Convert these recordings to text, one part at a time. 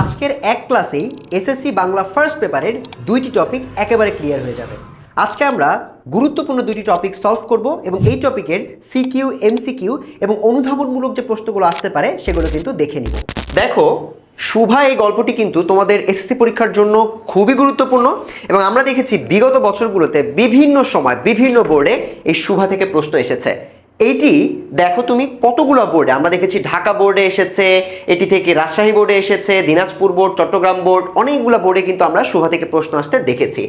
আজকের এক ক্লাসেই এসএসসি বাংলা ফার্স্ট পেপারের দুইটি টপিক একেবারে ক্লিয়ার হয়ে যাবে। আজকে আমরা গুরুত্বপূর্ণ দুটি টপিক সলভ করব এবং এই টপিকের সিকিউ, এমসিকিউ এবং অনুধাবনমূলক যে প্রশ্নগুলো আসতে পারে সেগুলো কিন্তু দেখে নিব। দেখো, শুভা এই গল্পটি কিন্তু তোমাদের এসএসসি পরীক্ষার জন্য খুবই গুরুত্বপূর্ণ এবং আমরা দেখেছি বিগত বছরগুলোতে বিভিন্ন সময় বিভিন্ন বোর্ডে এই শুভা থেকে প্রশ্ন এসেছে। এইটি দেখো তুমি কতগুলো বোর্ডে আমরা দেখেছি, ঢাকা বোর্ডে এসেছে, এটি থেকে রাজশাহী বোর্ডে এসেছে, দিনাজপুর বোর্ড, চট্টগ্রাম বোর্ড, অনেকগুলো বোর্ডে কিন্তু আমরা শুভা থেকে প্রশ্ন আসতে দেখেছি।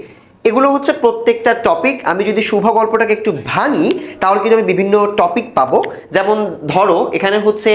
এগুলো হচ্ছে প্রত্যেকটা টপিক। আমি যদি শুভা গল্পটাকে একটু ভাঙি তাহলে কিন্তু আমি বিভিন্ন টপিক পাবো। যেমন ধরো এখানে হচ্ছে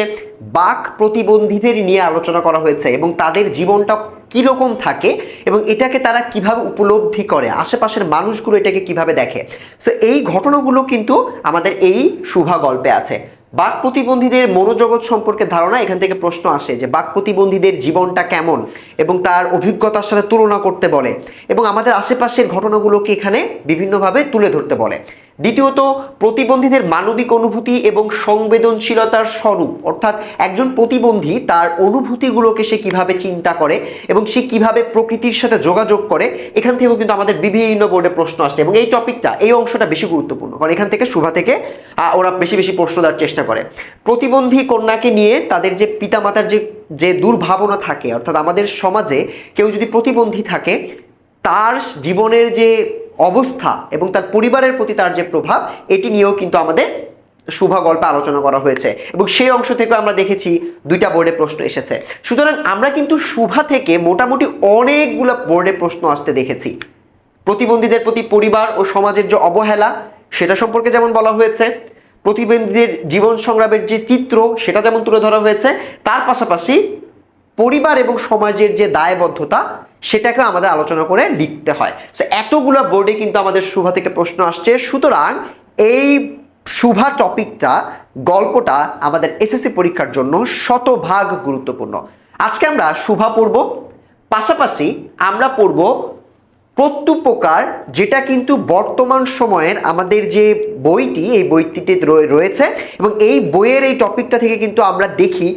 বাক প্রতিবন্ধীদের নিয়ে আলোচনা করা হয়েছে এবং তাদের জীবনটা কীরকম থাকে এবং এটাকে তারা কিভাবে উপলব্ধি করে, আশেপাশের মানুষগুলো এটাকে কিভাবে দেখে। সো এই ঘটনাগুলো কিন্তু আমাদের এই শুভা গল্পে আছে। বাক প্রতিবন্ধীদের মনোজগৎ সম্পর্কে ধারণা, এখান থেকে প্রশ্ন আসে যে বাক প্রতিবন্ধীদের জীবনটা কেমন এবং তার অভিজ্ঞতার সাথে তুলনা করতে বলে এবং আমাদের আশেপাশের ঘটনাগুলোকে এখানে বিভিন্নভাবে তুলে ধরতে বলে। দ্বিতীয়ত, প্রতিবন্ধীদের মানবিক অনুভূতি এবং সংবেদনশীলতার স্বরূপ, অর্থাৎ একজন প্রতিবন্ধী তার অনুভূতিগুলোকে সে কিভাবে চিন্তা করে এবং সে কিভাবে প্রকৃতির সাথে যোগাযোগ করে, এখান থেকেও কিন্তু আমাদের বিভিন্ন বোর্ডে প্রশ্ন আসছে এবং এই টপিকটা, এই অংশটা বেশি গুরুত্বপূর্ণ কারণ এখান থেকে শুভা থেকে ওরা বেশি বেশি প্রশ্ন দেওয়ার চেষ্টা করে। প্রতিবন্ধী কন্যাকে নিয়ে তাদের যে পিতামাতার যে দুর্ভাবনা থাকে, অর্থাৎ আমাদের সমাজে কেউ যদি প্রতিবন্ধী থাকে তার জীবনের যে অবস্থা এবং তার পরিবারের প্রতি তার যে প্রভাব, এটি নিয়েও কিন্তু আমাদের শুভা গল্পে আলোচনা করা হয়েছে এবং সেই অংশ থেকে আমরা দেখেছি দুইটা বোর্ডে প্রশ্ন এসেছে। সুতরাং আমরা কিন্তু শুভা থেকে মোটামুটি অনেকগুলো বোর্ডে প্রশ্ন আসতে দেখেছি। প্রতিবন্ধীদের প্রতি পরিবার ও সমাজের যে অবহেলা সেটা সম্পর্কে যেমন বলা হয়েছে, প্রতিবন্ধীদের জীবন সংগ্রামের যে চিত্র সেটা যেমন তুলে ধরা হয়েছে, তার পাশাপাশি পরিবার এবং সমাজের যে দায়বদ্ধতা সেটাকে আমাদের আলোচনা করে লিখতে হয়। সো এতগুলো বোর্ডে কিন্তু আমাদের শুভা থেকে প্রশ্ন আসছে। সুতরাং এই শুভা টপিকটা, গল্পটা আমাদের এসএসসি পরীক্ষার জন্য শতভাগ গুরুত্বপূর্ণ। আজকে আমরা শুভা পড়ব, পাশাপাশি আমরা পড়ব প্রত্যুপকার, যেটা কিন্তু বর্তমান সময়ের আমাদের যে বইটি, এই বইটিতে রয়েছে এবং এই বইয়ের এই টপিকটা থেকে কিন্তু আমরা দেখি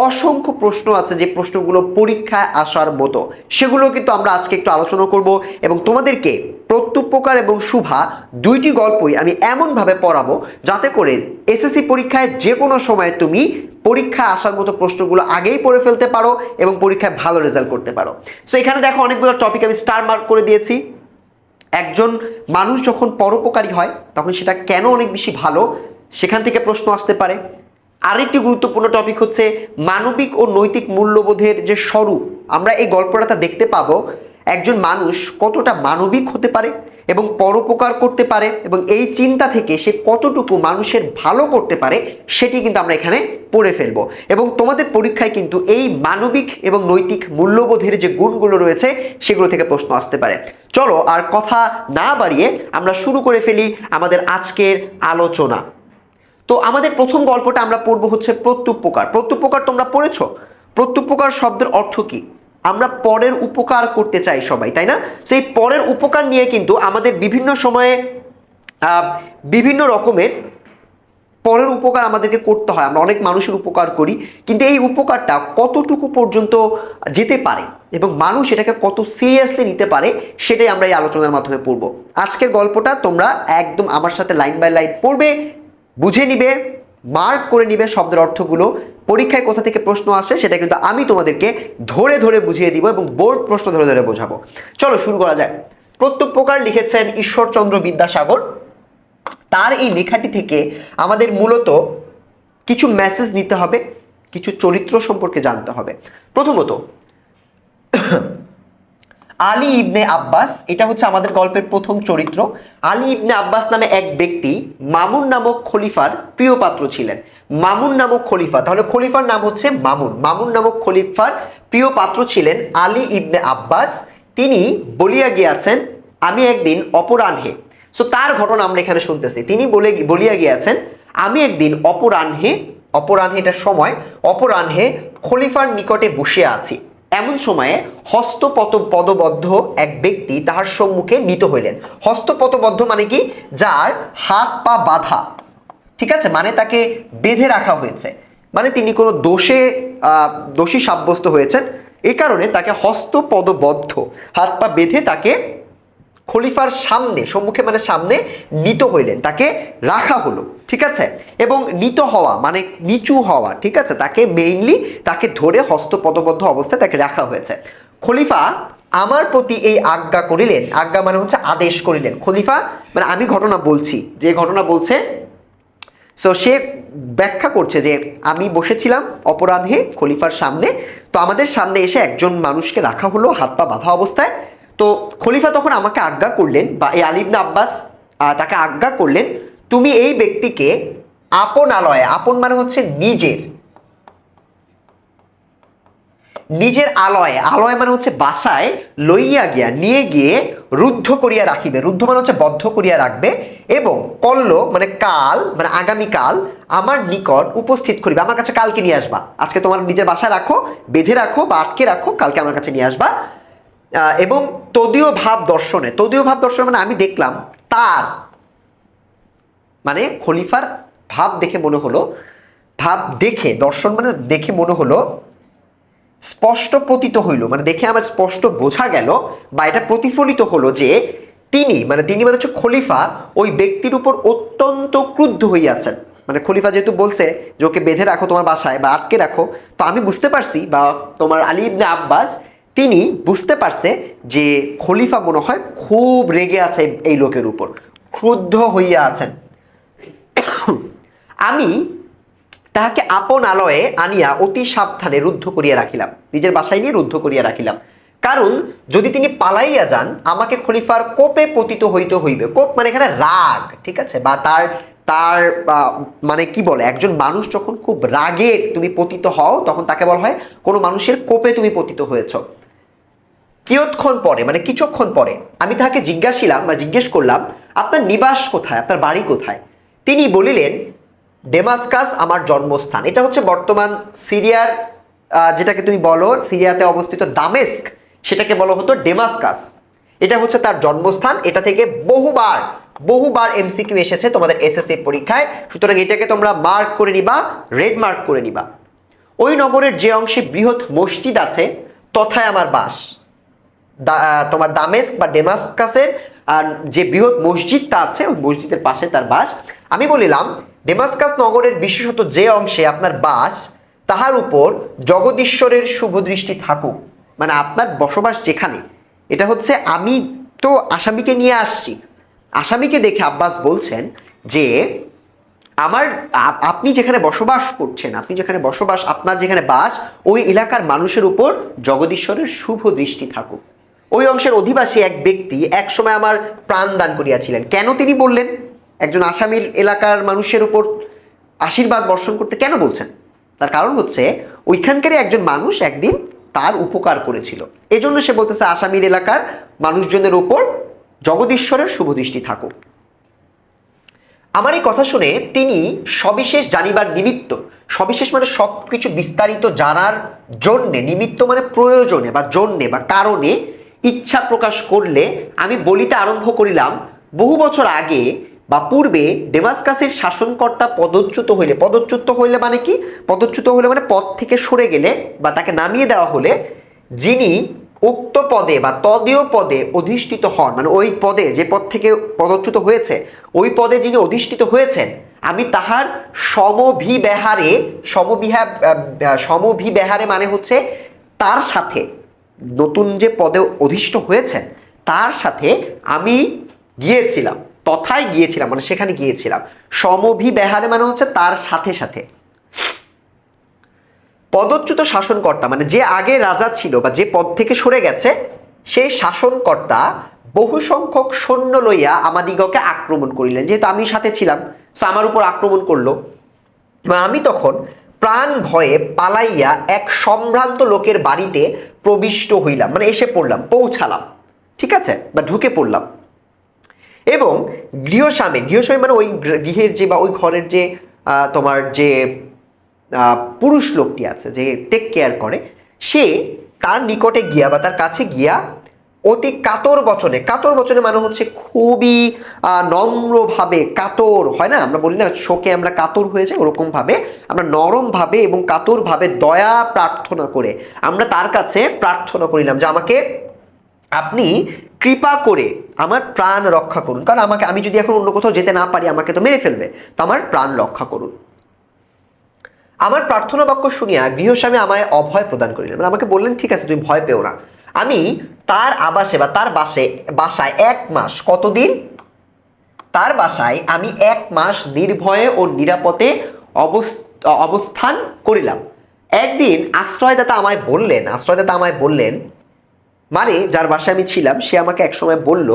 অসংখ্য প্রশ্ন আছে যে প্রশ্নগুলো পরীক্ষায় আসার মতো, সেগুলো কিন্তু আমরা আজকে একটু আলোচনা করব এবং তোমাদেরকে প্রত্যুপকার এবং শুভা দুইটি গল্পই আমি এমনভাবে পড়াবো যাতে করে এসএসসি পরীক্ষায় যে কোনো সময় তুমি পরীক্ষায় আসার মতো প্রশ্নগুলো আগেই পড়ে ফেলতে পারো এবং পরীক্ষায় ভালো রেজাল্ট করতে পারো। সো এখানে দেখো অনেকগুলো টপিক আমি স্টার মার্ক করে দিয়েছি। একজন মানুষ যখন পরোপকারী হয় তখন সেটা কেন অনেক বেশি ভালো, সেখান থেকে প্রশ্ন আসতে পারে। আরেকটি গুরুত্বপূর্ণ টপিক হচ্ছে মানবিক ও নৈতিক মূল্যবোধের যে স্বরূপ, আমরা এই গল্পটা দেখতে পাবো একজন মানুষ কতটা মানবিক হতে পারে এবং পরোপকার করতে পারে এবং এই চিন্তা থেকে সে কতটুকু মানুষের ভালো করতে পারে সেটি কিন্তু আমরা এখানে পড়ে ফেলবো এবং তোমাদের পরীক্ষায় কিন্তু এই মানবিক এবং নৈতিক মূল্যবোধের যে গুণগুলো রয়েছে সেগুলো থেকে প্রশ্ন আসতে পারে। চলো আর কথা না বাড়িয়ে আমরা শুরু করে ফেলি আমাদের আজকের আলোচনা। তো আমাদের প্রথম গল্পটা আমরা পড়ব হচ্ছে প্রত্যুপকার। প্রত্যুপকার তোমরা পড়েছো? প্রত্যুপকার শব্দের অর্থ কি? আমরা পরের উপকার করতে চাই সবাই, তাই না? সেই পরের উপকার নিয়ে কিন্তু আমাদের বিভিন্ন সময়ে বিভিন্ন রকমের পরের উপকার আমাদেরকে করতে হয়। আমরা অনেক মানুষের উপকার করি, কিন্তু এই উপকারটা কতটুকু পর্যন্ত যেতে পারে এবং মানুষ এটাকে কত সিরিয়াসলি নিতে পারে সেটাই আমরা এই আলোচনার মাধ্যমে পড়ব। আজকের গল্পটা তোমরা একদম আমার সাথে লাইন বাই লাইন পড়বে, বুঝে নিবে, মার্ক করে নিবে শব্দের অর্থগুলো। পরীক্ষায় কোথা থেকে প্রশ্ন আসে সেটা কিন্তু আমি তোমাদেরকে ধরে ধরে বুঝিয়ে দিব এবং বোর্ড প্রশ্ন ধরে ধরে বোঝাবো। চলো শুরু করা যায়। প্রত্যুপকার লিখেছেন ঈশ্বরচন্দ্র বিদ্যাসাগর। তার এই লেখাটি থেকে আমাদের মূলত কিছু মেসেজ নিতে হবে, কিছু চরিত্র সম্পর্কে জানতে হবে। প্রথমত আলী ইবনে আব্বাস, এটা হচ্ছে আমাদের গল্পের প্রথম চরিত্র। আলী ইবনে আব্বাস নামে এক ব্যক্তি মামুন নামক খলিফার প্রিয় পাত্র ছিলেন। মামুন নামক খলিফা, তাহলে খলিফার নাম হচ্ছে মামুন। মামুন নামক খলিফার প্রিয় পাত্র ছিলেন আলী ইবনে আব্বাস। তিনি বলিয়া গিয়াছেন, আমি একদিন অপরাহ্নে, সো তার ঘটনা আমরা এখানে শুনতেছি। তিনি বলিয়া গিয়াছেন, আমি একদিন অপরাহ্নে, এটার সময়, অপরাহ্নে খলিফার নিকটে বসিয়া আছি। এমন সময়ে হস্তপদবদ্ধ এক ব্যক্তি তাহার সম্মুখে নীত হইলেন। হস্তপদবদ্ধ মানে কি? যার হাত পা বাঁধা, ঠিক আছে, মানে তাকে বেঁধে রাখা হয়েছে, মানে তিনি কোনো দোষী সাব্যস্ত হয়েছেন এই কারণে তাকে হস্তপদবদ্ধ, হাত পা বেঁধে তাকে খলিফার সম্মুখে মানে সামনে নীত হইলেন, তাকে রাখা হলো, ঠিক আছে। এবং নীত হওয়া মানে নিচু হওয়া, ঠিক আছে, তাকে মেইনলি তাকে ধরে হস্তপদবদ্ধ অবস্থায় তাকে রাখা হয়েছে। খলিফা আমার প্রতি এই আজ্ঞা করিলেন, আজ্ঞা মানে হচ্ছে আদেশ করিলেন। খলিফা মানে আমি ঘটনা বলছি, যে ঘটনা বলছে, সো সে ব্যাখ্যা করছে যে আমি বসেছিলাম অপরাহ্নে খলিফার সামনে, তো আমাদের সামনে এসে একজন মানুষকে রাখা হলো হাত পা বাঁধা অবস্থায়। তো খলিফা তখন আমাকে আজ্ঞা করলেন, বা এই আলী ইবনে আব্বাস তাকে আজ্ঞা করলেন, তুমি এই ব্যক্তিকে আপন আলয়ে, আপন মানে হচ্ছে নিজের আলয়ে, আলয় মানে হচ্ছে বাসায় লইয়া গিয়া, নিয়ে গিয়ে রুদ্ধ করিয়া রাখিবে, রুদ্ধ মানে হচ্ছে বদ্ধ করিয়া রাখবে, এবং কল্য মানে কাল মানে আগামীকাল আমার নিকট উপস্থিত করিবে, আমার কাছে কালকে নিয়ে আসবা। আজকে তোমার নিজের বাসায় রাখো, বেঁধে রাখো বা আটকে রাখো, কালকে আমার কাছে নিয়ে আসবা। এবং তদীয় ভাব দর্শনে, তদীয় ভাব দর্শনে মানে আমি দেখলাম তার মানে খলিফার ভাব দেখে মনে হলো, ভাব দেখে, দর্শন মানে দেখে মনে হলো, স্পষ্ট প্রতীত হইল মানে দেখে আমার স্পষ্ট বোঝা গেল বা এটা প্রতিফলিত হলো যে তিনি মানে হচ্ছে খলিফা ওই ব্যক্তির উপর অত্যন্ত ক্রুদ্ধ হইয়াছেন। মানে খলিফা যেহেতু বলছে যে ওকে বেঁধে রাখো তোমার বাসায় বা আটকে রাখো, তো আমি বুঝতে পারছি, বা তোমার আলী ইবনে আব্বাস তিনি বুঝতে পারছে যে খলিফা মনে হয় খুব রেগে আছে এই লোকের উপর, ক্রুদ্ধ হইয়া আছেন। আমি তাহাকে আপন আলয়ে আনিয়া অতি সাবধানে রুদ্ধ করিয়া রাখিলাম, নিজের বাসায় নিয়ে রুদ্ধ করিয়া রাখিলাম, কারণ যদি তিনি পালাইয়া যান আমাকে খলিফার কোপে পতিত হইতে হইবে। কোপ মানে এখানে রাগ, ঠিক আছে, বা তার তার মানে কি বলে, একজন মানুষ যখন খুব রাগে তুমি পতিত হও তখন তাকে বলা হয় কোনো মানুষের কোপে তুমি পতিত হয়েছ। কিয়ৎক্ষণ পরে মানে কিছুক্ষণ পরে আমি তাহাকে জিজ্ঞেস করলাম আপনার নিবাস কোথায়, আপনার বাড়ি কোথায়? তিনি বলিলেন ডেমাস্কাস আমার জন্মস্থান। এটা হচ্ছে বর্তমান সিরিয়ার যেটাকে তুমি বলো সিরিয়াতে অবস্থিত দামেস্ক, সেটাকে বলা হতো ডেমাস্কাস। এটা হচ্ছে তার জন্মস্থান। এটা থেকে বহুবার এমসিকিউ এসেছে তোমাদের এসএসসি পরীক্ষায়, সুতরাং এটাকে তোমরা মার্ক করে নিবা, রেড মার্ক করে নিবা। ওই নগরের যে অংশে বৃহৎ মসজিদ আছে তথায় আমার বাস। তোমার দামেস্ক বা ডেমাস্কাসের যে বৃহৎ মসজিদটা আছে ওই মসজিদের পাশে তার বাস। আমি বলিলাম ডেমাস্কাস নগরের বিশেষত যে অংশে আপনার বাস তাহার উপর জগদীশ্বরের শুভ দৃষ্টি থাকুক, মানে আপনার বসবাস যেখানে, এটা হচ্ছে আমি তো আসামিকে নিয়ে আসছি, আসামিকে দেখে আব্বাস বলছেন যে আপনি যেখানে বসবাস করছেন, আপনার যেখানে বাস ওই এলাকার মানুষের উপর জগদীশ্বরের শুভ দৃষ্টি থাকুক। ওই অংশের অধিবাসী এক ব্যক্তি এক সময় আমার প্রাণ দান করিয়াছিলেন। কেন তিনি বললেন একজন আসামির এলাকার মানুষের উপর আশীর্বাদ বর্ষণ করতে কেন বলছেন? তার কারণ হচ্ছে ওইখানকারই একজন মানুষ একদিন তার উপকার করেছিল, এজন্য সে বলতেছে আসামির এলাকার মানুষজনের উপর জগদীশ্বরের শুভ দৃষ্টি থাকুক। আমার এই কথা শুনে তিনি সবিশেষ জানিবার নিমিত্ত, সবিশেষ মানে সবকিছু বিস্তারিত জানার জন্যে, নিমিত্ত মানে প্রয়োজনে বা জন্যে বা কারণে ইচ্ছা প্রকাশ করলে আমি বলিতে আরম্ভ করিলাম বহু বছর আগে বা পূর্বে ডেমাস্কাসের শাসনকর্তা পদচ্যুত হইলে মানে কি, পদচ্যুত হইলে মানে পদ থেকে সরে গেলে বা তাকে নামিয়ে দেওয়া হলে যিনি উক্ত পদে বা তদীয় পদে অধিষ্ঠিত হন, মানে ওই পদে যে পদ থেকে পদচ্যুত হয়েছে ওই পদে যিনি অধিষ্ঠিত হয়েছেন, আমি তাহার সমভিব্যাহারে মানে হচ্ছে তার সাথে, নতুন যে পদে অধিষ্ঠ হয়েছেন তার সাথে আমি গিয়েছিলাম, তথায় গিয়েছিলাম মানে সেখানে গিয়েছিলাম। সমভিব্যাহারে মানে হচ্ছে তার সাথে সাথে। পদচ্যুত শাসনকর্তা মানে যে আগে রাজা ছিল বা যে পদ থেকে সরে গেছে সেই শাসনকর্তা বহু সংখ্যক সৈন্য লইয়া আমাদিগকে আক্রমণ করিলেন। যেহেতু আমি সাথে ছিলাম সো আমার উপর আক্রমণ করলো। আমি তখন প্রাণ ভয়ে পালাইয়া এক সম্ভ্রান্ত লোকের বাড়িতে প্রবিষ্ট হইলাম, মানে এসে পড়লাম, পৌঁছালাম, ঠিক আছে, বা ঢুকে পড়লাম। এবং গৃহস্বামী মানে ওই গৃহের যে বা ওই ঘরের যে তোমার যে পুরুষ লোকটি আছে যে টেক কেয়ার করে, সে তার নিকটে গিয়া বা তার কাছে গিয়া অতি কাতর বচনে, কাতর বচনে মানে হচ্ছে খুবই নম্রভাবে, কাতর হয় না, আমরা বলি না শোকে আমরা কাতর হয়ে যাই, ওরকম ভাবে আমরা নরম ভাবে এবং কাতর ভাবে দয়া প্রার্থনা করে আমরা তার কাছে প্রার্থনা করিলাম যে আমাকে আপনি কৃপা করে আমার প্রাণ রক্ষা করুন, কারণ আমি যদি এখন অন্য কোথাও যেতে না পারি আমাকে তো মেরে ফেলবে, তো আমার প্রাণ রক্ষা করুন। আমার প্রার্থনা বাক্য শুনিয়া গৃহস্বামী আমায় অভয় প্রদান করিলেন, মানে আমাকে বললেন ঠিক আছে তুমি ভয় পেও না। আমি তার আবাসে বা তার বাসায় 1 মাস, কতদিন? তার বাসায় আমি 1 মাস নির্ভয়ে ও নিরাপদে অবস্থান করিলাম। একদিন আশ্রয়দাতা আমায় বললেন, মানে যার বাসায় আমি ছিলাম সে আমাকে একসময় বলল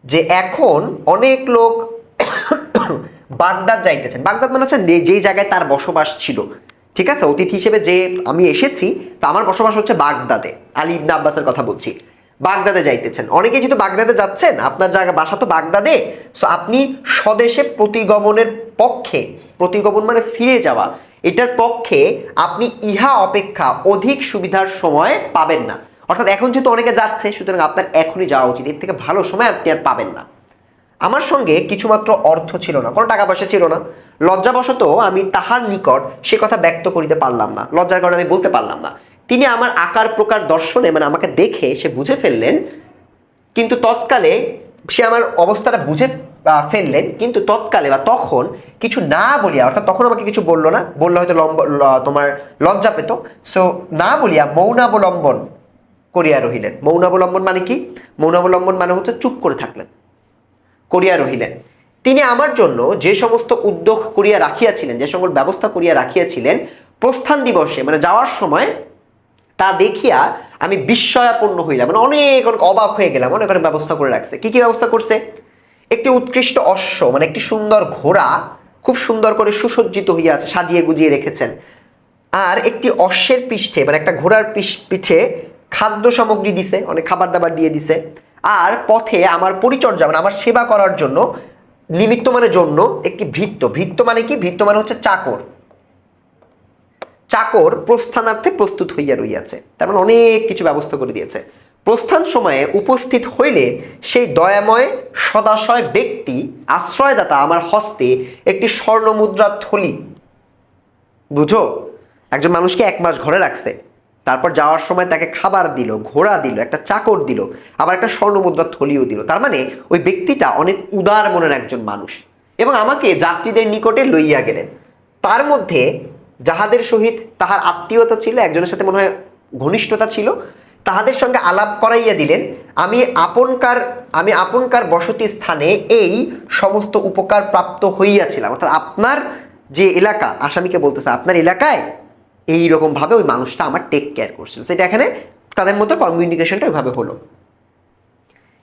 যে এখন অনেক লোক বাগদাদ যাইতেছেন। বাগদাদ মানে হচ্ছে যেই জায়গায় তার বসবাস ছিল, ঠিক আছে, অতিথি হিসেবে যে আমি এসেছি, তো আমার বসবাস হচ্ছে বাগদাদে, আলী ইবনে আব্বাসের কথা বলছি। বাগদাদে যাইতেছেন, অনেকে যেহেতু বাগদাদে যাচ্ছেন, আপনার জায়গা বাসা তো বাগদাদে, সো আপনি স্বদেশে প্রতিগমনের পক্ষে, প্রতিগমন মানে ফিরে যাওয়া, এটার পক্ষে আপনি ইহা অপেক্ষা অধিক সুবিধার সময় পাবেন না। অর্থাৎ এখন যেহেতু অনেকে যাচ্ছে, সুতরাং আপনার এখনই যাওয়া উচিত, এর থেকে ভালো সময় আপনি আর পাবেন না। আমার সঙ্গে কিছুমাত্র অর্থ ছিল না, কোনো টাকা পয়সা ছিল না। লজ্জাবশত আমি তাহার নিকট সে কথা ব্যক্ত করিতে পারলাম না, লজ্জার কারণে আমি বলতে পারলাম না। তিনি আমার আকার প্রকার দর্শনে, মানে আমাকে দেখে সে বুঝে ফেললেন, কিন্তু তৎকালে সে আমার অবস্থাটা বুঝে ফেললেন, কিন্তু তৎকালে বা তখন কিছু না বলিয়া, অর্থাৎ তখন আমাকে কিছু বললো না, বললে হয়তো তোমার লজ্জা পেত, সো না বলিয়া মৌনাবলম্বন করিয়া রহিলেন। মৌনাবলম্বন মানে কি? মৌনাবলম্বন মানে হচ্ছে চুপ করে থাকলেন, করিয়া রহিলেন। তিনি আমার জন্য যে সমস্ত উদ্যোগ করিয়া রাখিয়াছিলেন, যে সকল ব্যবস্থা করিয়া রাখিয়াছিলেন প্রস্থান দিবসে, মানে যাওয়ার সময়, তা দেখিয়া আমি বিস্ময়াপন্ন হইলাম, মানে অনেক অনেক অবাক হয়ে গেলাম। অনেক অনেক ব্যবস্থা করে রাখছে। কি কি ব্যবস্থা করছে? একটি উৎকৃষ্ট অশ্ব, মানে একটি সুন্দর ঘোড়া, খুব সুন্দর করে সুসজ্জিত হইয়া আছে, সাজিয়ে গুজিয়ে রেখেছেন। আর একটি অশ্বের পৃষ্ঠে, মানে একটা ঘোড়ার পিঠে খাদ্য সামগ্রী দিছে, অনেক খাবার দাবার দিয়ে দিছে। আর পথে আমার পরিচর্যা, মানে আমার সেবা করার জন্য, নিমিত্ত মানে জন্য, একটি ভৃত্য। ভৃত্য মানে কি? ভৃত্য মানে হচ্ছে চাকর। চাকর প্রস্থানার্থে প্রস্তুত হইয়া রইয়াছে, তার মানে অনেক কিছু ব্যবস্থা করে দিয়েছে। প্রস্থান সময়ে উপস্থিত হইলে সেই দয়াময় সদাশয় ব্যক্তি আশ্রয়দাতা আমার হস্তে একটি স্বর্ণ মুদ্রার থলি, বুঝো, একজন মানুষকে 1 মাস ঘরে রাখছে, তারপর যাওয়ার সময় তাকে খাবার দিল, ঘোড়া দিল, একটা চাকর দিল, আবার একটা স্বর্ণ মুদ্রার থলিও দিল। তার মানে ওই ব্যক্তিটা অনেক উদার মনের একজন মানুষ, এবং আমাকে যাত্রীদের নিকটে লইয়া গেলেন। তার মধ্যে যাহাদের সহিত তাহার আত্মীয়তা ছিল, একজনের সাথে মনে হয় ঘনিষ্ঠতা ছিল, তাহাদের সঙ্গে আলাপ করাইয়া দিলেন। আমি আপনকার বসতি স্থানে এই সমস্ত উপকার প্রাপ্ত হইয়াছিলাম। অর্থাৎ আপনার যে এলাকা, আসামিকে বলতেছে আপনার এলাকায় এইরকম ভাবে ওই মানুষটা আমার টেক কেয়ার করছিল, সেটা এখানে তাদের মধ্যে কমিউনিকেশনটা ওইভাবে হলো।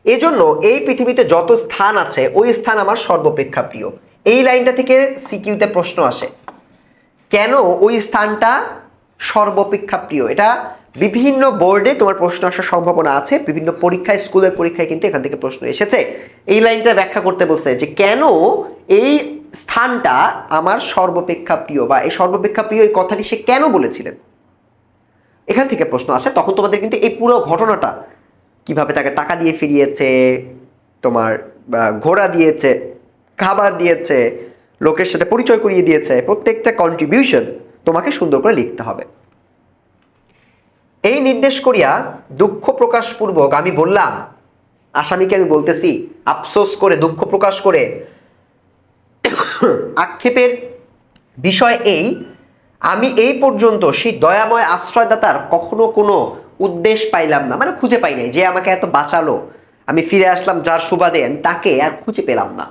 এজন্য এই পৃথিবীতে যত স্থান আছে ওই স্থান আমার সর্বাপেক্ষা প্রিয়। এই লাইনটা থেকে সিকিউতে প্রশ্ন আসে, কেন ওই স্থানটা সর্বাপেক্ষা প্রিয়? এটা বিভিন্ন বোর্ডে তোমার প্রশ্ন আসার সম্ভাবনা আছে, বিভিন্ন পরীক্ষায়, স্কুলের পরীক্ষায় কিন্তু এখান থেকে প্রশ্ন এসেছে। এই লাইনটা ব্যাখ্যা করতে বলছে যে কেন এই স্থানটা আমার সর্বাপেক্ষা প্রিয়, বা এই সর্বাপেক্ষা প্রিয় এই কথাটি সে কেন বলেছিলেন, এখান থেকে প্রশ্ন আসে। তখন তোমাদের কিন্তু এই পুরো ঘটনাটা, কিভাবে তাকে টাকা দিয়ে ফিরিয়েছে, তোমার ঘোড়া দিয়েছে, খাবার দিয়েছে, লোকের সাথে পরিচয় করিয়ে দিয়েছে, প্রত্যেকটা কন্ট্রিবিউশন তোমাকে সুন্দর করে লিখতে হবে। এই নির্দেশ করিয়া দুঃখ প্রকাশপূর্বক আমি বললাম, আসামিকে আমি বলতেছি আফসোস করে, দুঃখ প্রকাশ করে, আক্ষেপের বিষয় এই, আমি এই পর্যন্ত সেই দয়াময় আশ্রয়দাতার কখনো কোনো উদ্দেশ পাইলাম না, মানে খুঁজে পাই নাই, যে আমাকে এত বাঁচালো, আমি ফিরে আসলাম যার সুবাদে, আমি তাকে আর খুঁজে পেলাম না।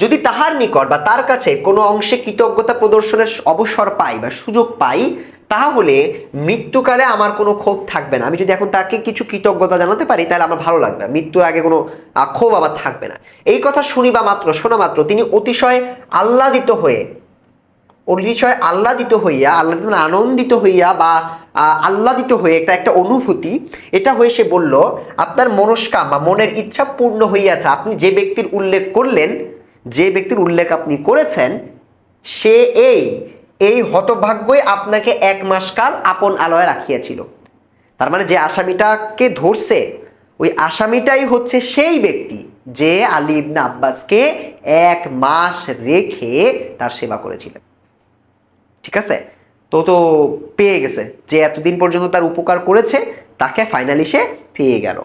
যদি তাহার নিকট বা তার কাছে কোনো অংশে কৃতজ্ঞতা প্রদর্শনের অবসর পাই বা সুযোগ পাই, তাহলে মৃত্যুকালে আমার কোনো ক্ষোভ থাকবে না। আমি যদি এখন তাকে কিছু কৃতজ্ঞতা জানাতে পারি তাহলে আমার ভালো লাগবে, মৃত্যুর আগে কোনো ক্ষোভ আমার থাকবে না। এই কথা শোনা মাত্র তিনি অতিশয় আহ্লাদিত হইয়া, আনন্দিত হইয়া বা আহ্লাদিত হয়ে, একটা অনুভূতি এটা হয়ে সে বলল, আপনার মনস্কাম বা মনের ইচ্ছা পূর্ণ হইয়াছে। আপনি যে ব্যক্তির উল্লেখ করলেন, যে ব্যক্তির উল্লেখ আপনি করেছেন, সে এই হতভাগ্যই আপনাকে 1 মাস কাল আপন আলয়ে রাখিয়াছিল। তার মানে যে আসামিটাকে ধরছে ওই আসামিটাই হচ্ছে সেই ব্যক্তি যে আলী ইবনে আব্বাসকে 1 মাস রেখে তার সেবা করেছিলেন। ঠিক আছে, তো পেয়ে গেছে, যে এতদিন পর্যন্ত তার উপকার করেছে তাকে ফাইনালি সে পেয়ে গেল।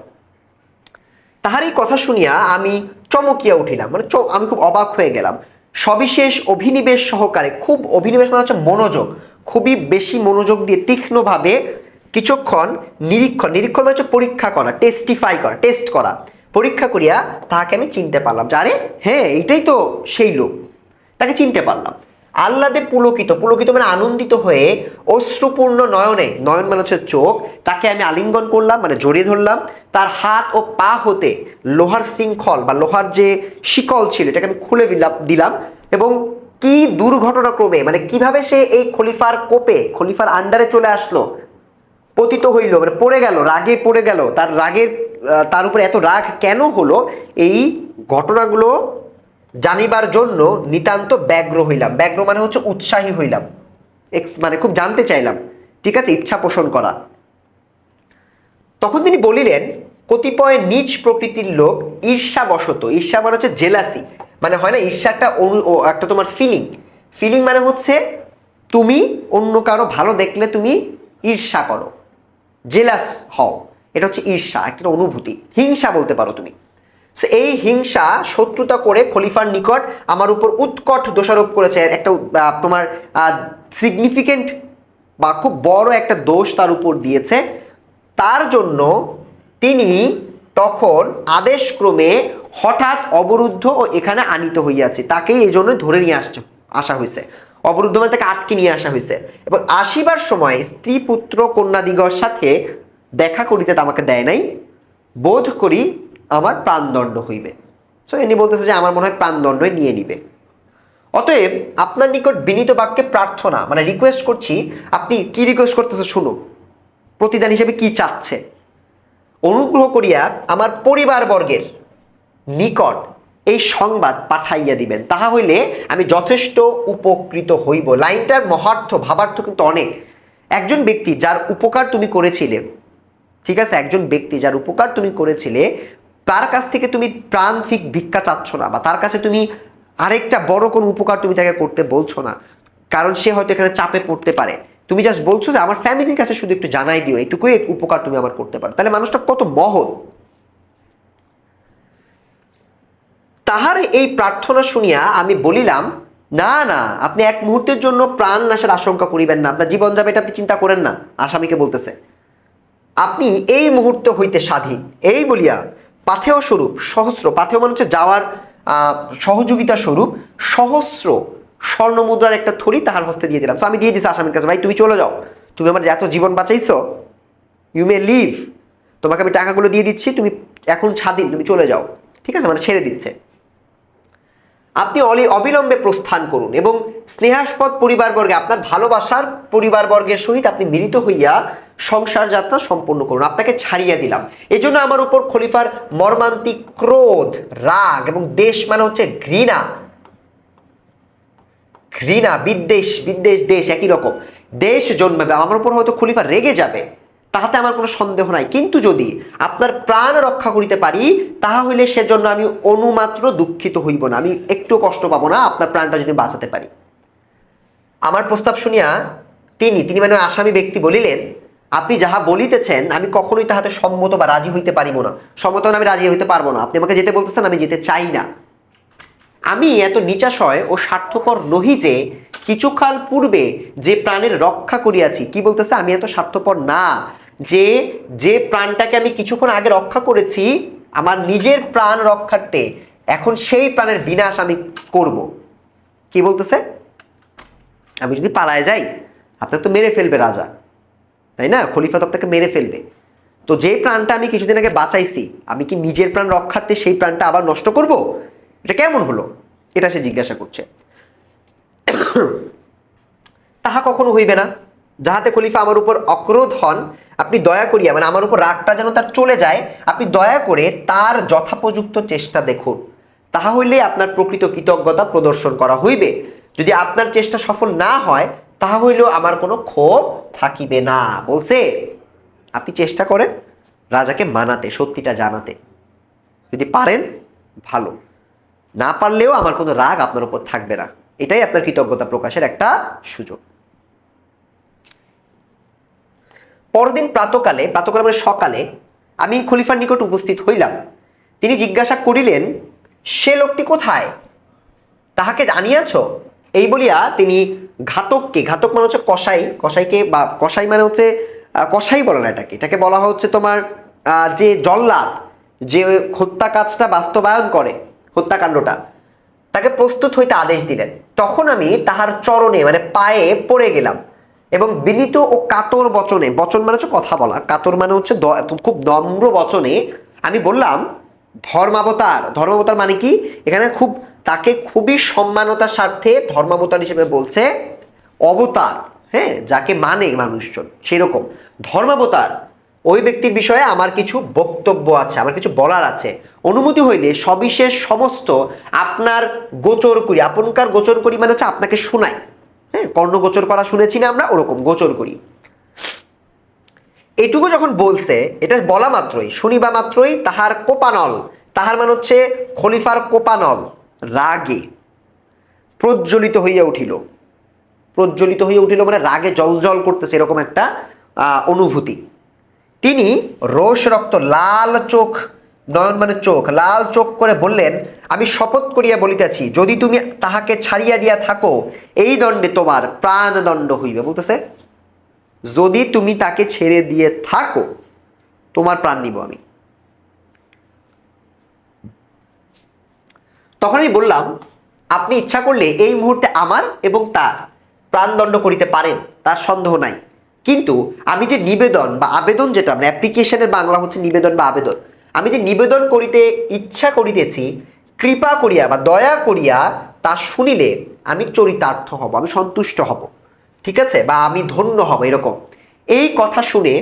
তাহার এই কথা শুনিয়া আমি চমকিয়া উঠিলাম, মানে আমি খুব অবাক হয়ে গেলাম। সবিশেষ অভিনিবেশ সহকারে, খুব অভিনিবেশ মানে হচ্ছে মনোযোগ, খুবই বেশি মনোযোগ দিয়ে তীক্ষ্ণভাবে কিছুক্ষণ নিরীক্ষণ মানে হচ্ছে পরীক্ষা করা, টেস্ট করা, পরীক্ষা করিয়া তাহাকে আমি চিনতে পারলাম যে আরে হ্যাঁ এইটাই তো সেই লোক, তাকে চিনতে পারলাম। আহ্লাদে পুলকিত মানে আনন্দিত হয়ে অশ্রুপূর্ণ নয়ন মানে হচ্ছে চোখ, তাকে আমি আলিঙ্গন করলাম মানে জড়িয়ে ধরলাম। তার হাত ও পা হতে লোহার শৃঙ্খল বা লোহার যে শিকল ছিল এটাকে আমি খুলে দিলাম এবং কি দুর্ঘটনাক্রমে মানে কিভাবে সে এই খলিফার আন্ডারে চলে আসলো, পতিত হইল মানে পড়ে গেল, রাগে পড়ে গেল, তার উপরে এত রাগ কেন হলো, এই ঘটনাগুলো জানিবার জন্য নিতান্ত ব্যগ্র হইলাম। ব্যগ্র মানে হচ্ছে উৎসাহী হইলাম, মানে খুব জানতে চাইলাম, ঠিক আছে, ইচ্ছা পোষণ করা। তখন তিনি বলিলেন, কতিপয় নিজ প্রকৃতির লোক ঈর্ষাবশত, ঈর্ষা মানে হচ্ছে জেলাসি, মানে হয় না ঈর্ষা একটা তোমার ফিলিং মানে হচ্ছে তুমি অন্য কারো ভালো দেখলে তুমি ঈর্ষা করো, জেলাস হও, এটা হচ্ছে ঈর্ষা, একটা অনুভূতি, হিংসা বলতে পারো তুমি। সো এই হিংসা শত্রুতা করে খলিফার নিকট আমার উপর উৎকট দোষারোপ করেছে, একটা তোমার সিগনিফিকেন্ট বা খুব বড় একটা দোষ তার উপর দিয়েছে। তার জন্য তিনি তখন আদেশক্রমে হঠাৎ অবরুদ্ধ ও এখানে আনিত হইয়াছে, তাকেই এই জন্য ধরে নিয়ে আসা হয়েছে। অবরুদ্ধ মানে তাকে আটকে নিয়ে আসা হয়েছে এবং আসিবার সময় স্ত্রী পুত্র কন্যাদিগর সাথে দেখা করিতে আমাকে দেয় নাই, বোধ করি আমার প্রাণদণ্ড হইবে। সো ইনি বলতেছে যে আমার মনে হয় প্রাণদণ্ডই নিয়ে নিবে। অতএব আপনার নিকট বিনীত বাক্যে প্রার্থনা, মানে রিকোয়েস্ট করছি, আপনি কি রিকোয়েস্ট করতেছে শুনুন, প্রতিদান হিসেবে কি চাচ্ছে। অনুগ্রহ করিয়া আমার পরিবারবর্গের নিকট এই সংবাদ পাঠাইয়া দিবেন, তাহা হইলে আমি যথেষ্ট উপকৃত হইব। লাইনটার মহার্থ ভাবার্থ কিন্তু অনেক। একজন ব্যক্তি যার উপকার তুমি করেছিলে, ঠিক আছে, একজন ব্যক্তি যার উপকার তুমি করেছিলে তার কাছ থেকে তুমি প্রাণফিক ভিক্ষা চাচ্ছ না, বা তার কাছে তুমি আরেকটা বড় কোনো উপকার তুমি তাকে করতে বলছো না, কারণ সে হয়তো এখানে চাপে পড়তে পারে। তুমি জাস্ট বলছো যে আমার ফ্যামিলির কাছে শুধু একটু জানাই দিও, এইটুকুই উপকার তুমি আমার করতে পারো। তাহলে মানুষটা কত মহৎ। তাহার এই প্রার্থনা শুনিয়া আমি বলিলাম, না না, আপনি এক মুহূর্তের জন্য প্রাণ নাশের আশঙ্কা করিবেন না, আপনার জীবন যাবে এটা আপনি চিন্তা করেন না। আসামিকে বলতেছে, আপনি এই মুহূর্ত হইতে স্বাধীন। এই বলিয়া পাথেয় স্বরূপ সহস্র, পাথেয় মানে হচ্ছে যাওয়ার সহযোগিতা স্বরূপ সহস্র স্বর্ণমুদ্রার একটা থলি তাহার হস্তে দিয়ে দিলাম। তো আমি দিয়ে দিচ্ছি আসামির কাছে, ভাই তুমি চলে যাও, তুমি আমার এত জীবন বাঁচাইছো, ইউ মে লিভ, তোমাকে আমি টাকাগুলো দিয়ে দিচ্ছি, তুমি এখন স্বাধীন, তুমি চলে যাও। ঠিক আছে, মানে ছেড়ে দিচ্ছে। আপনি অবিলম্বে প্রস্থান করুন এবং স্নেহাস্পদ পরিবারবর্গে, আপনার ভালোবাসার পরিবারবর্গের সহিত আপনি মিলিত হইয়া সংসার যাত্রা সম্পন্ন করুন, আপনাকে ছাড়িয়া দিলাম। এই জন্য আমার উপর খলিফার মর্মান্তিক ক্রোধ, রাগ এবং দেশ মানে হচ্ছে ঘৃণা, বিদ্বেষ, দেশ একই রকম, দেশ জন্মাবে আমার উপর। হয়তো খলিফা রেগে যাবে, তাহাতে আমার কোনো সন্দেহ নাই, কিন্তু যদি আপনার প্রাণ রক্ষা করিতে পারি তাহা হইলে সেজন্য আমি অনুমাত্র দুঃখিত হইব না, আমি একটু কষ্ট পাবো না আপনার প্রাণটা যদি বাঁচাতে পারি। আমার প্রস্তাব শুনিয়া তিনি মানে আসামি ব্যক্তি বলিলেন, আপনি যাহা বলিতেছেন আমি কখনোই তাহাতে সম্মত বা রাজি হইতে পারিব না। সম্মত আমি রাজি হইতে পারবো না, আপনি আমাকে যেতে বলতেছেন, আমি যেতে চাই না। আমি এত নিচাশয় ও স্বার্থপর নহি যে কিছুকাল পূর্বে যে প্রাণের রক্ষা করিয়াছি। কি বলতেছে, আমি এত স্বার্থপর না যে প্রাণটাকে আমি কিছুক্ষণ আগে রক্ষা করেছি আমার নিজের প্রাণ রক্ষার্থে, এখন সেই প্রাণের বিনাশ আমি করব। কি বলতেছে, আমি যদি পালায় যাই আপনাকে তো মেরে ফেলবে রাজা, তাই না, খলিফা তো আপনাকে মেরে ফেলবে। তো যে প্রাণটা আমি কিছুদিন আগে বাঁচাইছি, আমি কি নিজের প্রাণ রক্ষার্থে সেই প্রাণটা আবার নষ্ট করব? এটা কেমন হলো, এটা সে জিজ্ঞাসা করছে। তাহা কখনো হইবে না, যাহাতে খলিফা আমার উপর অক্রোধ হন, আপনি দয়া করিয়া, মানে আমার উপর রাগটা যেন তার চলে যায়, আপনি দয়া করে তার যথাপযুক্ত চেষ্টা দেখুন, তাহা হইলে আপনার প্রকৃত কৃতজ্ঞতা প্রদর্শন করা হইবে। যদি আপনার চেষ্টা সফল না হয় তাহা হইলেও আমার কোনো ক্ষোভ থাকিবে না। বলছে আপনি চেষ্টা করেন রাজাকে মানাতে, সত্যিটা জানাতে। যদি পারেন ভালো, না পারলেও আমার কোনো রাগ আপনার উপর থাকবে না। এটাই আপনার কৃতজ্ঞতা প্রকাশের একটা সুযোগ। পরদিন প্রাতকালে মানে সকালে আমি খলিফার নিকট উপস্থিত হইলাম। তিনি জিজ্ঞাসা করিলেন, সে লোকটি কোথায়? তাহাকে জানিয়াছ? এই বলিয়া তিনি ঘাতককে, ঘাতক মানে হচ্ছে কসাই, কসাইকে বা কসাই মানে হচ্ছে কসাই বলে না এটাকে, এটাকে বলা হচ্ছে তোমার যে জল্লাদ, যে হত্যা কাজটা বাস্তবায়ন করে, হত্যাকাণ্ডটা, তাকে প্রস্তুত হইতে আদেশ দিলেন। তখন আমি তাহার চরণে মানে পায়ে পড়ে গেলাম এবং বিনীত ও কাতর বচনে, বচন মানে হচ্ছে কথা বলা, কাতর মানে হচ্ছে খুব নম্র বচনে আমি বললাম, ধর্মাবতার। ধর্মাবতার মানে কি? এখানে তাকে খুবই সম্মানতার স্বার্থে ধর্মাবতার হিসেবে বলছে, অবতার, হ্যাঁ, যাকে মানে মানুষজন সেরকম ধর্মাবতার। ওই ব্যক্তির বিষয়ে আমার কিছু বক্তব্য আছে, আমার কিছু বলার আছে। অনুমতি হইলে সবিশেষ সমস্ত আপনার গোচর করি। আপনকার গোচর করি মানে হচ্ছে আপনাকে শোনাই, হ্যাঁ, কর্ণগোচর করা শুনেছি না আমরা, ওরকম গোচর করি। এটুকু যখন বলছে, এটা বলা মাত্রই, শুনিবা মাত্রই তাহার কোপানল, তাহার মানে হচ্ছে খলিফার কোপানল রাগে প্রজ্বলিত হইয়া উঠিল। প্রজ্বলিত হয়ে উঠিল মানে রাগে জলজল করতেছে, এরকম একটা অনুভূতি। তিনি রোষ রক্ত লাল চোখ, নয়ন মানে চোখ, লাল চোখ করে বললেন, আমি শপথ করিয়া বলিতেছি, যদি তুমি তাহাকে ছাড়িয়া দিয়া থাকো, এই দণ্ডে তোমার প্রাণদণ্ড হইবে। বলতেছে যদি তুমি তাকে ছেড়ে দিয়ে থাকো, তোমার প্রাণ নিব আমি। তখন আমি বললাম, আপনি ইচ্ছা করলে এই মুহূর্তে আমার এবং তার প্রাণদণ্ড করিতে পারেন, তার সন্দেহ নাই। কিন্তু আমি যে নিবেদন বা আবেদন, যেটা আমরা অ্যাপ্লিকেশনের বাংলা হচ্ছে নিবেদন বা আবেদন, আমি যে নিবেদন করিতে ইচ্ছা করিতেছি, কৃপা করিয়া বা দয়া করিয়া তা শুনিলে আমি চরিতার্থ হব, আমি সন্তুষ্ট হব, ঠিক আছে, বা আমি ধন্য হব, এরকম। এই কথা শুনে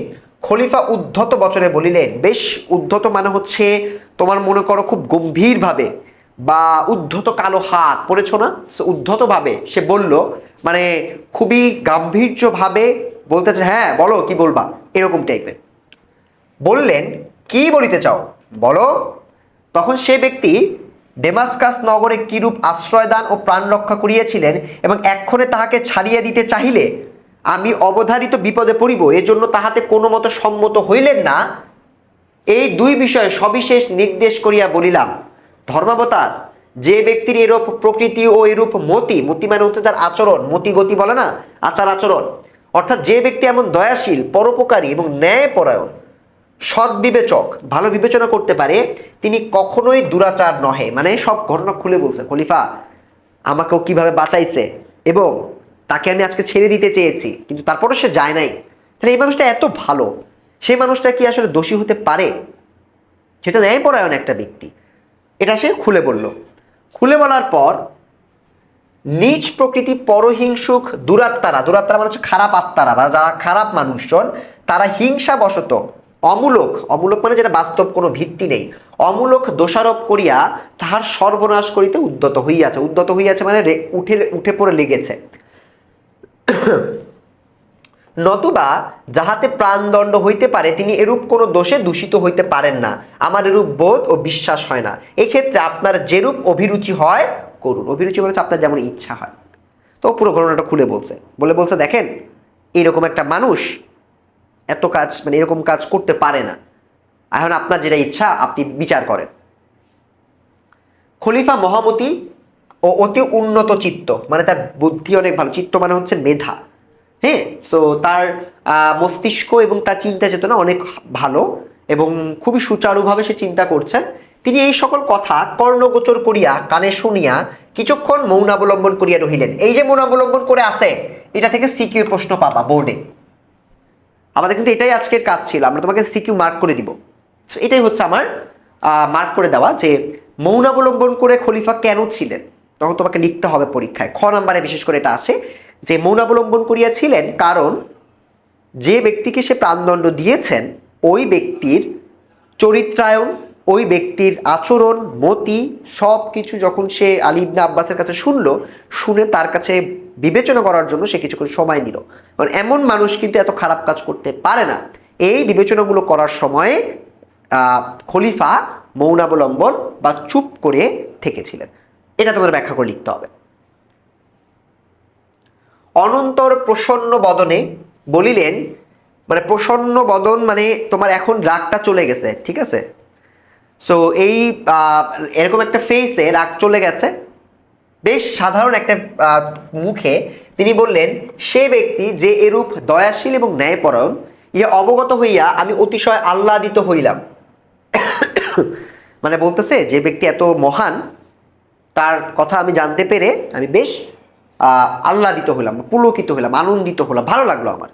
খলিফা উদ্ধত বচনে বলিলেন, বেশ উদ্ধত মানে হচ্ছে তোমার মনে করো খুব গম্ভীরভাবে, বা উদ্ধত কালো হাত পড়েছ না, উদ্ধত ভাবে সে বলল, মানে খুবই গাম্ভীর্যভাবে বলতেছে, হ্যাঁ বলো কি বলবা, এরকম টাইপের বললেন, কি বলিতে চাও বলো। তখন সে ব্যক্তি ডেমাস্কাস নগরে কিরূপ আশ্রয়দান ও প্রাণ রক্ষা করিয়াছিলেন এবং এক্ষণে তাহাকে ছাড়িয়া দিতে চাহিলে আমি অবধারিত বিপদে পড়িব, এজন্য তাহাতে কোনো মতো সম্মত হইলেন না, এই দুই বিষয়ে সবিশেষ নির্দেশ করিয়া বলিলাম। ধর্মাবতার, যে ব্যক্তির এরূপ প্রকৃতি ও এরূপ মতি, মতি মানে হচ্ছে যার আচরণ, মতি গতি বলে না, আচার আচরণ, অর্থাৎ যে ব্যক্তি এমন দয়াশীল, পরোপকারী এবং ন্যায়পরায়ণ, সৎ বিবেচক, ভালো বিবেচনা করতে পারে, তিনি কখনোই দুরাচার নহে। মানে সব ঘটনা খুলে বলছে খলিফা, আমাকেও কিভাবে বাঁচাইছে এবং তাকে আমি আজকে ছেড়ে দিতে চেয়েছি, কিন্তু তারপরও সে যায় নাই। তাহলে এই মানুষটা এত ভালো, সেই মানুষটা কি আসলে দোষী হতে পারে? সেটা ন্যায়পরায়ণ একটা ব্যক্তি, এটা সে খুলে বলল। খুলে বলার পর নিজ প্রকৃতি পরহিংসুক দুরাত্মারা, দুরাত্মারা মানে হচ্ছে খারাপ আত্মারা বা যারা খারাপ মানুষজন, তারা হিংসাবশত অমূলক, অমূলক মানে যেটা বাস্তব কোনো ভিত্তি নেই, অমূলক দোষারোপ করিয়া তাহার সর্বনাশ করিতে উদ্যত হইয়াছে। উদ্যত হইয়াছে মানে উঠে পড়ে লেগেছে। নতুবা যাহাতে প্রাণদণ্ড হইতে পারে, তিনি এরূপ কোনো দোষে দূষিত হইতে পারেন না, আমার এরূপ বোধ ও বিশ্বাস হয় না। এক্ষেত্রে আপনার যেরূপ অভিরুচি হয় করুন। অভিরুচি বলেছে আপনার যেমন ইচ্ছা হয়। তো পুরো ঘটনাটা খুলে বলছে দেখেন, এইরকম একটা মানুষ এত কাজ, মানে এরকম কাজ করতে পারে না, এখন আপনার যেটা ইচ্ছা আপনি বিচার করেন। খলিফা মহামতি ও অতি উন্নত চিত্ত, মানে তার বুদ্ধি অনেক ভালো, চিত্ত মানে হচ্ছে মেধা, হ্যাঁ, সো তার মস্তিষ্ক এবং তার চিন্তা চেতনা অনেক ভালো এবং খুবই সুচারুভাবে সে চিন্তা করছেন। তিনি এই সকল কথা কর্ণগোচর করিয়া কানে শুনিয়া কিছুক্ষণ মৌনাবলম্বন করিয়া রহিলেন। এই যে মৌনাবলম্বন করে আছে, এটা থেকে সিকিউ প্রশ্ন পাবা বোর্ডে। আমাদের কিন্তু এটাই আজকের কাজ ছিল, আমরা তোমাকে সিকিউ মার্ক করে দিব। এটাই হচ্ছে আমার মার্ক করে দেওয়া, যে মৌনাবলম্বন করে খলিফা কেন ছিলেন, তখন তোমাকে লিখতে হবে পরীক্ষায়। খ নাম্বারে বিশেষ করে এটা আসে যে মৌনাবলম্বন করিয়াছিলেন কারণ যে ব্যক্তিকে সে প্রাণদণ্ড দিয়েছেন, ওই ব্যক্তির চরিত্রায়ন, ওই ব্যক্তির আচরণ, মতি সব কিছু যখন সে আলী ইবনে আব্বাসের কাছে শুনে তার কাছে বিবেচনা করার জন্য সে কিছুক্ষণ সময় নিল। কারণ এমন মানুষ কিন্তু এত খারাপ কাজ করতে পারে না। এই বিবেচনাগুলো করার সময় খলিফা মৌনাবলম্বন বা চুপ করে থেকেছিলেন। এটা তোমাদের ব্যাখ্যা করে লিখতে হবে। অনন্তর প্রসন্ন বদনে বলিলেন, মানে প্রসন্ন বদন মানে তোমার এখন রাগটা চলে গেছে, ঠিক আছে? সো এই এরকম একটা ফেসে রাগ চলে গেছে, বেশ সাধারণ একটা মুখে তিনি বললেন, সে ব্যক্তি যে এরূপ দয়াশীল এবং ন্যায়পরায়ণ, ইহা অবগত হইয়া আমি অতিশয় আহ্লাদিত হইলাম। মানে বলতেছে যে ব্যক্তি এত মহান, তার কথা আমি জানতে পেরে আমি বেশ আহ্লাদিত হইলাম, পুলকিত হইলাম, আনন্দিত হলাম, ভালো লাগলো আমার।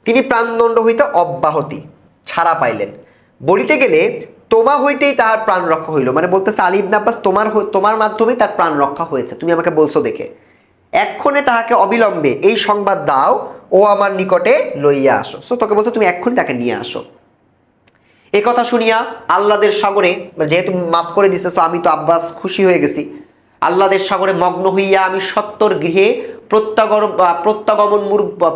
তিনি প্রাণদণ্ড হইতে অব্যাহতি ছাড়া পাইলেন, বলিতে গেলে তোমা হইতেই তাহার প্রাণ রক্ষা হইল। মানে বলতেছে আলী ইবনে আব্বাস তোমার মাধ্যমেই তার প্রাণ রক্ষা হয়েছে, তুমি আমাকে বলছো দেখে। এক্ষণে তাহাকে অবিলম্বে এই সংবাদ দাও, ও আমার নিকটে লইয়া আসো। সো তোকে বলছো তুমি এক্ষুনি তাকে নিয়ে আসো। এ কথা শুনিয়া আহ্লাদের সাগরে, যেহেতু মাফ করে দিছে, সো আমি তো আব্বাস খুশি হয়ে গেছি। আহ্লাদের সাগরে মগ্ন হইয়া আমি সত্তর গৃহে প্রত্যাগমন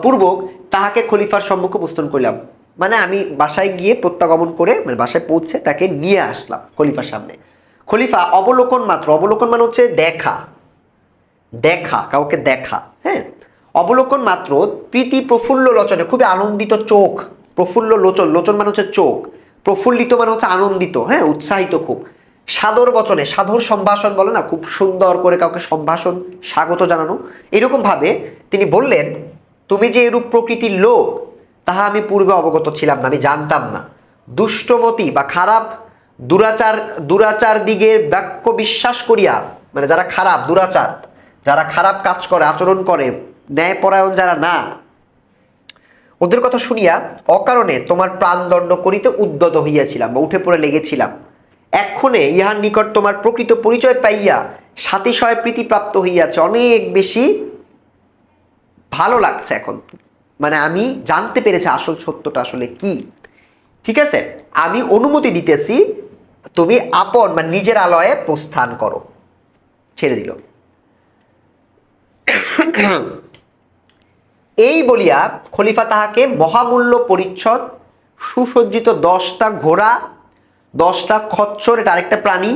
পূর্বক তাহাকে খলিফার সম্মুখে উপস্থাপন করলাম। মানে আমি বাসায় গিয়ে প্রত্যাগমন করে, মানে বাসায় পৌঁছে তাকে নিয়ে আসলাম খলিফার সামনে। খলিফা অবলোকন মাত্র, অবলোকন মানে হচ্ছে দেখা, কাউকে দেখা, হ্যাঁ, অবলোকন মাত্র প্রীতি প্রফুল্ল লোচনে, খুবই আনন্দিত চোখ, প্রফুল্ল লোচন, লোচন মানে হচ্ছে চোখ, প্রফুল্লিত মানে হচ্ছে আনন্দিত, হ্যাঁ, উৎসাহিত খুব। সাদর বচনে, সাধুর সম্ভাষণ বলে না, খুব সুন্দর করে কাউকে সম্ভাষণ, স্বাগত জানানো, এরকম ভাবে তিনি বললেন, তুমি যে এরূপ প্রকৃতির লোক তাহা আমি পূর্বে অবগত ছিলাম না, আমি জানতাম না। দুষ্টমতি বা খারাপ দুরাচার দিগের বাক্য বিশ্বাস করিয়া, মানে যারা খারাপ, দুরাচার, যারা খারাপ কাজ করে, আচরণ করে, ন্যায়পরায়ণ যারা না, ওদের কথা শুনিয়া অকারণে তোমার প্রাণদণ্ড করিতে উদ্যত হইয়াছিলাম বা উঠে পড়ে লেগেছিলাম। এক্ষণে ইহার নিকট তোমার প্রকৃত পরিচয় পাইয়া সাতিশয় প্রীতিপ্রাপ্ত হইয়াছে, অনেক বেশি ভালো লাগছে এখন। মানে আমি জানতে পেরেছি আসল সত্যটা আসলে কি, ঠিক আছে? আমি অনুমতি দিতেছি, তুমি আপন মানে নিজের আলয়ে প্রস্থান করো। ছেড়ে দিল। এই বলিয়া খলিফা তাহাকে মহামূল্য পরিচ্ছদ, সুসজ্জিত 10টা ঘোড়া, 10টা খচ্চর, এটা আরেকটা প্রাণী,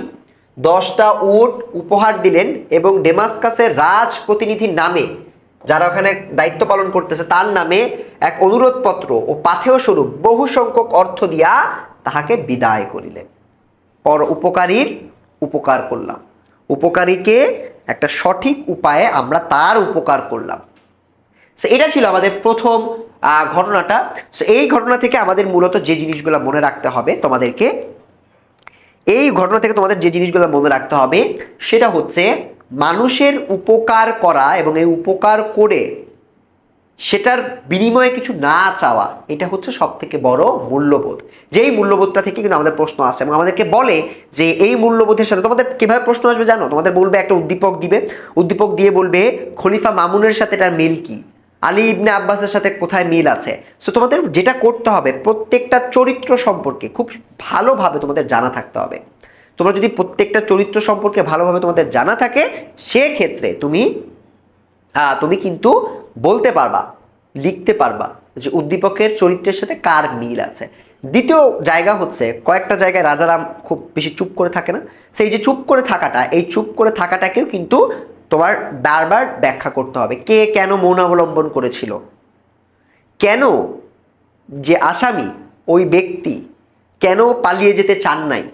10টা উট উপহার দিলেন এবং ডেমাসকাসের রাজ প্রতিনিধির নামে, যারা ওখানে দায়িত্ব পালন করতেছে, তার নামে এক অনুরোধপত্র ও পাথেয় স্বরূপ বহু সংখ্যক অর্থ দিয়া তাহাকে বিদায় করিলেন। পর উপকারীর উপকার করলাম, উপকারীকে একটা সঠিক উপায়ে আমরা তার উপকার করলাম। সো এটা ছিল আমাদের প্রথম ঘটনাটা। সো এই ঘটনা থেকে আমাদের মূলত যে জিনিসগুলো মনে রাখতে হবে তোমাদেরকে, এই ঘটনা থেকে তোমাদের যে জিনিসগুলো মনে রাখতে হবে সেটা হচ্ছে মানুষের উপকার করা এবং এই উপকার করে সেটার বিনিময়ে কিছু না চাওয়া, এটা হচ্ছে সব থেকে বড় মূল্যবোধ। যেই মূল্যবোধটা থেকে কিন্তু আমাদের প্রশ্ন আসে এবং আমাদেরকে বলে যে এই মূল্যবোধের সাথে তোমাদের কিভাবে প্রশ্ন আসবে জানো? তোমাদের বলবে, একটা উদ্দীপক দিবে, উদ্দীপক দিয়ে বলবে খলিফা মামুনের সাথে এটার মিল কি, আলী ইবনে আব্বাসের সাথে কোথায় মিল আছে। সো তোমাদের যেটা করতে হবে, প্রত্যেকটা চরিত্র সম্পর্কে খুব ভালোভাবে তোমাদের জানা থাকতে হবে। তোমরা যদি প্রত্যেকটা চরিত্র সম্পর্কে ভালোভাবে তোমাদের জানা থাকে, সেক্ষেত্রে তুমি কিন্তু বলতে পারবা, লিখতে পারবা যে উদ্দীপকের চরিত্রের সাথে কার মিল আছে। দ্বিতীয় জায়গা হচ্ছে, কয়েকটা জায়গায় রাজারাম খুব বেশি চুপ করে থাকে না, সেই যে চুপ করে থাকাটা, এই চুপ করে থাকাটাকেও কিন্তু তোমার বারবার ব্যাখ্যা করতে হবে। কে কেন মৌন অবলম্বন করেছিল, কেন যে আসামি ওই ব্যক্তি কেন পালিয়ে যেতে চান নাই,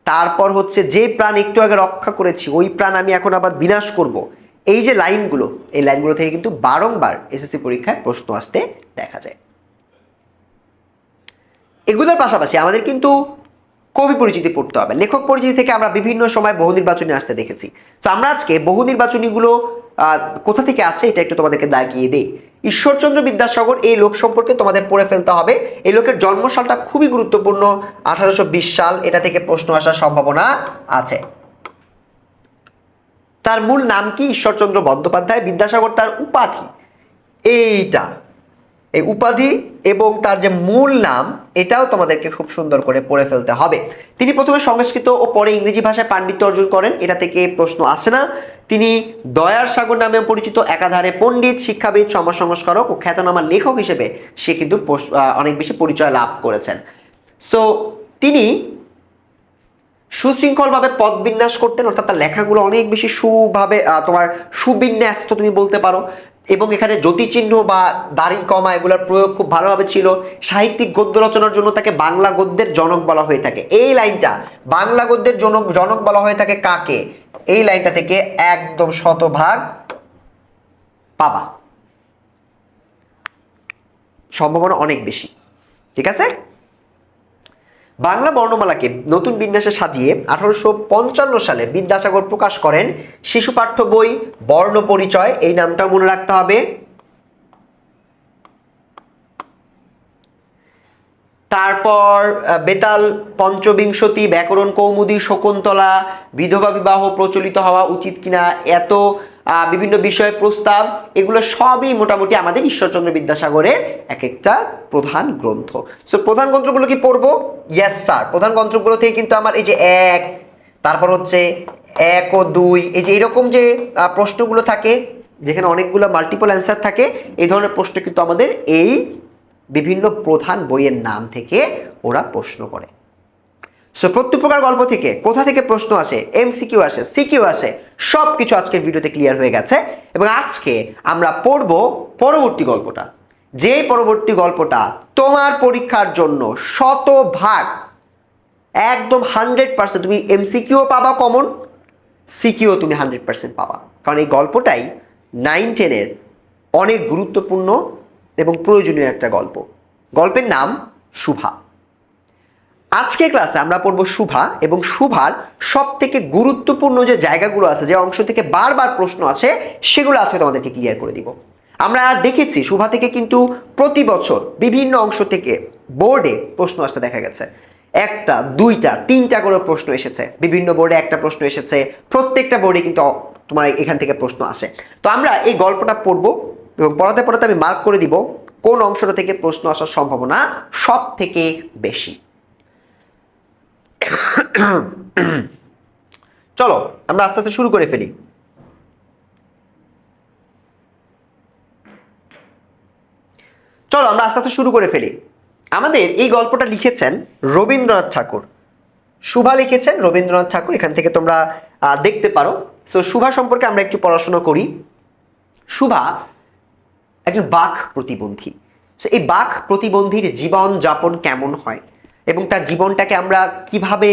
তারপর হচ্ছে যে প্রাণ একটু আগে রক্ষা করেছি ওই প্রাণ আমি এখন আবার বিনাশ করব। এই যে লাইনগুলো, এই লাইনগুলো থেকে কিন্তু বারংবার এসএসসি পরীক্ষায় প্রশ্ন আসতে দেখা যায়। এগুলোর পাশাপাশি আমাদের কিন্তু কবি পরিচিতি পড়তে হবে। লেখক পরিচিতি থেকে আমরা বিভিন্ন সময় বহু নির্বাচনী আসতে দেখেছি। তো আমরা আজকে বহু নির্বাচনীগুলো কোথা থেকে আসছে এটা একটু তোমাদেরকে দাগিয়ে দেই। ঈশ্বরচন্দ্র বিদ্যাসাগর, এই লোক সম্পর্কে তোমাদের পড়ে ফেলতে হবে। এই লোকের জন্মসালটা খুবই গুরুত্বপূর্ণ, 1820 সাল, এটা থেকে প্রশ্ন আসার সম্ভাবনা আছে। তার মূল নাম কি? ঈশ্বরচন্দ্র বন্দ্যোপাধ্যায়। বিদ্যাসাগর তার উপাধি এইটা, এই উপাধি এবং তার যে মূল নাম এটাও তোমাদেরকে খুব সুন্দর করে পড়ে ফেলতে হবে। তিনি প্রথমে সংস্কৃত ও পরে ইংরেজি ভাষায় পাণ্ডিত্য অর্জন করেন, এটা থেকে প্রশ্ন আসে না। তিনি দয়ার সাগর নামে পরিচিত, একাধারে পণ্ডিত, শিক্ষাবিদ, সমাজ সংস্কারক ও খ্যাতনামা লেখক হিসেবে সে কিন্তু অনেক বেশি পরিচয় লাভ করেছেন। সো তিনি সুশৃঙ্খলভাবে পদ বিন্যাস করতেন, অর্থাৎ তার লেখাগুলো অনেক বেশি সুভাবে তোমার সুবিন্যাস্ত তুমি বলতে পারো, এবং এখানে জ্যোতিচিহ্ন বা দাড়ি কমা এগুলোর প্রয়োগ খুব ভালোভাবে ছিল। সাহিত্যিক গদ্য রচনার জন্য তাকে বাংলা গদ্যের জনক বলা হয়ে থাকে। এই লাইনটা বাংলা গদ্যের জনক বলা হয়ে থাকে কাকে? এই লাইনটা থেকে একদম শতভাগ পাবা, সম্ভাবনা অনেক বেশি। ঠিক আছে, বাংলা বর্ণমালাকে নতুন বিন্যাসে সাজিয়ে 1855 সালে বিদ্যাসাগর প্রকাশ করেন শিশু পাঠ্য বই বর্ণ পরিচয়। এই নামটাও মনে রাখতে হবে। তারপর বেতাল পঞ্চবিংশতি, ব্যাকরণ কৌমুদী, শকুন্তলা, বিধবা বিবাহ প্রচলিত হওয়া উচিত কিনা, এত বিভিন্ন বিষয়ে প্রস্তাব, এগুলো সবই মোটামুটি আমাদের ঈশ্বরচন্দ্র বিদ্যাসাগরের এক একটা প্রধান গ্রন্থ। সো প্রধান গ্রন্থগুলো কি পড়বো? ইয়েস স্যার, প্রধান গ্রন্থগুলো থেকে কিন্তু আমার এই যে 1, তারপর হচ্ছে 1 ও 2, এই যে এরকম যে প্রশ্নগুলো থাকে যেখানে অনেকগুলো মাল্টিপল অ্যান্সার থাকে, এই ধরনের প্রশ্ন কিন্তু আমাদের এই বিভিন্ন প্রধান বইয়ের নাম থেকে ওরা প্রশ্ন করে। সো প্রত্যেক প্রকার গল্প থেকে কোথা থেকে প্রশ্ন আসে, এমসিকিউ আসে, সিকিউ আসে, সব কিছু আজকের ভিডিওতে ক্লিয়ার হয়ে গেছে। এবং আজকে আমরা পড়ব পরবর্তী গল্পটা, যে পরবর্তী গল্পটা তোমার পরীক্ষার জন্য শতভাগ একদম 100% তুমি এমসিকিউ পাবা কমন, সিকিউ তুমি 100% পাবা, কারণ এই গল্পটাই 9-10-এর অনেক গুরুত্বপূর্ণ এবং প্রয়োজনীয় একটা গল্প। গল্পের নাম শুভা। আজকে ক্লাসে আমরা পড়ব শুভা, এবং শুভার সব থেকে গুরুত্বপূর্ণ যে জায়গাগুলো আছে, যে অংশ থেকে বারবার প্রশ্ন আছে, সেগুলো আজকে তোমাদেরকে ক্লিয়ার করে দিব। আমরা দেখেছি শুভা থেকে কিন্তু প্রতি বছর বিভিন্ন অংশ থেকে বোর্ডে প্রশ্ন আসতে দেখা গেছে। 1টা 2টা 3টা করে প্রশ্ন এসেছে, বিভিন্ন বোর্ডে একটা প্রশ্ন এসেছে, প্রত্যেকটা বোর্ডে কিন্তু তোমার এখান থেকে প্রশ্ন আসে। তো আমরা এই গল্পটা পড়বো এবং পড়াতে পড়াতে আমি মার্ক করে দিব কোন অংশটা থেকে প্রশ্ন আসার সম্ভাবনা সব থেকে বেশি। চলো আমরা আস্তে আস্তে শুরু করে ফেলি। আমাদের এই গল্পটা লিখেছেন রবীন্দ্রনাথ ঠাকুর। শুভা লিখেছেন রবীন্দ্রনাথ ঠাকুর, এখান থেকে তোমরা দেখতে পারো। সো শুভা সম্পর্কে আমরা একটু পড়াশোনা করি। শুভা একজন বাক প্রতিবন্ধী। সো এই বাক প্রতিবন্ধীর জীবন যাপন কেমন হয় এবং তার জীবনটাকে আমরা কিভাবে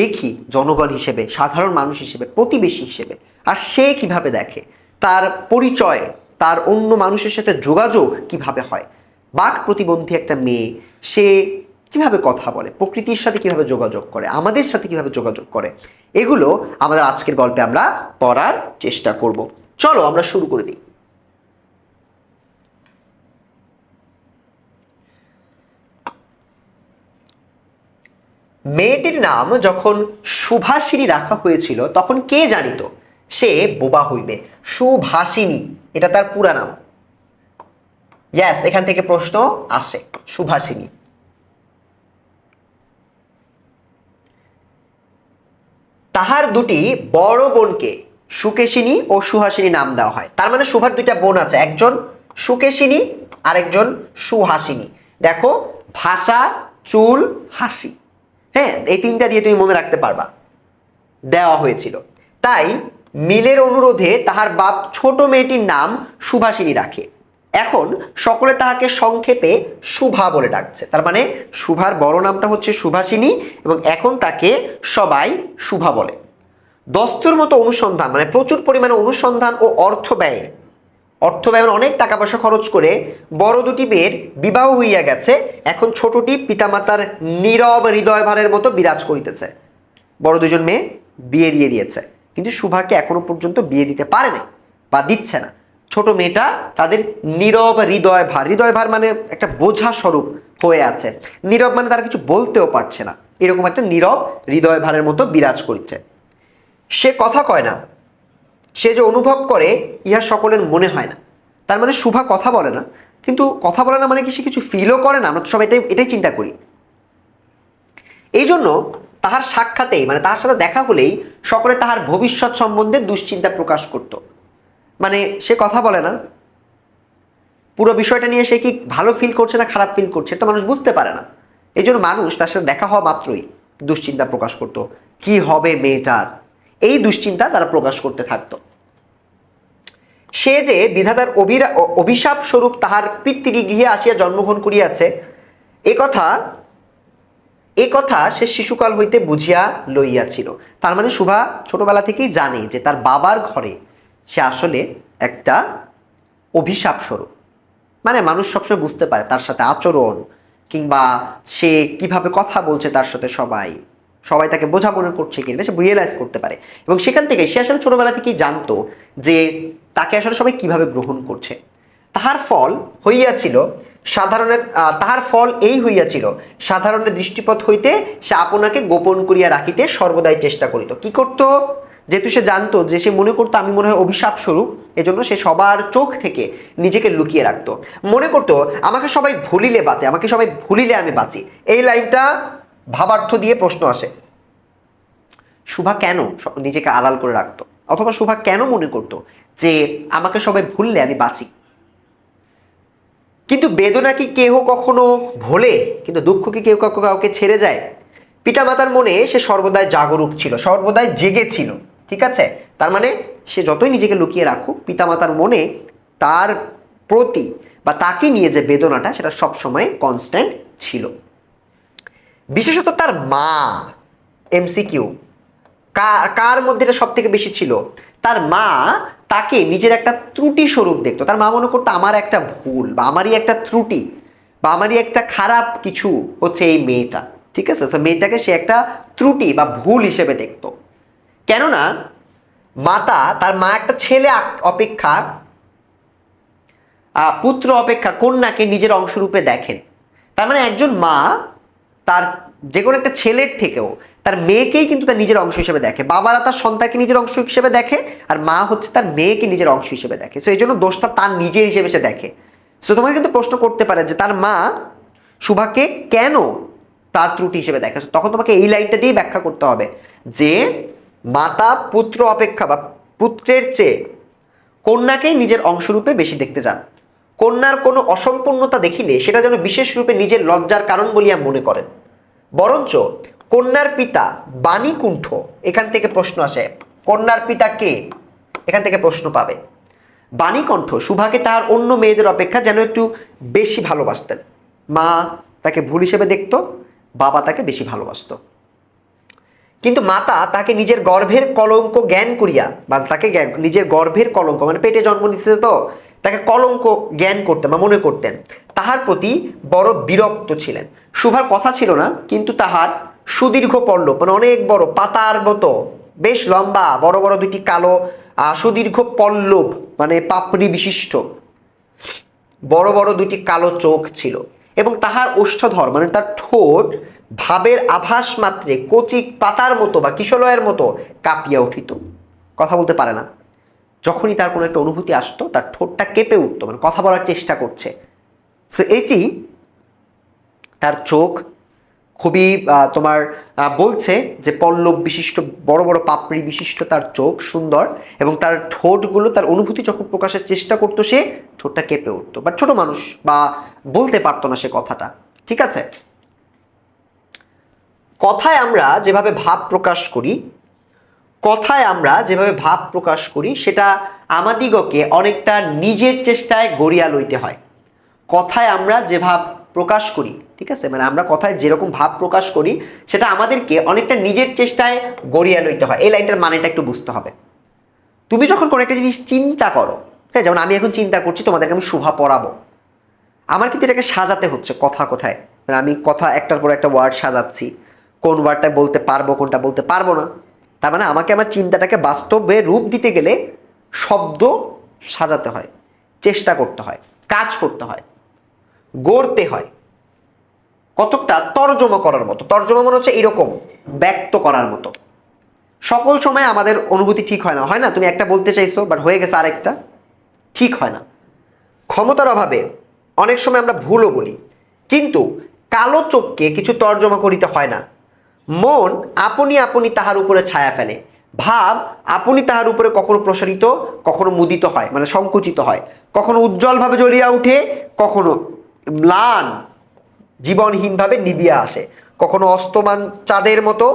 দেখি জনগণ হিসেবে, সাধারণ মানুষ হিসেবে, প্রতিবেশী হিসেবে, আর সে কিভাবে দেখে, তার পরিচয়, তার অন্য মানুষের সাথে যোগাযোগ কিভাবে হয়, বাক প্রতিবন্ধী একটা মেয়ে সে কিভাবে কথা বলে, প্রকৃতির সাথে কিভাবে যোগাযোগ করে, আমাদের সাথে কিভাবে যোগাযোগ করে, এগুলো আমাদের আজকের গল্পে আমরা পড়ার চেষ্টা করব। চলো আমরা শুরু করে দিই। মেয়েটির নাম যখন সুভাষিনী রাখা হয়েছিল তখন কে জানিত সে বোবা হইবে। সুভাষিনী, এটা তার পুরা নাম। ইয়েস, এখান থেকে প্রশ্ন আসে, সুভাষিনী। তাহার দুটি বড় বোনকে সুকেশিনী ও সুহাসিনী নাম দেওয়া হয়। তার মানে শুভার দুইটা বোন আছে, একজন সুকেশিনী আর একজন সুহাসিনী। দেখো, ভাষা, চুল, হাসি, হ্যাঁ, এই 3টা দিয়ে তুমি মনে রাখতে পারবা, দেওয়া হয়েছিল। তাই মিলের অনুরোধে তাহার বাপ ছোট মেয়েটির নাম সুভাষিনী রাখে। এখন সকলে তাহাকে সংক্ষেপে শুভা বলে ডাকছে। তার মানে শুভার বড় নামটা হচ্ছে সুভাষিনী এবং এখন তাকে সবাই শুভা বলে। দস্তুর মতো অনুসন্ধান, মানে প্রচুর পরিমাণে অনুসন্ধান ও অর্থ ব্যয় অনেক টাকা পয়সা খরচ করে বড় দুটি মেয়ের বিবাহ হইয়া গেছে। এখন ছোটটি পিতামাতার নীরব হৃদয় ভারের মতো বিরাজ করিতেছে। বড় দুজন মেয়ে বিয়ে দিয়ে দিয়েছে, কিন্তু শুভাকে এখনো পর্যন্ত বিয়ে দিতে পারে না বা দিচ্ছে না। ছোট মেয়েটা তাদের নীরব হৃদয় ভার মানে একটা বোঝা স্বরূপ হয়ে আছে। নীরব মানে তারা কিছু বলতেও পারছে না, এরকম একটা নীরব হৃদয় ভারের মতো বিরাজ করছে। সে কথা কয় না, সে যে অনুভব করে ইহা সকলের মনে হয় না। তার মানে শুভা কথা বলে না, কিন্তু কথা বলে না মানে কি সে কিছু ফিলও করে না? আমরা তো সবাই এটাই চিন্তা করি। এই জন্য তাহার সাক্ষাতেই মানে তার সাথে দেখা হলেই সকলে তাহার ভবিষ্যৎ সম্বন্ধে দুশ্চিন্তা প্রকাশ করত। মানে সে কথা বলে না, পুরো বিষয়টা নিয়ে সে কি ভালো ফিল করছে না খারাপ ফিল করছে তো মানুষ বুঝতে পারে না। এই জন্য মানুষ তার সাথে দেখা হওয়া মাত্রই দুশ্চিন্তা প্রকাশ করত, কি হবে মেয়েটার, এই দুশ্চিন্তা তারা প্রকাশ করতে থাকতো। সে যে বিধাতার অভিশাপ স্বরূপ তাহার পিতৃগৃহে আসিয়া জন্মগ্রহণ করিয়াছে, এ কথা সে শিশুকাল হইতে বুঝিয়া লইয়াছিল। তার মানে শুভা ছোটবেলা থেকেই জানে যে তার বাবার ঘরে সে আসলে একটা অভিশাপ স্বরূপ। মানে মানুষ সবসময় বুঝতে পারে তার সাথে আচরণ কিংবা সে কিভাবে কথা বলছে তার সাথে সবাই তাকে বোঝা মনে করছে কিনা সে রিয়েলাইজ করতে পারে। এবং সেখান থেকে সে আসলে ছোটবেলা থেকেই জানতো যে তাকে আসলে সবাই কিভাবে গ্রহণ করছে। তাহার ফল এই হইয়াছিল সাধারণের দৃষ্টিপথ হইতে সে আপনাকে গোপন করিয়া রাখিতে সর্বদাই চেষ্টা করিত। কি করত? যেহেতু সে জানতো যে সে মনে করতো আমি মনে হয় অভিশাপ স্বরূপ, এজন্য সে সবার চোখ থেকে নিজেকে লুকিয়ে রাখতো। মনে করতো আমাকে সবাই ভুলিলে বাঁচে, আমাকে সবাই ভুলিলে আমি বাঁচি। এই লাইনটা ভাবার্থ দিয়ে প্রশ্ন আসে, শুভা কেন নিজেকে আড়াল করে রাখতো? অথবা শুভা কেন মনে করতো যে আমাকে সবাই ভুললে আমি বাঁচি? কিন্তু বেদনা কি কেহ কখনো ভোলে? কিন্তু দুঃখ কি কেউ কাউকে ছেড়ে যায়? পিতামাতার মনে সে সর্বদাই জাগরূক ছিল, সর্বদাই জেগেছিল। ঠিক আছে, তার মানে সে যতই নিজেকে লুকিয়ে রাখুক, পিতামাতার মনে তার প্রতি বা তাকে নিয়ে যে বেদনাটা সেটা সবসময় কনস্ট্যান্ট ছিল। বিশেষত তার মা, এমসিকিউ, কার মধ্যে এটা সব থেকে বেশি ছিল? তার মা তাকে নিজের একটা ত্রুটি স্বরূপ দেখতো। তার মা মনে করতো আমার একটা ভুল বা আমারই একটা ত্রুটি বা আমারই একটা খারাপ কিছু হচ্ছে এই মেয়েটা। ঠিক আছে, মেয়েটাকে সে একটা ত্রুটি বা ভুল হিসেবে দেখতো। কেননা তার মা একটা ছেলে অপেক্ষা পুত্র অপেক্ষা কন্যাকে নিজের অংশরূপে দেখেন। তার মানে একজন মা তার যে কোনো একটা ছেলের থেকেও তার মেয়েকেই কিন্তু তার নিজের অংশ হিসেবে দেখে। বাবারা তার সন্তানকে নিজের অংশ হিসেবে দেখে, আর মা হচ্ছে তার মেয়েকে নিজের অংশ হিসেবে দেখে। সো এই জন্য দোষটা তার নিজের হিসেবে সে দেখে। সো তোমাকে কিন্তু প্রশ্ন করতে পারে যে তার মা শুভাকে কেন তার ত্রুটি হিসেবে দেখে। তখন তোমাকে এই লাইনটা দিয়ে ব্যাখ্যা করতে হবে যে মাতা পুত্র অপেক্ষা বা পুত্রের চেয়ে কন্যাকেই নিজের অংশরূপে বেশি দেখতে চান। কন্যার কোনো অসম্পূর্ণতা দেখিলে সেটা যেন বিশেষ রূপে নিজের লজ্জার কারণ বলিয়া মনে করেন। বরঞ্চ কন্যার পিতা বাণীকুণ্ঠ, এখান থেকে প্রশ্ন আসে কন্যার পিতা কে, এখান থেকে প্রশ্ন পাবে। বাণীকণ্ঠ শুভাকে তার অন্য মেয়েদের অপেক্ষা যেন একটু বেশি ভালোবাসতেন। মা তাকে ভুল হিসেবে দেখতো, বাবা তাকে বেশি ভালোবাসতো। কিন্তু মাতা তাকে নিজের গর্ভের কলঙ্ক জ্ঞান করিয়া বা তাকে নিজের গর্ভের কলঙ্ক মানে পেটে জন্ম দিচ্ছে তো তাকে কলঙ্ক জ্ঞান করতেন বা মনে করতেন, তাহার প্রতি বড় বিরক্ত ছিলেন। শুভার কথা ছিল না, কিন্তু তাহার সুদীর্ঘ পল্লব মানে অনেক বড় পাতার মতো বেশ লম্বা বড় বড় দুটি কালো সুদীর্ঘ পল্লব মানে পাপড়ি বিশিষ্ট বড় বড় দুটি কালো চোখ ছিল, এবং তাহার ওষ্ঠধর মানে তার ঠোঁট ভাবের আভাস মাত্রে কচি পাতার মতো বা কিশলয়ের মতো কাঁপিয়া উঠিত। কথা বলতে পারে না, যখনই তার কোনো একটা অনুভূতি আসতো তার ঠোঁটটা কেঁপে উঠতো, মানে কথা বলার চেষ্টা করছে। সো এটি তার চোখ খুবই তোমার বলছে যে পল্লব বিশিষ্ট বড় বড় পাপড়ি বিশিষ্ট তার চোখ সুন্দর, এবং তার ঠোঁটগুলো তার অনুভূতি যখন প্রকাশের চেষ্টা করতো সে ঠোঁটটা কেঁপে উঠতো। বাট ছোট মানুষ বা বলতে পারতো না সে কথাটা। ঠিক আছে, কথায় আমরা যেভাবে ভাব প্রকাশ করি সেটা আমাদিগকে অনেকটা নিজের চেষ্টায় গড়িয়া লইতে হয়। কথায় আমরা যে ভাব প্রকাশ করি, ঠিক আছে, মানে আমরা কথায় যেরকম ভাব প্রকাশ করি সেটা আমাদেরকে অনেকটা নিজের চেষ্টায় গড়িয়া লইতে হয়। এই লাইনটার মানেটা একটু বুঝতে হবে। তুমি যখন কোনো একটা জিনিস চিন্তা করো, হ্যাঁ, যেমন আমি এখন চিন্তা করছি তোমাদেরকে আমি শুভা পড়াবো, আমার কিন্তু এটাকে সাজাতে হচ্ছে কথায়, মানে আমি কথা একটার পর একটা ওয়ার্ড সাজাচ্ছি, কোন ওয়ার্ডটা বলতে পারবো কোনটা বলতে পারবো না। তার মানে আমাকে আমার চিন্তাটাকে বাস্তবে রূপ দিতে গেলে শব্দ সাজাতে হয়, চেষ্টা করতে হয়, কাজ করতে হয়, গড়তে হয়, কতকটা তর্জমা করার মতো। তর্জমা মনে হচ্ছে এরকম ব্যক্ত করার মতো। সকল সময় আমাদের অনুভূতি ঠিক হয় না, তুমি একটা বলতে চাইছো বাট হয়ে গেছে আরেকটা, ঠিক হয় না। ক্ষমতার অভাবে অনেক সময় আমরা ভুলও বলি, কিন্তু কালো চোখকে কিছু তর্জমা করিতে হয় না। মন আপনি আপনি তাহার উপরে ছায়া ফেলে, ভাব আপনি তাহার উপরে কখনো প্রসারিত, কখনো মুদিত হয়, মানে সংকুচিত হয়, কখনো উজ্জ্বলভাবে জ্বলিয়া উঠে, কখনো ম্লান জীবনহীনভাবে নিবিয়া আসে, কখনো অস্তমান চাঁদের মতো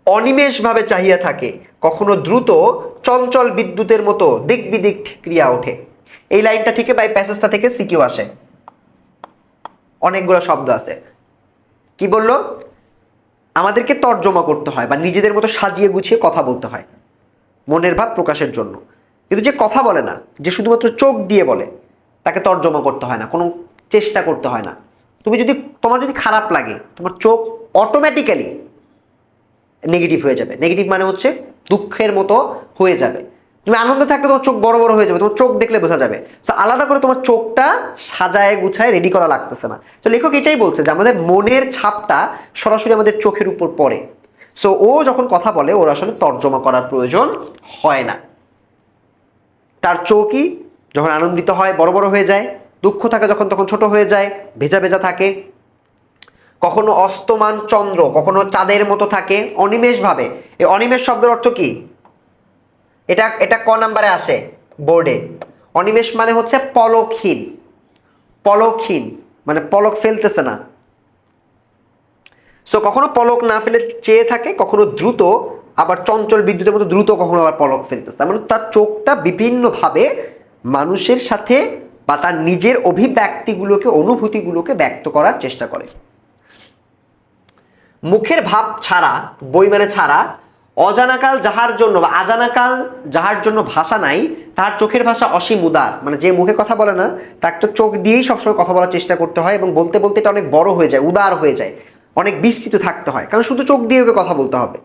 অনিমেষভাবে চাহিয়া থাকে, কখনো দ্রুত চঞ্চল বিদ্যুতের মতো দিক বিদিক ক্রিয়া ওঠে। এই লাইনটা থেকে বা এই প্যাসেজটা থেকে সিকিউ আসে, অনেকগুলো শব্দ আছে। কি বললো? আমাদেরকে তর্জমা করতে হয় বা নিজেদের মতো সাজিয়ে গুছিয়ে কথা বলতে হয় মনের ভাব প্রকাশের জন্য। কিন্তু যে কথা বলে না, যে শুধুমাত্র চোখ দিয়ে বলে, তাকে তর্জমা করতে হয় না, কোনো চেষ্টা করতে হয় না। তোমার যদি খারাপ লাগে, তোমার চোখ অটোমেটিক্যালি নেগেটিভ হয়ে যাবে। নেগেটিভ মানে হচ্ছে দুঃখের মতো হয়ে যাবে। তুমি আনন্দ থাকলে তোমার চোখ বড় বড় হয়ে যাবে, তোমার চোখ দেখলে বোঝা যাবে। তো আলাদা করে তোমার চোখটা সাজায় গুছায় রেডি করা লাগতেছে না। তো লেখক এটাই বলছে যে আমাদের মনের ছাপটা সরাসরি আমাদের চোখের উপর পড়ে। সো ও যখন কথা বলে, ওর আসলে তর্জমা করার প্রয়োজন হয় না। তার চোখই যখন আনন্দিত হয় বড় বড় হয়ে যায়, দুঃখ থাকে যখন তখন ছোট হয়ে যায়, ভেজা ভেজা থাকে, কখনো অস্তমান চন্দ্র, কখনো চাঁদের মতো থাকে অনিমেষ ভাবে। এই অনিমেষ শব্দের অর্থ কি? এটা ক নাম্বারে আসে বোর্ডে। অনিমেষ মানে হচ্ছে পলকহীন। পলকহীন মানে পলক ফেলতেছে না। সো কখনো পলক না ফেলে চেয়ে থাকে, কখনো দ্রুত, আবার চঞ্চল বিদ্যুতের মতো দ্রুত, কখনো আবার পলক ফেলতেছে। তার মানে তার চোখটা বিভিন্নভাবে মানুষের সাথে বা তার নিজের অভিব্যক্তিগুলোকে, অনুভূতিগুলোকে ব্যক্ত করার চেষ্টা করে। মুখের ভাব ছাড়া, বই মানে ছাড়া, অজানাকাল যাহার জন্য বা আজানাকাল যাহার জন্য ভাষা নাই, তার চোখের ভাষা অসীম উদার। মানে যে মুখে কথা বলে না, তাকে তো চোখ দিয়েই সবসময় কথা বলার চেষ্টা করতে হয়, এবং বলতে বলতে এটা অনেক বড় হয়ে যায়, উদার হয়ে যায়, অনেক বিস্তৃত থাকতে হয়, কারণ শুধু চোখ দিয়ে ওকে কথা বলতে হবে।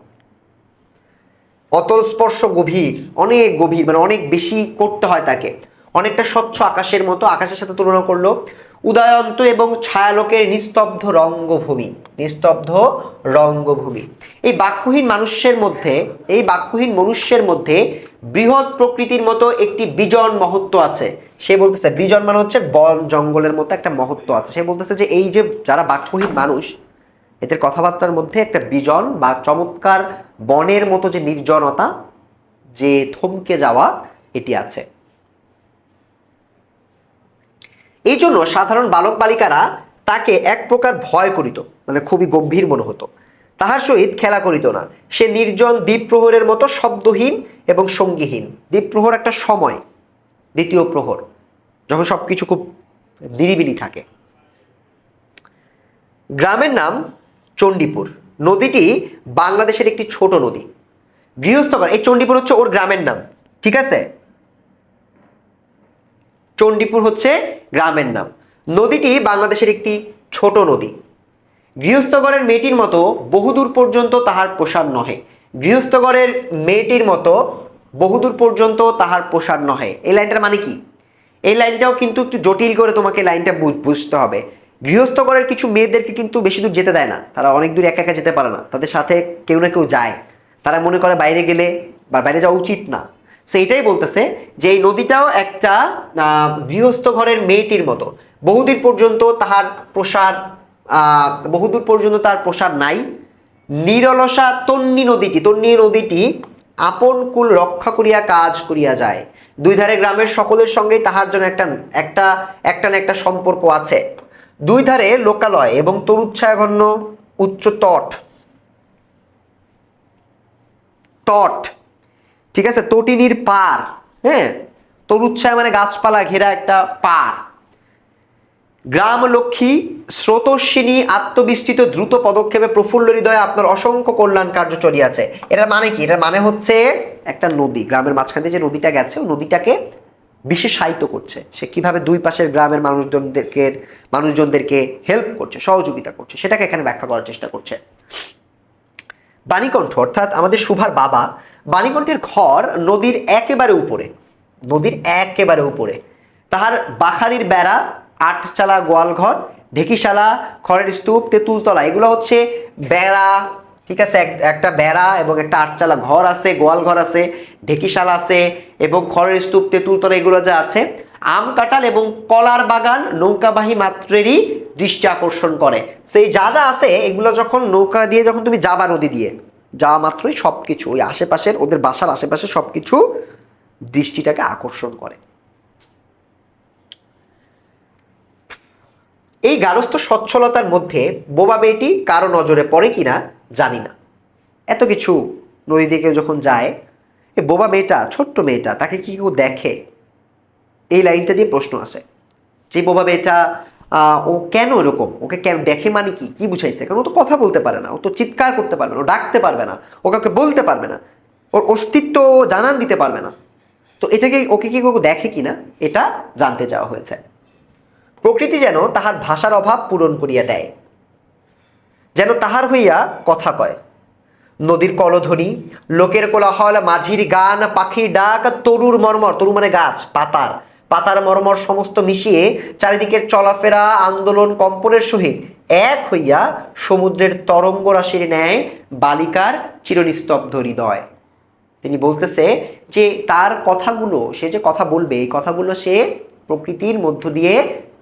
অতল স্পর্শ গভীর, অনেক গভীর, মানে অনেক বেশি করতে হয় তাকে। অনেকটা স্বচ্ছ আকাশের মতো, আকাশের সাথে তুলনা করলো। উদয়ন্ত এবং ছায়ালোকের নিস্তব্ধ রঙ্গভূমি, নিস্তব্ধ রঙ্গভূমি। এই বাক্যহীন মনুষ্যের মধ্যে বৃহৎ প্রকৃতির মতো একটি বিজন মহত্ব আছে। সে বলতেছে, বিজন মানে হচ্ছে বন জঙ্গলের মতো একটা মহত্ব আছে। সে বলতেছে যে এই যে যারা বাক্যহীন মানুষ, এদের কথাবার্তার মধ্যে একটা বিজন বা চমৎকার বনের মতো যে নির্জনতা, যে থমকে যাওয়া, এটি আছে। এই জন্য সাধারণ বালক বালিকারা তাকে এক প্রকার ভয় করিত, মানে খুবই গম্ভীর মনে হতো। তাহার সহিত খেলা করিত না। সে নির্জন দ্বীপ প্রহরের মতো শব্দহীন এবং সঙ্গীহীন। দ্বীপ প্রহর একটা সময়, দ্বিতীয় প্রহর, যখন সবকিছু খুব নিরিবিলি থাকে। গ্রামের নাম চণ্ডীপুর। নদীটি বাংলাদেশের একটি ছোট নদী। গৃহস্থঘর, এই চণ্ডীপুর হচ্ছে ওর গ্রামের নাম, ঠিক আছে? চণ্ডীপুর হচ্ছে গ্রামের নাম। নদীটি বাংলাদেশের একটি ছোট নদী। গৃহস্থঘরের মেয়েটির মতো বহুদূর পর্যন্ত তাহার প্রসার নহে। গৃহস্থঘরের মেয়েটির মতো বহুদূর পর্যন্ত তাহার প্রসার নহে। এই লাইনটার মানে কি? এই লাইনটাও কিন্তু একটু জটিল করে তোমাকে লাইনটা বুঝতে হবে। গৃহস্থঘরের কিছু মেয়েদেরকে কিন্তু বেশি দূর যেতে দেয় না, তারা অনেক দূর একা একা যেতে পারে না, তাদের সাথে কেউ না কেউ যায়। তারা মনে করে বাইরে গেলে বা বাইরে যাওয়া উচিত না। সো এটাই বলতেছে যে এই নদীটাও একটা গৃহস্থ ঘরের মেয়েটির মতো, বহুদূর পর্যন্ত তাহার প্রসার, বহুদূর পর্যন্ত তার প্রসার নাই। নিরলসা তন্নী নদীটি আপন কুল রক্ষা করিয়া কাজ করিয়া যায়। দুই ধারে গ্রামের সকলের সঙ্গেই তাহার জন্য একটা না একটা সম্পর্ক আছে। দুই ধারে লোকালয় এবং তরুচ্ছায়াঘন্য উচ্চ তট, ঠিক আছে, তটিনীর পার, হ্যাঁ, তরুচ্ছায়া মানে গাছপালা ঘেরা একটা পার। গ্রাম লক্ষ্মী স্রোতস্বিনী আত্মবিস্তৃত দ্রুত পদক্ষেপে প্রফুল্ল হৃদয়ে আপনার অসংখ্য কল্যাণ কার্য চলিয়াছে। এটার মানে কি? এটার মানে হচ্ছে একটা নদী, গ্রামের মাঝখান দিয়ে যে নদীটা গেছে, ওই নদীটাকে বিশেষায়িত করছে। সে কিভাবে দুই পাশের গ্রামের মানুষজনদেরকে হেল্প করছে, সহযোগিতা করছে, সেটাকে এখানে ব্যাখ্যা করার চেষ্টা করছে। বাণীকণ্ঠ অর্থাৎ আমাদের সুভার বাবা, বাণীকণ্ঠের ঘর নদীর একেবারে উপরে। তাহার বাখারির বেড়া, আটচালা গোয়ালঘর, ঢেকিশালা, খড়ের স্তূপ, তেঁতুলতলা, এগুলো হচ্ছে বেড়া, ঠিক আছে, একটা বেড়া এবং একটা আটচালা ঘর আছে, গোয়াল ঘর আছে, ঢেকিশাল আছে এবং খড়ের স্তূপ, তেঁতুলতলা এগুলো যা আছে। আম কাঁঠাল এবং কলার বাগান নৌকাবাহী মাত্রেরই দৃষ্টি আকর্ষণ করে। সেই যা যা আছে এগুলো যখন নৌকা দিয়ে যখন তুমি যাবা, নদী দিয়ে যাওয়া মাত্রই সবকিছু ওই আশেপাশের, ওদের বাসার আশেপাশে সবকিছু দৃষ্টিটাকে আকর্ষণ করে। এই গারস্থ সচ্ছলতার মধ্যে বোবা মেয়েটি কারো নজরে পড়ে কিনা জানি না। এত কিছু নদী দিকে যখন যায়, এই বোবা মেয়েটা, ছোট্ট মেয়েটা, তাকে কি কেউ দেখে? এই লাইনটা দিয়ে প্রশ্ন আসে যে বোবা মেয়েটা ও কেন এরকম, ওকে কেন দেখে, মানে কি কি বুঝাইছে? কারণ ও তো কথা বলতে পারে না, ও তো চিৎকার করতে পারবে না, ও ডাকতে পারবে না, ও কাউকে বলতে পারবে না, ওর অস্তিত্ব জানান দিতে পারবে না। তো এটাকে ওকে কি কেউ দেখে কিনা এটা জানতে চাওয়া হয়েছে। প্রকৃতি যেন তাহার ভাষার অভাব পূরণ করিয়া দেয়, যেন তাহার হইয়া কথা কয়। নদীর কলধ্বনি, লোকের কোলাহল, মাঝির গান, পাখির ডাক, তরুর মর্মর, তরু মানে গাছ, পাতার মর্মর সমস্ত মিশিয়ে চারিদিকের চলাফেরা, আন্দোলন, কম্পনের সহিত এক হইয়া সমুদ্রের তরঙ্গ রাশির ন্যায় বালিকার চিরনিস্তব্ধ হৃদয়। তিনি বলতেছে যে তার কথাগুলো, সে যে কথা বলবে, এই কথাগুলো সে প্রকৃতির মধ্য দিয়ে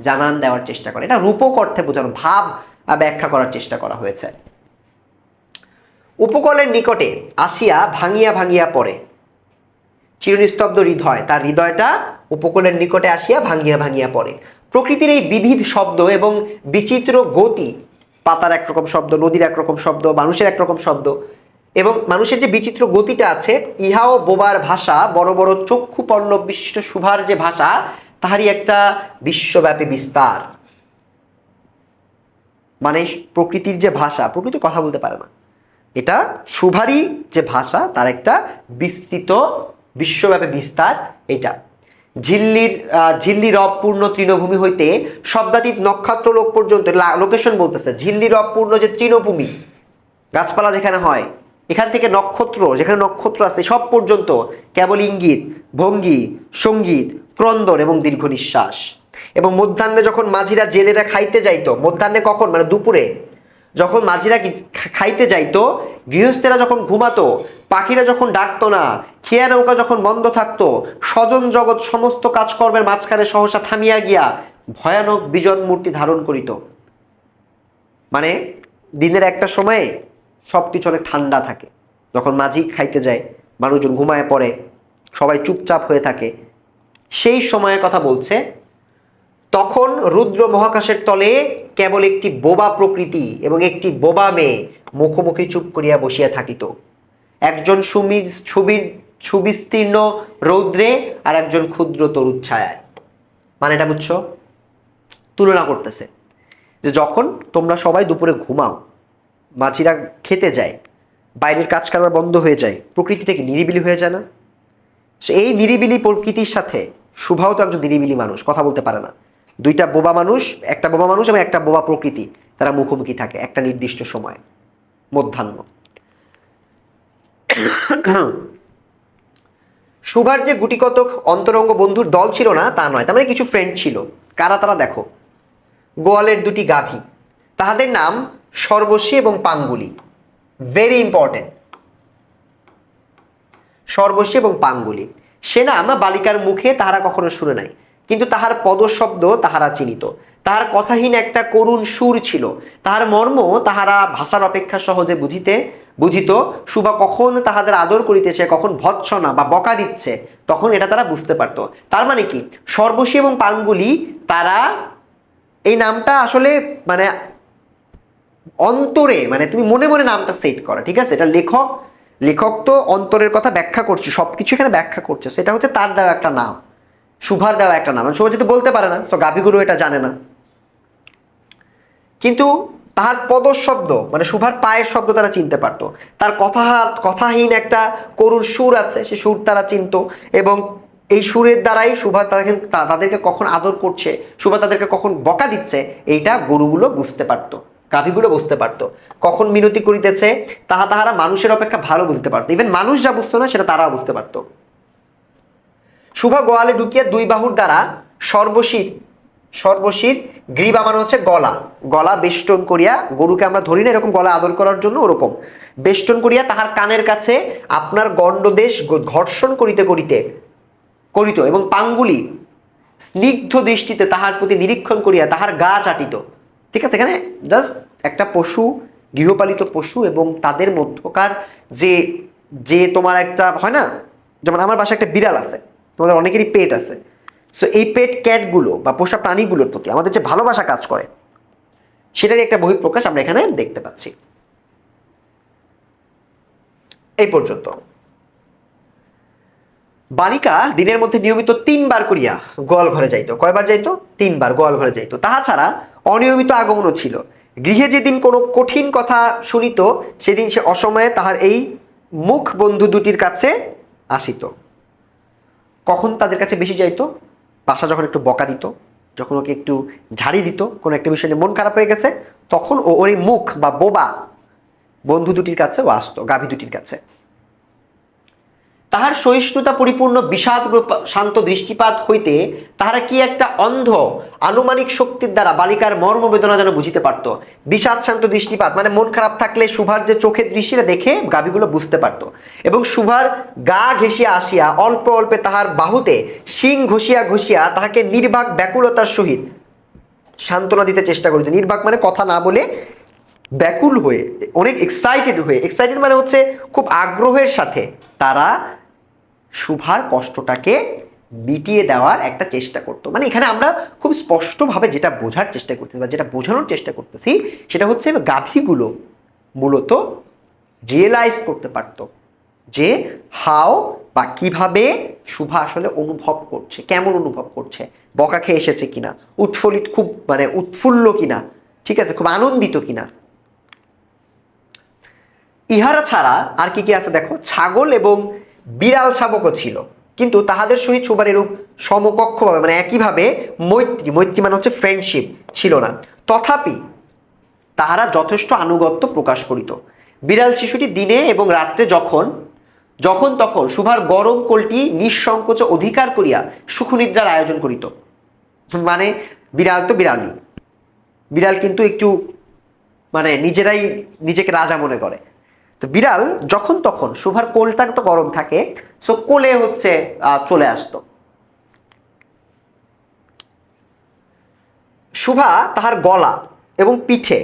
জানান দেওয়ার চেষ্টা করে। এটা রূপক অর্থে বোঝানো, ভাব ব্যাখ্যা করার চেষ্টা করা হয়েছে। উপকূলের নিকটে আসিয়া ভাঙিয়া ভাঙিয়া পড়ে, চিরনিস্তব্ধ হৃদয়, তার হৃদয়টা উপকূলের নিকটে আসিয়া ভাঙিয়া ভাঙিয়া পড়ে। প্রকৃতির এই বিবিধ শব্দ এবং বিচিত্র গতি, পাতার একরকম শব্দ, নদীর একরকম শব্দ, মানুষের একরকম শব্দ, এবং মানুষের যে বিচিত্র গতিটা আছে, ইহাও বোবার ভাষা, বড় বড় চক্ষু পল্লব বিশিষ্ট শুভার যে ভাষা, তাহারই একটা বিশ্বব্যাপী বিস্তার। মানে প্রকৃতির যে ভাষা, প্রকৃতি কথা বলতে পারে না, এটা শুভারই যে ভাষা, তার একটা বিস্তৃত বিশ্বব্যাপী বিস্তার। এটা ঝিল্লি রবপূর্ণ তৃণভূমি হইতে শব্দাতীত নক্ষত্র লোক পর্যন্ত, লোকেশন বলতেছে, ঝিল্লি রবপূর্ণ যে তৃণভূমি, গাছপালা যেখানে হয়, এখান থেকে নক্ষত্র, যেখানে নক্ষত্র আছে সব পর্যন্ত কেবল ইঙ্গিত, ভঙ্গি, সঙ্গীত, ক্রন্দন এবং দীর্ঘ নিঃশ্বাস। এবং মধ্যাহ্নে যখন মাঝিরা জেলেরা খাইতে যাইতো, মধ্যাহ্নে কখন, মানে দুপুরে যখন মাঝিরা খাইতে যাইতো, গৃহস্থেরা যখন ঘুমাতো, পাখিরা যখন ডাকতো না, খেয়া নৌকা যখন বন্ধ থাকতো, স্বজন জগৎ সমস্ত কাজকর্মের মাঝখানে সহসা থামিয়া গিয়া ভয়ানক বিজন মূর্তি ধারণ করিত। মানে দিনের একটা সময়ে সবকিছু অনেক ঠান্ডা থাকে, যখন মাঝি খাইতে যায়, মানুষজন ঘুমায় পড়ে, সবাই চুপচাপ হয়ে থাকে, সেই সময়ের কথা বলছে। তখন রুদ্র মহাকাশের তলে কেবল একটি বোবা প্রকৃতি এবং একটি বোবা মেয়ে মুখোমুখি চুপ করিয়া বসিয়া থাকিত, একজন সুবিস্তীর্ণ রৌদ্রে আর একজন ক্ষুদ্র তরুচ্ছায়ায়। মানে এটা বুঝছো, তুলনা করতেছে যে যখন তোমরা সবাই দুপুরে ঘুমাও, মাছিরা খেতে যায়, বাইরের কাজ কারবার বন্ধ হয়ে যায়, প্রকৃতিটা কি নিরিবিলি হয়ে যায় না? এই নিরিবিলি প্রকৃতির সাথে, শুভাও তো একজন নিরিবিলি মানুষ, কথা বলতে পারে না, দুইটা বোবা মানুষ, একটা বোবা মানুষ এবং একটা বোবা প্রকৃতি, তারা মুখোমুখি থাকে একটা নির্দিষ্ট সময়, মধ্যাহ্ন। শুভার যে গুটিকতক অন্তরঙ্গ বন্ধুর দল ছিল না তা নয়, তার মানে কিছু ফ্রেন্ড ছিল। কারা তারা? দেখো, গোয়ালের দুটি গাভী, তাহাদের নাম সর্বশী এবং পাঙ্গুলি। ভেরি ইম্পর্টেন্ট, সর্বশী এবং পাঙ্গুলি। সে নাম বালিকার মুখে তাহারা কখনো শুনে নাই, কিন্তু তাহার পদশব্দ তাহারা চিনিত। তাহার কথাহীন একটা করুণ সুর ছিল, তাহার মর্ম তাহারা ভাষার অপেক্ষা সহজে বুঝিত। শুভা কখন তাহাদের আদর করিতেছে, কখন ভৎসনা বা বকা দিচ্ছে, তখন এটা তারা বুঝতে পারত। তার মানে কি, সর্বশী এবং পাঙ্গুলি, তারা, এই নামটা আসলে মানে অন্তরে, মানে তুমি মনে মনে নামটা সেট করা, ঠিক আছে? এটা লেখক তো অন্তরের কথা ব্যাখ্যা করছে, সবকিছু এখানে ব্যাখ্যা করছে। সেটা হচ্ছে তার দেওয়া একটা নাম, শুভার দেওয়া একটা নাম। শুভা যেহেতু বলতে পারে না, সো গাভীগুলো এটা জানে না, কিন্তু তাহার পদশব্দ, মানে শুভার পায়ের শব্দ তারা চিনতে পারতো। তার কথাহীন একটা করুণ সুর আছে, সে সুর তারা চিনতো, এবং এই সুরের দ্বারাই শুভা তাদেরকে কখন আদর করছে, শুভা তাদেরকে কখন বকা দিচ্ছে, এইটা গরুগুলো বুঝতে পারতো, গাভীগুলো বুঝতে পারতো। কখন মিনতি করিতেছে তাহারা মানুষের অপেক্ষা ভালো বুঝতে পারতো। ইভেন মানুষ যা বুঝতো না সেটা তারাও বুঝতে পারতো। শুভা গোয়ালে ঢুকিয়া দুই বাহুর দ্বারা সর্বশীর সর্বশীর, গ্রীবা মানে হচ্ছে গলা, গলা বেষ্টন করিয়া, গরুকে আমরা ধরি না এরকম গলা আদর করার জন্য, ওরকম বেষ্টন করিয়া তাহার কানের কাছে আপনার গণ্ডদেশ ঘর্ষণ করিতে করিতে করিত এবং পাঙ্গুলি স্নিগ্ধ দৃষ্টিতে তাহার প্রতি নিরীক্ষণ করিয়া তাহার গা চাটিত। ঠিক আছে, এখানে জাস্ট একটা পশু, গৃহপালিত পশু এবং তাদের মধ্যকার যে যে তোমার একটা হয় না, যেমন আমার বাসায় একটা বিড়াল আছে, তোমাদের অনেকেরই পেট আছে। সো এই পেট ক্যাটগুলো বা পোষা প্রাণীগুলোর প্রতি আমাদের যে ভালোবাসা কাজ করে সেটারই একটা বহিঃপ্রকাশ আমরা এখানে দেখতে পাচ্ছি। এই পর্যন্ত। বালিকা দিনের মধ্যে নিয়মিত 3 বার করিয়া গোয়াল ঘরে যাইত। কয়বার যাইতো? 3 বার গোয়াল ঘরে যাইতো। তাহা ছাড়া অনিয়মিত আগমনও ছিল। গৃহে যেদিন কোনো কঠিন কথা শুনিত সেদিন সে অসময়ে তাহার এই মুখ বন্ধু দুটির কাছে আসিত। কখন তাদের কাছে বেশি যাইতো? বাসা যখন একটু বকা দিত, যখন ওকে একটু ঝাড়ি দিত, কোনো একটা বিষয় নিয়ে মন খারাপ হয়ে গেছে, তখন ওর এই মুখ বা বোবা বন্ধু দুটির কাছে ও আসতো, গাভী দুটির কাছে। তাহার সহিষ্ণুতা পরিপূর্ণ বিষাদ শান্ত দৃষ্টিপাত হইতে তাহারা কি একটা অন্ধ আনুমানিক শক্তির দ্বারা বালিকার মর্মবেদনা যেন বুঝিতে পারত। বিষাদ শান্ত দৃষ্টিপাত মানে মন খারাপ থাকলে শুভার যে চোখের দৃষ্টিটা দেখে গাভীগুলো বুঝতে পারত, এবং শুভার গা ঘেঁষিয়া আসিয়া অল্প অল্পে তাহার বাহুতে শিং ঘষিয়া ঘষিয়া তাহাকে নির্বাক ব্যাকুলতার সহিত সান্ত্বনা দিতে চেষ্টা করিত। নির্বাক মানে কথা না বলে ব্যাকুল হয়ে, অনেক এক্সাইটেড হয়ে, এক্সাইটেড মানে হচ্ছে খুব আগ্রহের সাথে তারা শুভার কষ্টটাকে মিটিয়ে দেওয়ার একটা চেষ্টা করতো। মানে এখানে আমরা খুব স্পষ্টভাবে যেটা বোঝার চেষ্টা করতেছি বা যেটা বোঝানোর চেষ্টা করতেছি সেটা হচ্ছে গাভীগুলো মূলত রিয়েলাইজ করতে পারতো যে হাও বা কিভাবে শুভা আসলে অনুভব করছে, কেমন অনুভব করছে, বকা খেয়ে এসেছে কিনা, উৎফুল্লিত, খুব মানে উৎফুল্ল কিনা, ঠিক আছে, খুব আনন্দিত কিনা। ইহারা ছাড়া আর কি কি আছে দেখো, ছাগল এবং বিড়াল শাবকও ছিল, কিন্তু তাহাদের সহিত শুভার এরূপ সমকক্ষভাবে মানে একইভাবে মৈত্রী, মৈত্রী মানে হচ্ছে ফ্রেন্ডশিপ ছিল না। তথাপি তাহারা যথেষ্ট আনুগত্য প্রকাশ করিত। বিড়াল শিশুটি দিনে এবং রাত্রে যখন যখন তখন শুভার গরম কোলটি নিঃসংকোচ অধিকার করিয়া সুখনিদ্রার আয়োজন করিত। মানে বিড়াল তো বিড়ালই, বিড়াল কিন্তু একটু মানে নিজেরাই নিজেকে রাজা মনে করে। তো বিড়াল যখন তখন শুভার কোলটা তো গরম থাকে, সো কোলে হচ্ছে চলে আসতো। শুভা তাহার গলা এবং পিঠে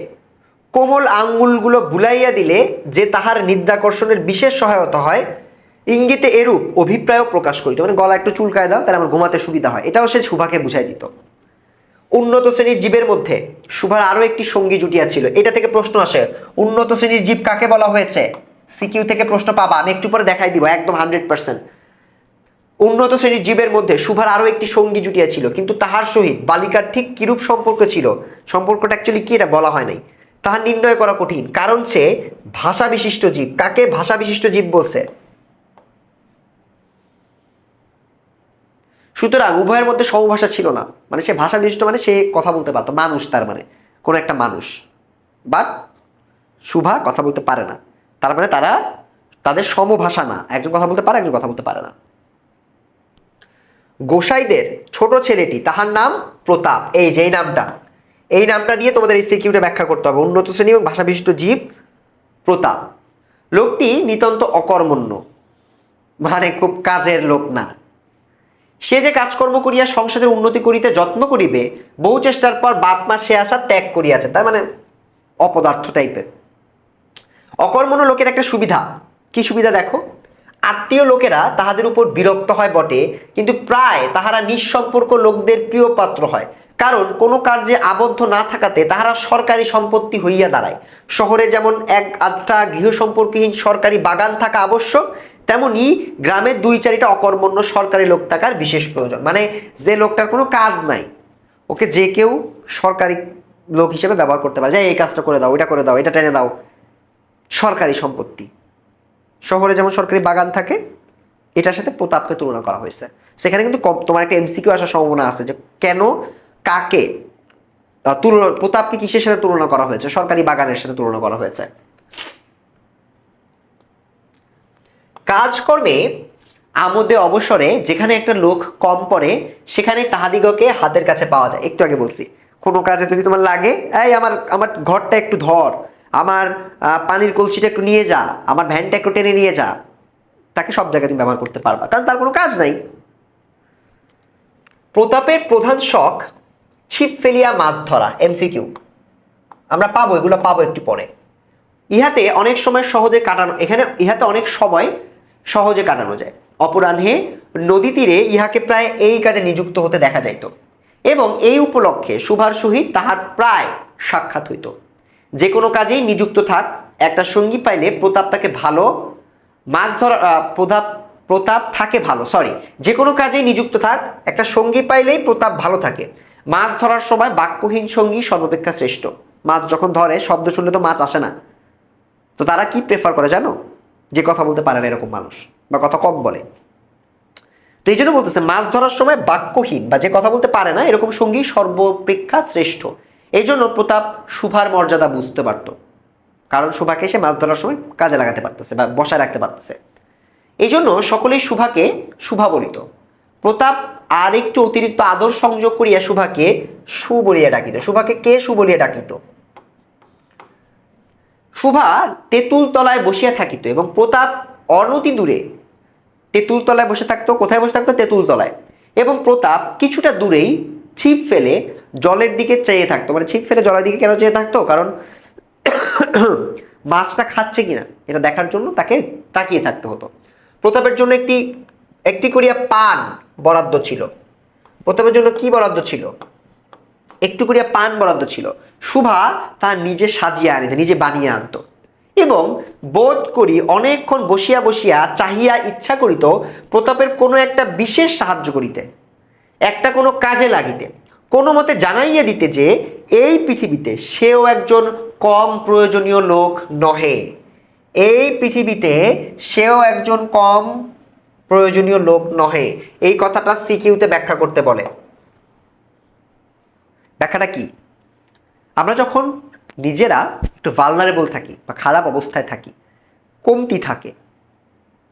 কোমল আঙ্গুলগুলো বুলাইয়া দিলে যে তাহার নিদ্রাকর্ষণের বিশেষ সহায়তা হয়, ইঙ্গিতে এরূপ অভিপ্রায় প্রকাশ করিত। মানে গলা একটু চুলকায় দাও তাহলে আমার ঘুমাতে সুবিধা হয়, এটাও সে শুভাকে বুঝাই দিত। উন্নত শ্রেণীর জীবের মধ্যে শুভার আরো একটি সঙ্গী জুটিয়া ছিল। এটা থেকে প্রশ্ন আসে, উন্নত শ্রেণীর জীব কাকে বলা হয়েছে? সিকিউ থেকে প্রশ্ন পাবা, আমি একটু পরে দেখাই দিব, একদম 100%। উন্নত শ্রেণীর জীবের মধ্যে শুভার আরো একটি সঙ্গী জুটিয়া ছিল, কিন্তু তাহার সহিত বালিকার ঠিক কিরূপ সম্পর্ক ছিল, সম্পর্কটা অ্যাকচুয়ালি কি এটা বলা হয় নাই, তাহা নির্ণয় করা কঠিন, কারণ সে ভাষা বিশিষ্ট জীব। কাকে ভাষা বিশিষ্ট জীব বলছে? সুতরাং উভয়ের মধ্যে সমভাষা ছিল না, মানে সে ভাষা বিশিষ্ট মানে সে কথা বলতে পারতো, মানুষ, তার মানে কোন একটা মানুষ, বাট শুভা কথা বলতে পারে না, তার মানে তারা তাদের সমভাষা না, একজন কথা বলতে পারে একজন কথা বলতে পারে না। গোসাইদের ছোট ছেলেটি, তাহার নাম প্রতাপ। এই যে এই নামটা দিয়ে তোমাদের এই সিকিউটা ব্যাখ্যা করতে হবে। উন্নত শ্রেণী এবং ভাষা বিশিষ্ট জীব প্রতাপ। লোকটি নিতান্ত অকর্মণ্য, মানে খুব কাজের লোক না। সে যে কাজকর্ম করিয়া সংসারের উন্নতি করিতে যত্ন করিবে, বহু চেষ্টার পর বাপ মা সে আশা ত্যাগ করিয়াছে, তার মানে অপদার্থ টাইপের। অকর্মণ্য লোকের একটা সুবিধা, কি সুবিধা দেখো, আত্মীয় লোকেরা তাহাদের উপর বিরক্ত হয় বটে, কিন্তু প্রায় তাহারা নিঃসম্পর্ক লোকদের প্রিয় পাত্র হয়, কারণ কোনো কার্যে আবদ্ধ না থাকাতে তাহারা সরকারি সম্পত্তি হইয়া দাঁড়ায়। শহরে যেমন এক আধটা গৃহ সম্পর্কহীন সরকারি বাগান থাকা আবশ্যক, তেমনি গ্রামের 2-4টা অকর্মণ্য সরকারি লোক থাকার বিশেষ প্রয়োজন। মানে যে লোকটার কোনো কাজ নাই, ওকে যে কেউ সরকারি লোক হিসেবে ব্যবহার করতে পারে, যে এই কাজটা করে দাও, এটা করে দাও, এটা টেনে দাও। সরকারি সম্পত্তি, শহরে যেমন সরকারি বাগান থাকে, এটার সাথে প্রতাপকে তুলনা করা হয়েছে। সেখানে কিন্তু তোমার একটা এমসিকিউ আসার সম্ভাবনা আছে যে কেন, কাকে তুলনা, প্রতাপকে কিসের সাথে তুলনা করা হয়েছে? সরকারি বাগানের সাথে তুলনা করা হয়েছে। কাজকর্মে আমোদে অবসরে যেখানে একটা লোক কম পড়ে সেখানে তাহাদিগকে হাতের কাছে পাওয়া যায়। একটু আগে বলছি, কোনো কাজে যদি তোমার লাগে, এই আমার আমার ঘরটা একটু ধর, আমার পানির কলসিটা একটু নিয়ে যা, আমার ভ্যানটা একটু টেনে নিয়ে যা, তাকে সব জায়গায় তুমি ব্যবহার করতে পারবা, কারণ তার কোনো কাজ নাই। প্রতাপের প্রধান শখ ছিপ ফেলিয়া মাছ ধরা। এমসিকিউ আমরা পাবো, এগুলো পাবো একটু পরে। ইহাতে অনেক সময় সহজে কাটানো, ইহাতে অনেক সময় সহজে কাটানো যায়। অপরাহ্নে নদী তীরে ইহাকে প্রায় এই কাজে নিযুক্ত হতে দেখা যাইত, এবং এই উপলক্ষে শুভার সহিত তাহার প্রায় সাক্ষাৎ হইত। যে কোনো কাজেই নিযুক্ত থাক, একটা সঙ্গী পাইলে প্রতাপ তাকে ভালো মাছ ধরা প্রতাপ থাকে ভালো, যে কোনো কাজেই নিযুক্ত থাক, একটা সঙ্গী পাইলেই প্রতাপ ভালো থাকে। মাছ ধরার সময় বাক্যহীন সঙ্গী সর্বাপেক্ষা শ্রেষ্ঠ। মাছ যখন ধরে শব্দ শুনলে তো মাছ আসে না, তো তারা কি প্রেফার করে জানো? যে কথা বলতে পারে না এরকম মানুষ, বা কথা কম বলে। তো এই জন্য বলতেছে মাছ ধরার সময় বাক্যহীন বা যে কথা বলতে পারে না এরকম সঙ্গী সর্বাপেক্ষা শ্রেষ্ঠ। এই জন্য প্রতাপ শুভার মর্যাদা বুঝতে পারত, কারণ শুভাকে সে মাছ ধরার সময় কাজে লাগাতে পারতেছে বা বসায় রাখতে পারতেছে। এই জন্য সকলেই শুভাকে শুভা বলিত। প্রতাপ আর একটু অতিরিক্ত আদর সংযোগ করিয়া শুভাকে সু বলিয়া ডাকিত। শুভাকে কে সু বলিয়া ডাকিত? শুভা তেঁতুল তলায় বসিয়া থাকিত এবং প্রতাপ অনতি দূরে তেঁতুল তলায় বসে থাকতো। কোথায় বসে থাকতো? তেঁতুল তলায়। এবং প্রতাপ কিছুটা দূরেই ছিপ ফেলে জলের দিকে চেয়ে থাকতো। মানে ছিপ ফেলে জলের দিকে কেন চেয়ে থাকতো? কারণ মাছটা খাচ্ছে কিনা এটা দেখার জন্য তাকে তাকিয়ে থাকতে হতো। প্রতাপের জন্য একটি একটি করিয়া পান বরাদ্দ ছিল। প্রতাপের জন্য কি বরাদ্দ ছিল? একটু করিয়া পান বরাদ্দ ছিল। শুভা তা নিজে সাজিয়া আনিত, নিজে বানিয়ে আনত, এবং বোধ করি অনেকক্ষণ বসিয়া বসিয়া চাহিয়া ইচ্ছা করিত প্রতাপের কোনো একটা বিশেষ সাহায্য করিতে, একটা কোনো কাজে লাগিতে, কোনো মতে জানাইয়া দিতে যে এই পৃথিবীতে সেও একজন কম প্রয়োজনীয় লোক নহে। এই পৃথিবীতে সেও একজন কম প্রয়োজনীয় লোক নহে। এই কথাটা সিকিউতে ব্যাখ্যা করতে বলে। ব্যাখ্যাটা কি? আমরা যখন নিজেরা একটু ভালনারেবল থাকি বা খারাপ অবস্থায় থাকি, কমতি থাকে,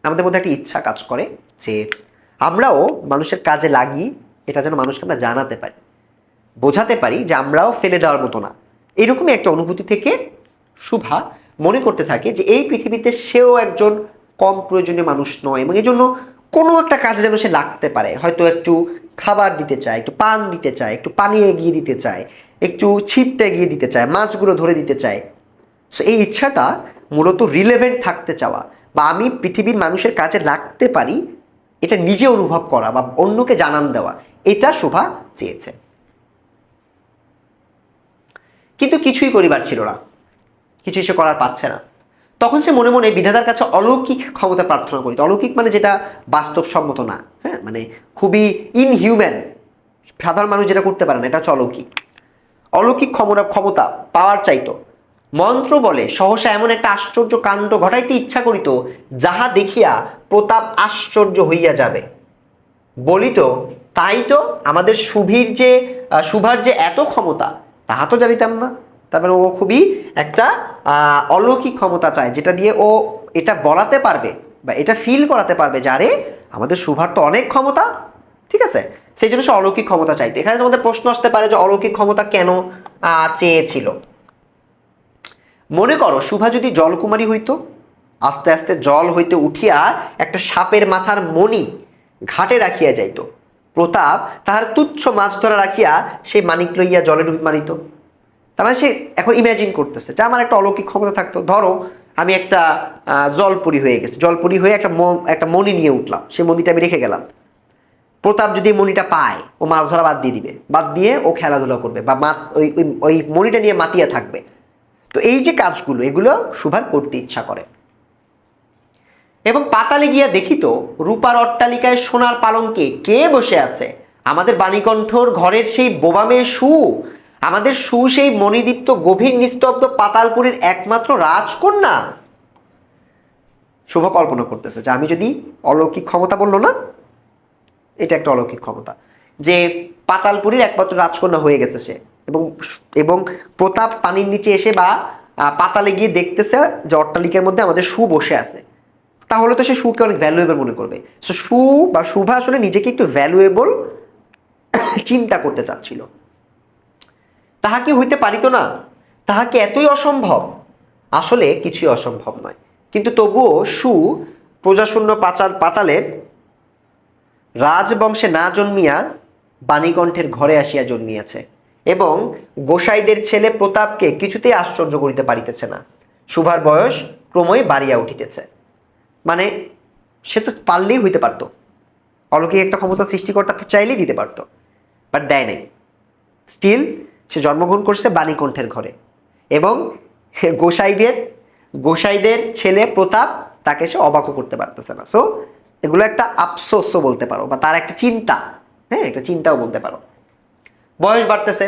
আমাদের মধ্যে একটা ইচ্ছা কাজ করে যে আমরাও মানুষের কাজে লাগি, এটা যেন মানুষকে আমরা জানাতে পারি, বোঝাতে পারি যে আমরাও ফেলে দেওয়ার মতো না। এরকমই একটা অনুভূতি থেকে শুভা মনে করতে থাকে যে এই পৃথিবীতে সেও একজন কম প্রয়োজনীয় মানুষ নয়, এবং এই জন্য কোনো একটা কাজে যেন সে লাগতে পারে। হয়তো একটু খাবার দিতে চায়, একটু পান দিতে চায়, একটু পানি এগিয়ে দিতে চায়, একটু ছিপটা এগিয়ে দিতে চায়, মাছগুলো ধরে দিতে চায়। সো এই ইচ্ছাটা মূলত রিলেভেন্ট থাকতে চাওয়া, বা আমি পৃথিবীর মানুষের কাজে লাগতে পারি এটা নিজে অনুভব করা বা অন্যকে জানান দেওয়া, এটা শুভা চেয়েছে। কিন্তু কিছুই করিবার ছিল না, কিছুই সে করার পাচ্ছে না। তখন সে মনে মনে বিধাতার কাছে অলৌকিক ক্ষমতা প্রার্থনা করিত। অলৌকিক মানে যেটা বাস্তবসম্মত না, হ্যাঁ, মানে খুবই ইনহিউম্যান, সাধারণ মানুষ যেটা করতে পারে না, এটা হচ্ছে অলৌকিক। অলৌকিক ক্ষমতা পাওয়ার চাইতো। মন্ত্র বলে সহসা এমন একটা আশ্চর্য কাণ্ড ঘটাইতে ইচ্ছা করিত যাহা দেখিয়া প্রতাপ আশ্চর্য হইয়া যাবে। বলিত, তাই তো আমাদের শুভার যে এত ক্ষমতা তাহা তো জানিতাম না। তারপরে ও খুবই একটা অলৌকিক ক্ষমতা চায়, যেটা দিয়ে ও এটা বলাতে পারবে বা এটা ফিল করাতে পারবে যে আরে আমাদের শুভার তো অনেক ক্ষমতা, ঠিক আছে। সেই জন্য সে অলৌকিক ক্ষমতা চাইতো। এখানে তোমাদের প্রশ্ন আসতে পারে যে অলৌকিক ক্ষমতা কেন চেয়েছিল। মনে করো শুভা যদি জলকুমারী হইতো, আস্তে আস্তে জল হইতে উঠিয়া একটা সাপের মাথার মণি ঘাটে রাখিয়া যাইত। প্রতাপ তাহার তুচ্ছ মাছ ধরা রাখিয়া সেই মানিক লইয়া জলে ডুব মারিত। তার মানে সে এখন ইমাজিন করতেছে যে আমার একটা অলৌকিক ক্ষমতা থাকতো। ধরো আমি একটা জলপুরি হয়ে গেছে, জলপুরি হয়ে একটা মণি নিয়ে উঠলাম, সেই মণিটা আমি রেখে গেলাম। প্রতাপ যদি মণিটা পায় ও মাছ ধরা বাদ দিয়ে দিবে, বাদ দিয়ে ও খেলাধুলা করবে বা ওই মণিটা নিয়ে মাতিয়া থাকবে। তো এই যে কাজগুলো, এগুলো শুভার করতে ইচ্ছা করে। এবং পাতালে গিয়া দেখিত রূপার অট্টালিকায় সোনার পালঙ্কে কে বসে আছে? আমাদের বাণীকণ্ঠর ঘরের সেই বোবা মেয়ে সু, আমাদের সু সেই মণিদীপ্ত গভীর নিস্তব্ধ পাতালপুরীর একমাত্র রাজকন্যা। শুভ কল্পনা করতেছে যে আমি যদি অলৌকিক ক্ষমতা, বললো না, এটা একটা অলৌকিক ক্ষমতা, যে পাতালপুরীর একমাত্র রাজকন্যা হয়ে গেছে সে। এবং প্রতাপ পানির নিচে এসে বা পাতালে গিয়ে দেখতেছে যে অট্টালিকার মধ্যে আমাদের সু বসে আছে। তাহলে তো সে সুকে অনেক ভ্যালুয়েবল মনে করবে। সো সু বা শুভা আসলে নিজেকে একটু ভ্যালুয়েবল চিন্তা করতে চাচ্ছিল। তাহা কি হইতে পারিত না? তাহা কি এতই অসম্ভব? আসলে কিছুই অসম্ভব নয়, কিন্তু তবুও সু প্রজাশূন্য পাতালের রাজবংশে না জন্মিয়া বাণীকণ্ঠের ঘরে আসিয়া জন্মিয়াছে এবং গোসাইদের ছেলে প্রতাপকে কিছুতেই আশ্চর্য করিতে পারিতেছে না। শুভার বয়স ক্রমই বাড়িয়া উঠিতেছে। মানে সে তো পারলেই হইতে পারতো, অলৌকিক একটা ক্ষমতা সৃষ্টিকর্তা চাইলেই দিতে পারতো, বাট দেয় নাই। স্টিল সে জন্মগ্রহণ করছে বাণীকণ্ঠের ঘরে এবং গোসাইদের ছেলে প্রতাপ তাকে সে অবাকও করতে পারতেছে না। সো এগুলো একটা আফসোসও বলতে পারো, বা তার একটা চিন্তা, হ্যাঁ একটা চিন্তাও বলতে পারো। বয়স বাড়তেছে,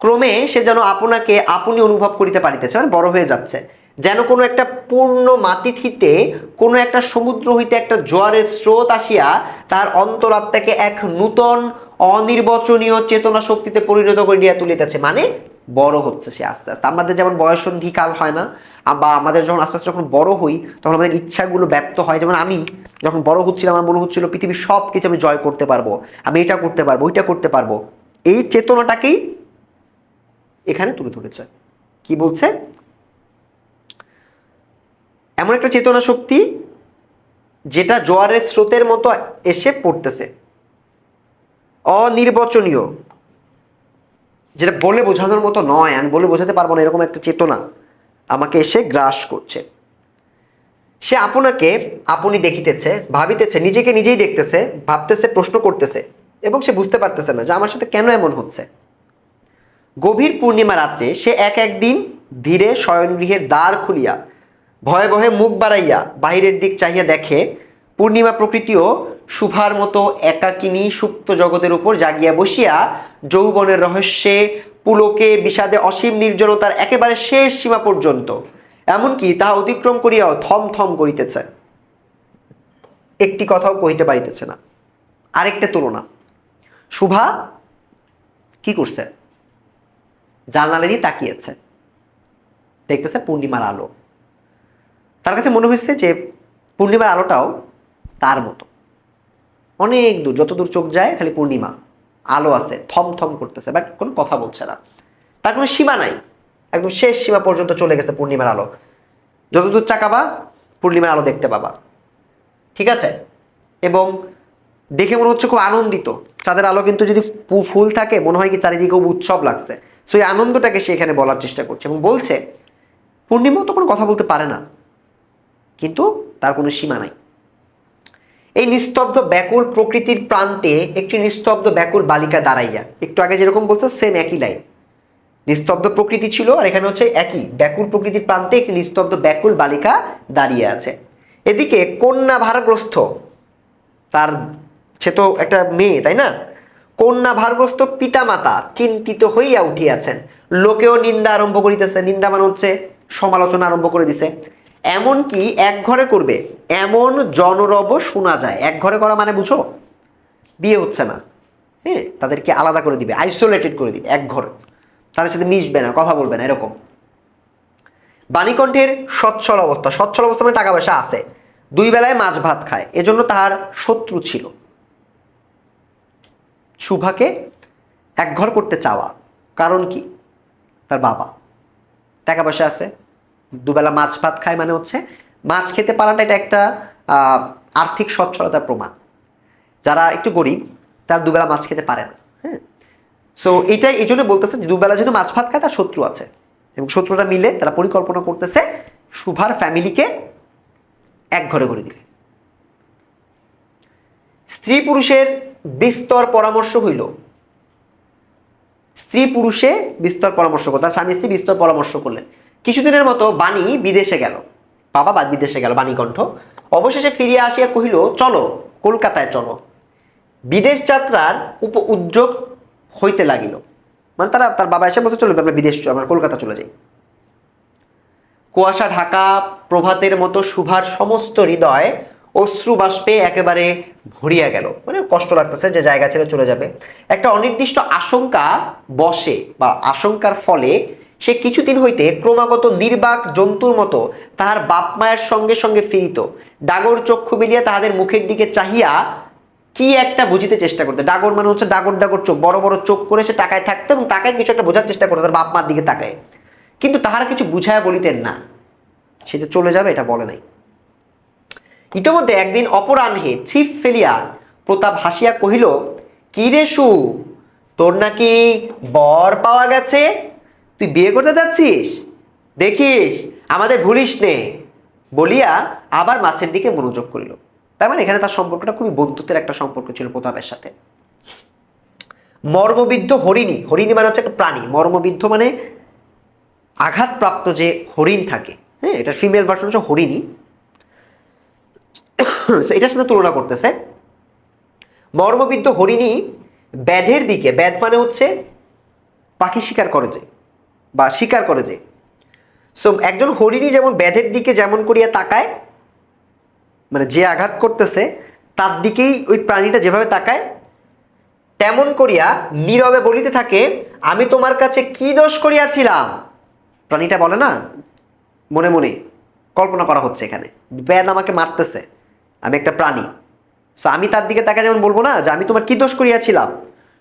ক্রমে সে যেন আপনাকে আপনি অনুভব করিতে পারিতেছে, মানে বড় হয়ে যাচ্ছে, যেন কোনো একটা পূর্ণ মাতিথিতে কোনো একটা সমুদ্র হইতে একটা জোয়ারের স্রোত আসিয়া তার অন্তরাত্মাকে এক নূতন অনির্বচনীয় চেতনা শক্তিতে পরিণত করিয়া তুলিতেছে। মানে বড় হচ্ছে সে আস্তে আস্তে। আমাদের যেমন বয়সন্ধি কাল হয় না, বা আমাদের যখন আস্তে আস্তে যখন বড় হই তখন আমাদের ইচ্ছাগুলো ব্যপ্ত হয়। যেমন আমি যখন বড় হচ্ছিলাম আমার মনে হচ্ছিল পৃথিবীর সব কিছু আমি জয় করতে পারবো, আমি এটা করতে পারবো, ওইটা করতে পারবো। এই চেতনাটাকেই এখানে তুলে ধরেছে। কি বলছে? এমন একটা চেতনা শক্তি যেটা জোয়ারের স্রোতের মতো এসে পড়তেছে, অনির্বচনীয়, যেটা বলে বোঝানোর মতো নয়, আমি বলে বোঝাতে পারবো না, এরকম একটা চেতনা আমাকে এসে গ্রাস করছে। সে আপনাকে আপনি দেখিতেছে, ভাবিতেছে, নিজেকে নিজেই দেখতেছে, ভাবতেছে, প্রশ্ন করতেছে, এবং সে বুঝতে পারতেছে না যে আমার সাথে কেন এমন হচ্ছে। গভীর পূর্ণিমা রাত্রে সে একদিন ধীরে শয়নগৃহের দ্বার খুলিয়া ভয়ে ভয়ে মুখ বাড়াইয়া বাহিরের দিক চাহিয়া দেখে পূর্ণিমা প্রকৃতিও শুভার মতো একাকিনী সুপ্ত জগতের উপর জাগিয়া বসিয়া যৌবনের রহস্যে পুলকে বিষাদে অসীম নির্জনতার একেবারে শেষ সীমা পর্যন্ত, এমনকি তাহা অতিক্রম করিয়াও থম থম করিতেছে, একটি কথাও কহিতে পারিতেছে না। আরেকটা তুলনা, শুভা কি করছে? জানালা দিয়ে তাকিয়েছে, দেখতেছে পূর্ণিমার আলো। তার কাছে মনে হয়েছে যে পূর্ণিমার আলোটাও তার মতো, অনেক দূর, যত দূর চোখ যায় খালি পূর্ণিমা আলো আছে, থম থম করতেছে, বাট কোনো কথা বলছে না। তার কোনো সীমা নাই, একদম শেষ সীমা পর্যন্ত চলে গেছে পূর্ণিমার আলো। যত দূর চাকাবা পূর্ণিমার আলো দেখতে পাবা, ঠিক আছে? এবং দেখে মনে হচ্ছে খুব আনন্দিত। চাঁদের আলো কিন্তু যদি ফুল থাকে মনে হয় কি চারিদিকে খুব উৎসব লাগছে। সো এই আনন্দটাকে সে এখানে বলার চেষ্টা করছে এবং বলছে পূর্ণিমাও তো কোনো কথা বলতে পারে না, কিন্তু তার কোনো সীমা নাই। এই নিস্তব্ধ ব্যাকুল প্রকৃতির প্রান্তে একটি নিস্তব্ধ ব্যাকুল বালিকা দাঁড়াইয়া, একটু আগে যেরকম বলছে সেম একই লাইন, নিস্তব্ধ প্রকৃতি ছিল আর এখানে হচ্ছে একই ব্যাকুল প্রকৃতির প্রান্তে একটি নিস্তব্ধ ব্যাকুল বালিকা দাঁড়িয়ে আছে। এদিকে কন্যা ভারগ্রস্ত, তার সে তো একটা মেয়ে তাই না, কন্যা ভারগ্রস্ত পিতামাতা চিন্তিত হইয়া উঠিয়াছেন। লোকেও নিন্দা আরম্ভ করিতেছে, নিন্দা মানে হচ্ছে সমালোচনা আরম্ভ করে দিছে। এমনকি এক ঘরে করবে এমন জনরব শোনা যায়। এক ঘরে করা মানে বুঝো, বিয়ে হচ্ছে না, হ্যাঁ, তাদেরকে আলাদা করে দিবে, আইসোলেটেড করে দিবে, এক ঘর, তাদের সাথে মিশবে না, কথা বলবে না, এরকম। বাণীকণ্ঠের সচ্ছল অবস্থা, সচ্ছল অবস্থা মানে টাকা পয়সা আছে, দুই বেলায় মাছ ভাত খায়, এজন্য তাহার শত্রু ছিল। শুভাকে একঘর করতে চাওয়া কারণ কি? তার বাবা টাকা পয়সা আছে, দুবেলা মাছ ভাত খায়, মানে হচ্ছে মাছ খেতে পারাটা এটা একটা আর্থিক সচ্ছলতার প্রমাণ। যারা একটু গরিব তারা দুবেলা মাছ খেতে পারে না, হ্যাঁ। সো এটাই এই জন্য বলতেছে যে দুবেলা যেহেতু মাছ ভাত খায় তার শত্রু আছে, এবং শত্রুরা মিলে তারা পরিকল্পনা করতেছে শুভার ফ্যামিলিকে এক ঘরে করে দিবে। স্ত্রী পুরুষের বিস্তর পরামর্শ হইল, স্ত্রী পুরুষে বিস্তর পরামর্শ করল, তার স্বামী স্ত্রী বিস্তর পরামর্শ করলেন। কিছুদিনের মতো বাণী বিদেশে গেল, বাবা বিদেশে গেল, বাণীকণ্ঠ অবশেষে ফিরিয়া আসিয়া কহিল, চলো কলকাতায় চলো। বিদেশ যাত্রার উদ্যোগ হইতে লাগিল, মানে তার বাবা এসে বলতে চলো আমরা বিদেশ, আমরা কলকাতা চলে যাই। কুয়াশা ঢাকা প্রভাতের মতো শুভার সমস্ত হৃদয় অশ্রু বাষ্পে একেবারে ভরিয়া গেল, মানে কষ্ট লাগতেছে যে জায়গা ছেড়ে চলে যাবে। একটা অনির্দিষ্ট আশঙ্কা বসে, বা আশঙ্কার ফলে সে কিছুদিন হইতে ক্রমাগত নির্বাক জন্তুর মতো তাহার বাপ মায়ের সঙ্গে সঙ্গে ফিরিত, ডাগর চক্ষু মিলিয়া তাহাদের মুখের দিকে চাহিয়া কি একটা বুঝিতে চেষ্টা করতে। ডাগর মানে হচ্ছে ডাগর ডাগর চোখ, বড় বড় চোখ করে সে তাকায় থাকতো এবং তাকায় কিছু একটা বোঝার চেষ্টা করতো, তার বাপ মার দিকে তাকায়, কিন্তু তাহারা কিছু বুঝায়া বলিতেন না। সে যে চলে যাবে এটা বলে নাই। ইতোমধ্যে একদিন অপরাহ্নে ছিপ ফেলিয়া প্রতাপ হাসিয়া কহিল, কি রে সু, তোর নাকি বর পাওয়া গেছে, তুই বিয়ে করতে যাচ্ছিস, দেখিস আমাদের ভুলিস নে, বলিয়া আবার মাছের দিকে মনোযোগ করিল। তার মানে এখানে তার সম্পর্কটা খুবই বন্ধুত্বের একটা সম্পর্ক ছিল প্রতাপের সাথে। মর্মবিদ্ধ হরিণী, হরিণী মানে হচ্ছে একটা প্রাণী, মর্মবিদ্ধ মানে আঘাতপ্রাপ্ত যে হরিণ থাকে, হ্যাঁ, এটার ফিমেল ভার্সন হচ্ছে হরিণী। এটার সাথে তুলনা করতেছে। মর্মবিদ্ধ হরিণী ব্যাধের দিকে, ব্যাধ মানে হচ্ছে পাখি শিকার করে যে বা শিকার করে যে, সো একজন হরিণী যেমন ব্যাধের দিকে যেমন করিয়া তাকায়, মানে যে আঘাত করতেছে তার দিকেই ওই প্রাণীটা যেভাবে তাকায়, তেমন করিয়া নীরবে বলিতে থাকে, আমি তোমার কাছে কি দোষ করিয়াছিলাম। প্রাণীটা বলে না, মনে মনে কল্পনা করা হচ্ছে এখানে, ব্যাধ আমাকে মারতেছে, আমি একটা প্রাণী, সো আমি তার দিকে তাকে যেমন বলবো না যে আমি তোমার কি দোষ করিয়াছিলাম।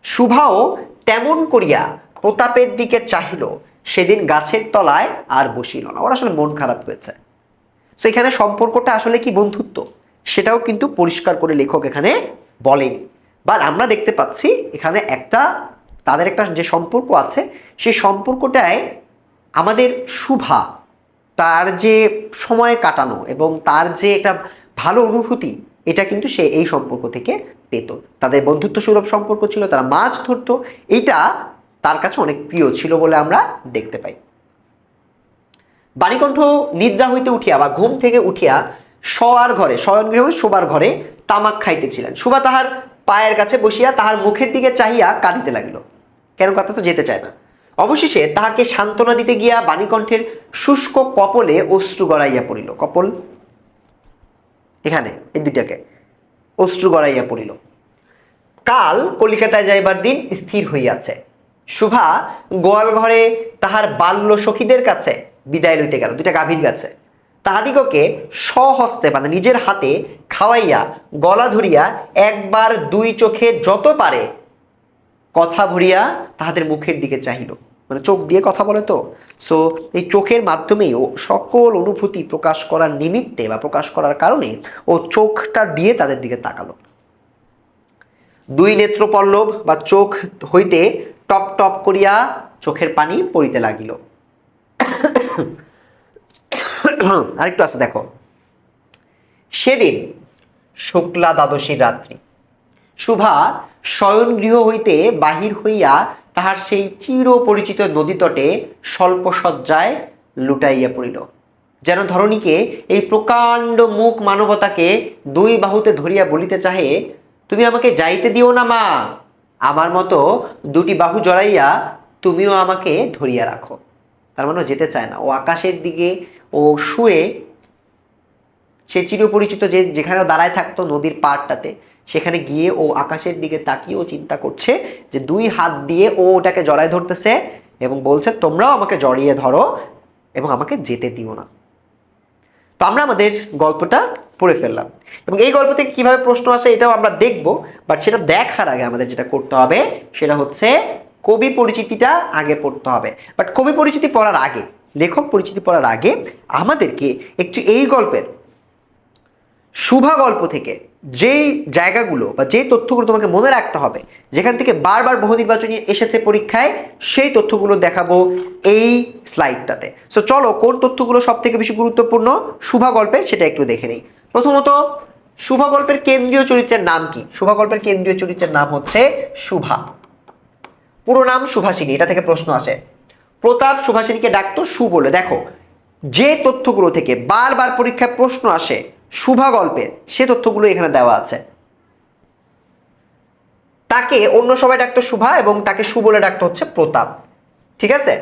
শুভাও তেমন করিয়া প্রতাপের দিকে চাহিল, সেদিন গাছের তলায় আর বসিল না। ওর আসলে মন খারাপ হয়েছে। সো এখানে সম্পর্কটা আসলে কি বন্ধুত্ব সেটাও কিন্তু পরিষ্কার করে লেখক এখানে বলেনি, বাট আমরা দেখতে পাচ্ছি এখানে একটা তাদের একটা যে সম্পর্ক আছে সেই সম্পর্কটায় আমাদের শুভা তার যে সময় কাটানো এবং তার যে একটা ভালো অনুভূতি, এটা কিন্তু সে এই সম্পর্ক থেকে পেত। তাদের বন্ধুত্ব সুলভ সম্পর্ক ছিল, তারা মাছ ধরতো, এইটা তার কাছে অনেক প্রিয় ছিল বলে আমরা দেখতে পাই। বাণীকণ্ঠ নিদ্রা হইতে উঠিয়া বা ঘুম থেকে উঠিয়া শোয়ার ঘরে, শয়নগৃহ শোবার ঘরে তামাক খাইতেছিলেন। শুভা তাহার পায়ের কাছে বসিয়া তাহার মুখের দিকে চাহিয়া কাঁদিতে লাগিল। কেন কাঁদতেছে যেতে চায় না। অবশেষে তাহাকে সান্ত্বনা দিতে গিয়া বাণীকণ্ঠের শুষ্ক কপলে অশ্রু গড়াইয়া পড়িল। কপল এখানে এই দুইটাকে, অশ্রু গড়াইয়া পড়িল। কাল কলিকাতায় যাইবার দিন স্থির হইয়াছে। শুভা গোয়াল ঘরে তাহার বাল্য সখীদের কাছে বিদায় লইতে গেল, দুইটা গাভীর কাছে। তাহাদিগকে স্বহস্তে মানে নিজের হাতে খাওয়াইয়া গলা ধরিয়া একবার দুই চোখে যত পারে কথা ভরিয়া তাহাদের মুখের দিকে চাহিল। মানে চোখ দিয়ে কথা বলে তো, সো এই চোখের মাধ্যমেই ও সকল অনুভূতি প্রকাশ করার নিমিত্তে বা প্রকাশ করার কারণে ও চোখটা দিয়ে তাদের দিকে তাকালো। দুই নেত্র পল্লব বা চোখ হইতে টপ টপ করিয়া চোখের পানি পড়িতে লাগিল। আরেকটু আছে দেখো। সেদিন শুক্লা দ্বাদশীর রাত্রি শুভা শয়নগৃহ হইতে বাহির হইয়া তাহার সেই চির পরিচিত নদীতটে স্বল্প শয্যায় লুটাইয়া পড়িল। যেন ধরণীকে এই প্রকাণ্ড মুখ মানবতাকে দুই বাহুতে ধরিয়া বলিতে চাহে, তুমি আমাকে যাইতে দিও না মা, আমার মতো দুটি বাহু জড়াইয়া তুমিও আমাকে ধরিয়া রাখো। তার মানে যেতে চায় না, ও আকাশের দিকে ও শুয়ে সে চিরপরিচিত যেখানে দাঁড়ায় থাকতো নদীর পাড়টাতে, সেখানে গিয়ে ও আকাশের দিকে তাকিয়েও চিন্তা করছে যে দুই হাত দিয়ে ও ওটাকে জড়ায় ধরতেছে এবং বলছে তোমরাও আমাকে জড়িয়ে ধরো এবং আমাকে যেতে দিও না। তো আমরা আমাদের গল্পটা পড়ে ফেললাম এবং এই গল্প থেকে কিভাবে প্রশ্ন আসে এটাও আমরা দেখব, বাট সেটা দেখার আগে আমাদের যেটা করতে হবে সেটা হচ্ছে কবি পরিচিতিটা আগে পড়তে হবে। বাট কবি পরিচিতি পড়ার আগে, লেখক পরিচিতি পড়ার আগে আমাদেরকে একটু এই গল্পের শুভা গল্প থেকে যেই জায়গাগুলো বা যেই তথ্যগুলো তোমাকে মনে রাখতে হবে, যেখান থেকে বারবার বহু নির্বাচনী এসেছে পরীক্ষায়, সেই তথ্যগুলো দেখাবো এই স্লাইডটাতে। সো চলো কোন তথ্যগুলো সব থেকে বেশি গুরুত্বপূর্ণ শুভা গল্পের সেটা একটু দেখে নেই। প্রথমত, শুভা গল্পের কেন্দ্রীয় চরিত্রের নাম কি? শুভা গল্পের কেন্দ্রীয় চরিত্রের নাম হচ্ছে শুভা। পুরো নাম সুভাষিনী, এটা থেকে প্রশ্ন আসে। প্রতাপ সুভাষিনীকে ডাকতো সু বলে। দেখো যে তথ্যগুলো থেকে বারবার পরীক্ষায় প্রশ্ন আসে শুভা গল্পের, সে তথ্যগুলো এখানে দেওয়া আছে। তাকে অন্য সবাই ডাকতো শুভা এবং তাকে সু বলে ডাকতো হচ্ছে প্রতাপ। ঠিক আছে,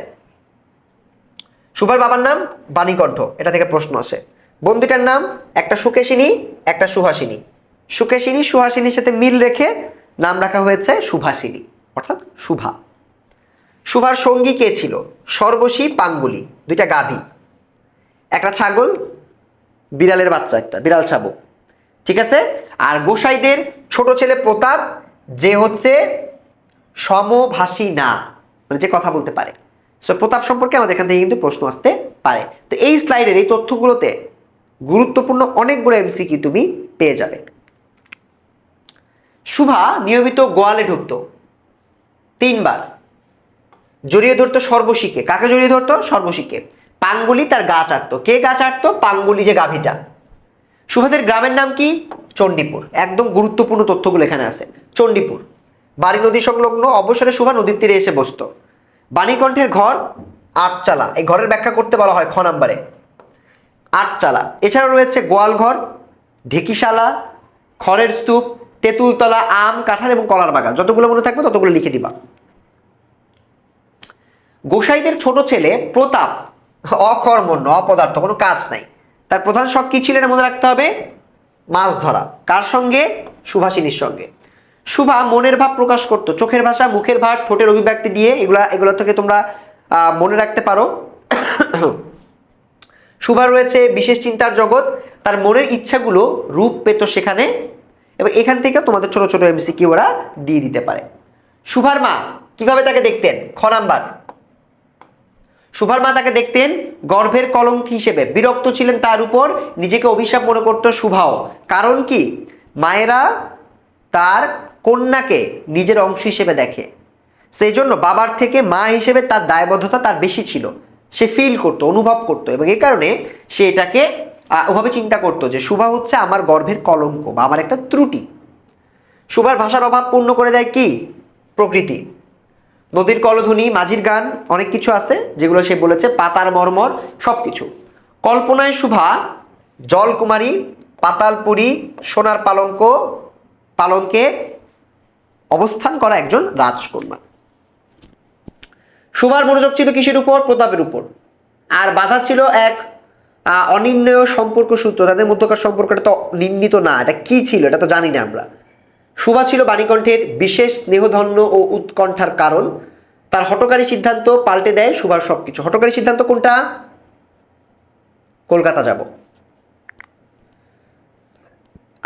শুভার বাবার নাম বাণীকণ্ঠ, এটা থেকে প্রশ্ন আসে। বন্ধুটার নাম একটা সুকেশিনী একটা সুহাসিনী, সুকেশিনী সুহাসিনীর সাথে মিল রেখে নাম রাখা হয়েছে সুভাষিনী অর্থাৎ শুভা। সুভার সঙ্গী কে ছিল? সর্বশী, পাঙ্গুলি, দুইটা গাভী, একটা ছাগল, বিড়ালের বাচ্চা, একটা বিড়াল শাবক, ঠিক আছে। আর গোসাইদের ছোট ছেলে প্রতাপ, যে হচ্ছে সমভাষী না, মানে যে কথা বলতে পারে। সো প্রতাপ সম্পর্কে আমাদের এখান থেকে কিন্তু প্রশ্ন আসতে পারে। তো এই স্লাইডের এই তথ্যগুলোতে গুরুত্বপূর্ণ অনেকগুলো এমসিকিউ তুমি পেয়ে যাবে। সুভা নিয়মিত গোয়ালে ঢুকতো 3 বার, জড়িয়ে ধরতো সর্বশীকে। কাকে জড়িয়ে ধরতো? সর্বশীকে। পাঙ্গুলি তার গা চাটতো। কে গা চাটতো? পাঙ্গুলি, যে গাভীটা। সুভাদের গ্রামের নাম কি? চণ্ডীপুর। একদম গুরুত্বপূর্ণ তথ্যগুলো এখানে আছে। চণ্ডীপুর, বাড়ি নদী সংলগ্ন, অবসরে সুভা নদীর তীরে এসে বসতো। বাণীকণ্ঠের ঘর 8 চালা, এই ঘরের ব্যাখ্যা করতে বলা হয় খ নাম্বারে, 8 চালা। এছাড়াও রয়েছে গোয়াল ঘর, ঢেকিশালা, খড়ের স্তূপ, তেঁতুলতলা, আম, কাঁঠাল এবং কলার বাগান। যতগুলো মনে থাকবে ততগুলো লিখে দিবা। গোসাইদের ছোট ছেলে প্রতাপ অকর্মণ্য, অপদার্থ, কোনো কাজ নাই। তার প্রধান শখ কি ছিল এটা মনে রাখতে হবে? মাছ ধরা। কার সঙ্গে? সুভাষিনীর সঙ্গে। সুভা মনের ভাব প্রকাশ করতো চোখের ভাষা, মুখের ভাব, ঠোঁটের অভিব্যক্তি দিয়ে। এগুলো থেকে তোমরা মনে রাখতে পারো। সুভার রয়েছে বিশেষ চিন্তার জগৎ, তার মনের ইচ্ছাগুলো রূপ পেত সেখানে। এবং এখান থেকেও তোমাদের ছোট ছোট এমসিকিউ ওরা দিয়ে দিতে পারে। সুভার মা কিভাবে তাকে দেখতেন? খ নাম্বার, সুভার মা তাকে দেখতেন গর্ভের কলঙ্ক হিসেবে, বিরক্ত ছিলেন তার উপর, নিজেকে অভিশাপ মনে করত সুভাও। কারণ কি? মায়েরা তার কন্যাকে নিজের অংশ হিসেবে দেখে, সেই জন্য বাবার থেকে মা হিসেবে তার দায়বদ্ধতা তার বেশি ছিল। সে ফিল করতো, অনুভব করতো, এবং এই কারণে সে এটাকে ওভাবে চিন্তা করতো যে সুভা হচ্ছে আমার গর্ভের কলঙ্ক বা আমার একটা ত্রুটি। সুভার ভাষার অভাব পূর্ণ করে দেয় কি? প্রকৃতি। নদীর কলধ্বনি, মাঝির গান, অনেক কিছু আছে যেগুলো সে বলেছে, পাতার মর্মর, সবকিছু। কল্পনায় সুভা জলকুমারী, পাতালপুরী, সোনার পালঙ্কে অবস্থান করা একজন রাজকন্যা। সুভার মনোযোগ ছিল কিসের উপর? প্রতাপের উপর। আর বাধা ছিল এক অনির্ণয় সম্পর্ক সূত্র, তাদের মধ্যকার সম্পর্কটা তো নির্ণীত না। এটা কি ছিল এটা তো জানি না আমরা। সুভা ছিল বাণীকণ্ঠের বিশেষ স্নেহধন্য ও উৎকণ্ঠার কারণ। তার হঠকারী সিদ্ধান্ত পাল্টে দেয় সুভার সবকিছু। হঠকারী সিদ্ধান্ত কোনটা? কলকাতা যাব।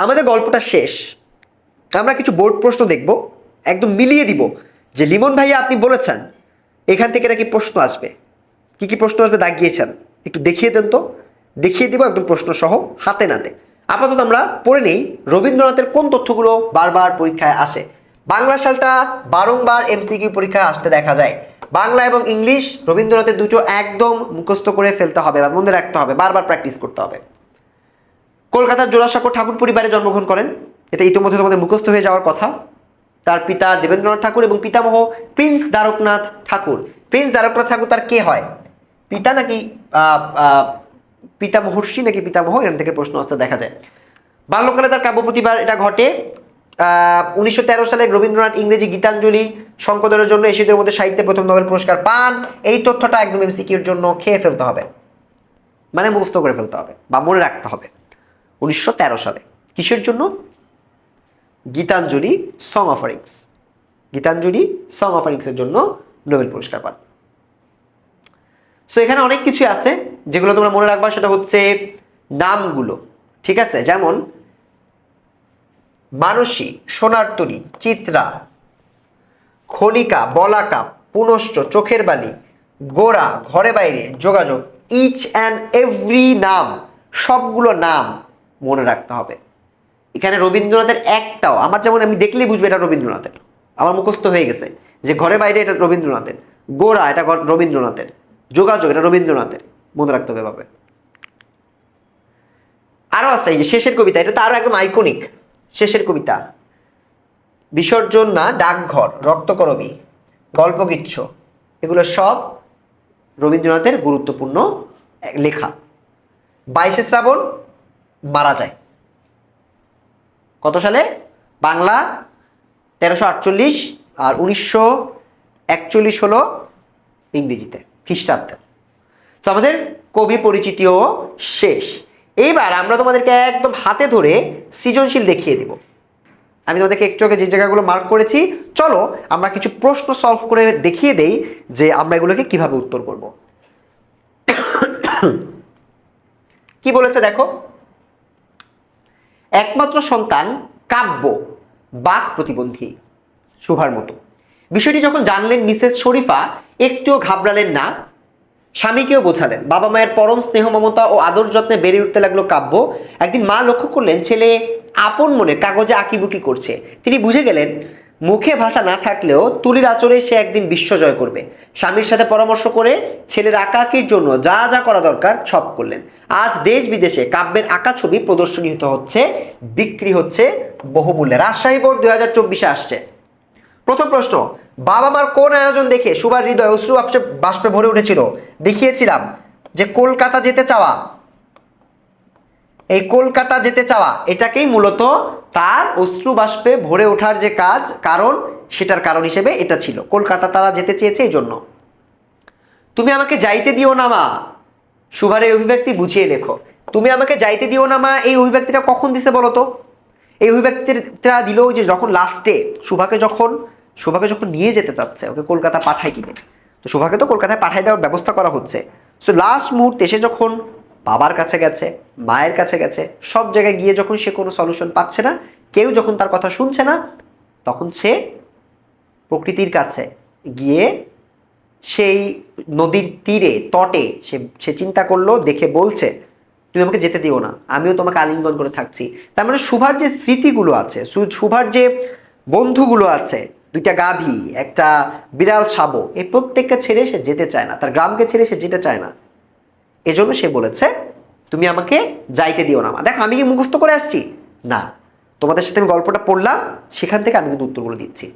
আমাদের গল্পটা শেষ। আমরা কিছু বোর্ড প্রশ্ন দেখব, একদম মিলিয়ে দিব যে লিমন ভাইয়া আপনি বলেছেন এখান থেকে নাকি প্রশ্ন আসবে। কি কি প্রশ্ন আসবে দাগিয়েছেন, একটু দেখিয়ে দেন তো। দেখিয়ে দিব একদম প্রশ্ন সহ, হাতে নাতে। আপাতত আমরা পড়ে নেই রবীন্দ্রনাথের কোন তথ্যগুলো বারবার পরীক্ষায় আসে। বাংলা সালটা বারংবার এমসিকিউ পরীক্ষায় আসতে দেখা যায়। বাংলা এবং ইংলিশ রবীন্দ্রনাথের দুটো একদম মুখস্থ করে ফেলতে হবে বা মনে রাখতে হবে, বারবার প্র্যাকটিস করতে হবে। কলকাতার জোড়াসাঁকো ঠাকুর পরিবারে জন্মগ্রহণ করেন, এটা ইতিমধ্যে তোমাদের মুখস্থ হয়ে যাওয়ার কথা। তার পিতা দেবেন্দ্রনাথ ঠাকুর এবং পিতামহ প্রিন্স দ্বারকনাথ ঠাকুর। প্রিন্স দ্বারকনাথ ঠাকুর তার কে হয়? পিতা নাকি পিতামহর্ষি নাকি পিতামহ? এখান থেকে প্রশ্ন আসতে দেখা যায়। বাল্যকালে তার কাব্য প্রতিভা এটা ঘটে। 1913 সালে রবীন্দ্রনাথ ইংরেজি গীতাঞ্জলি সংকলনের জন্য এশীয়দের মধ্যে সাহিত্যে প্রথম নোবেল পুরস্কার পান। এই তথ্যটা একদম এমসিকিউর জন্য খেয়ে ফেলতে হবে, মানে মুখস্থ করে ফেলতে হবে বা মনে রাখতে হবে। 1913 সালে কিসের জন্য? Gitanjali song offerings. Gitanjali song অফারিংসের জন্য নোবেল পুরস্কার পান। সো এখানে অনেক কিছু আছে যেগুলো তোমরা মনে রাখবা, সেটা হচ্ছে নামগুলো, ঠিক আছে? যেমন মানসী, সোনারতরী, চিত্রা, খনিকা, বলাকা, পুনশ্চ, চোখের বালি, গোরা, ঘরে বাইরে, যোগাযোগ, ইচ অ্যান্ড এভরি নাম, সবগুলো নাম মনে রাখতে হবে। এখানে রবীন্দ্রনাথের একটাও, আমার যেমন আমি দেখলেই বুঝবে এটা রবীন্দ্রনাথের, আমার মুখস্থ হয়ে গেছে যে ঘরে বাইরে এটা রবীন্দ্রনাথের, গোরা এটা রবীন্দ্রনাথের, যোগাযোগ এটা রবীন্দ্রনাথের, মনে রাখতে হবে ভাবে। আরো আছে এই যে শেষের কবিতা, এটা তো আরো একদম আইকনিক। শেষের কবিতা, বিসর্জন না, ডাকঘর, রক্তকরবী, গল্পগুচ্ছ, এগুলো সব রবীন্দ্রনাথের গুরুত্বপূর্ণ লেখা। 22শে শ্রাবণ মারা যায় কত সালে? বাংলা 1348 আর 1941 হলো ইংরেজিতে, খ্রিস্টাব্দে। তো আমাদের কবি পরিচিতিও শেষ। এইবার আমরা তোমাদেরকে একদম হাতে ধরে সৃজনশীল দেখিয়ে দিব। আমি তোমাদেরকে একটু আগে যে জায়গাগুলো মার্ক করেছি, চলো আমরা কিছু প্রশ্ন সলভ করে দেখিয়ে দেই যে আমরা এগুলোকে কিভাবে উত্তর করব। কি বলেছে দেখো, একমাত্র সন্তান কাব্য বাক প্রতিবন্ধী, শুভার মতো। বিষয়টি যখন জানলেন মিসেস শরীফা একটুও ঘাবড়ালেন না, স্বামীকেও বোঝালেন। বাবা মায়ের পরম স্নেহ মমতা ও আদর যত্নে বেড়ে উঠতে লাগলো কাব্য। একদিন মা লক্ষ্য করলেন ছেলে আপন মনে কাগজে আঁকিবুকি করছে। তিনি বুঝে গেলেন মুখে ভাষা না থাকলেও তুলির আঁচড়ে সে একদিন বিশ্বজয় করবে। স্বামীর সাথে পরামর্শ করে ছেলের আঁকাআঁকির জন্য যা যা করা দরকার সব করলেন। আজ দেশ বিদেশে কাব্যের আঁকা ছবি প্রদর্শনী হচ্ছে, বিক্রি হচ্ছে বহুমূল্যে। রাজশাহী বোর্ড 2024 আসছে। প্রথম প্রশ্ন, বাবা মার কোন আয়োজন দেখে সুভার হৃদয় অশ্রু বাষ্পে ভরে উঠেছিল? দেখিয়েছিলাম যে কলকাতা যেতে চাওয়া, এই কলকাতা যেতে চাওয়া এটাকেই মূলত তার অশ্রু বাষ্পে ভরে ওঠার যে কাজ, কারণ সেটার কারণ হিসেবে এটা ছিল, কলকাতা তারা যেতে চেয়েছে এই জন্য। তুমি আমাকে যাইতে দিও না মা, সুভার এই অভিব্যক্তি বুঝিয়ে লেখো। তুমি আমাকে যাইতে দিও না মা, এই অভিব্যক্তিটা কখন দিছে বলো তো? এই অভিব্যক্তিটা দিল যে যখন লাস্টে সুভাকে যখন নিয়ে যেতে চাচ্ছে, ওকে কলকাতা পাঠায় দিবে, তো সুভাকে তো কলকাতায় পাঠাই দেওয়ার ব্যবস্থা করা হচ্ছে। সো লাস্ট মুহূর্তে সে যখন বাবার কাছে গেছে, মায়ের কাছে গেছে, সব জায়গায় গিয়ে যখন সে কোনো সলিউশন পাচ্ছে না, কেউ যখন তার কথা শুনছে না, তখন সে প্রকৃতির কাছে গিয়ে সেই নদীর তীরে তটে সে চিন্তা করলো, দেখে বলছে তুমি আমাকে যেতে দিও না, আমিও তোমাকে আলিঙ্গন করে থাকছি। তার মানে সুভার যে স্মৃতিগুলো আছে, সুভার যে বন্ধুগুলো আছে, দুইটা গাভী, একটা বিড়াল শাবক, এই প্রত্যেককে ছেড়ে সে যেতে চায় না, তার গ্রামকে ছেড়ে সে যেতে চায় না। এজন্য সে বলেছে তুমি আমাকে যাইতে দিও না মা। দেখো আমি কি মুখস্থ করে আসছি না, তোমাদের সাথে আমি গল্পটা পড়লাম, সেখান থেকে আমি কিন্তু উত্তরগুলো দিচ্ছি।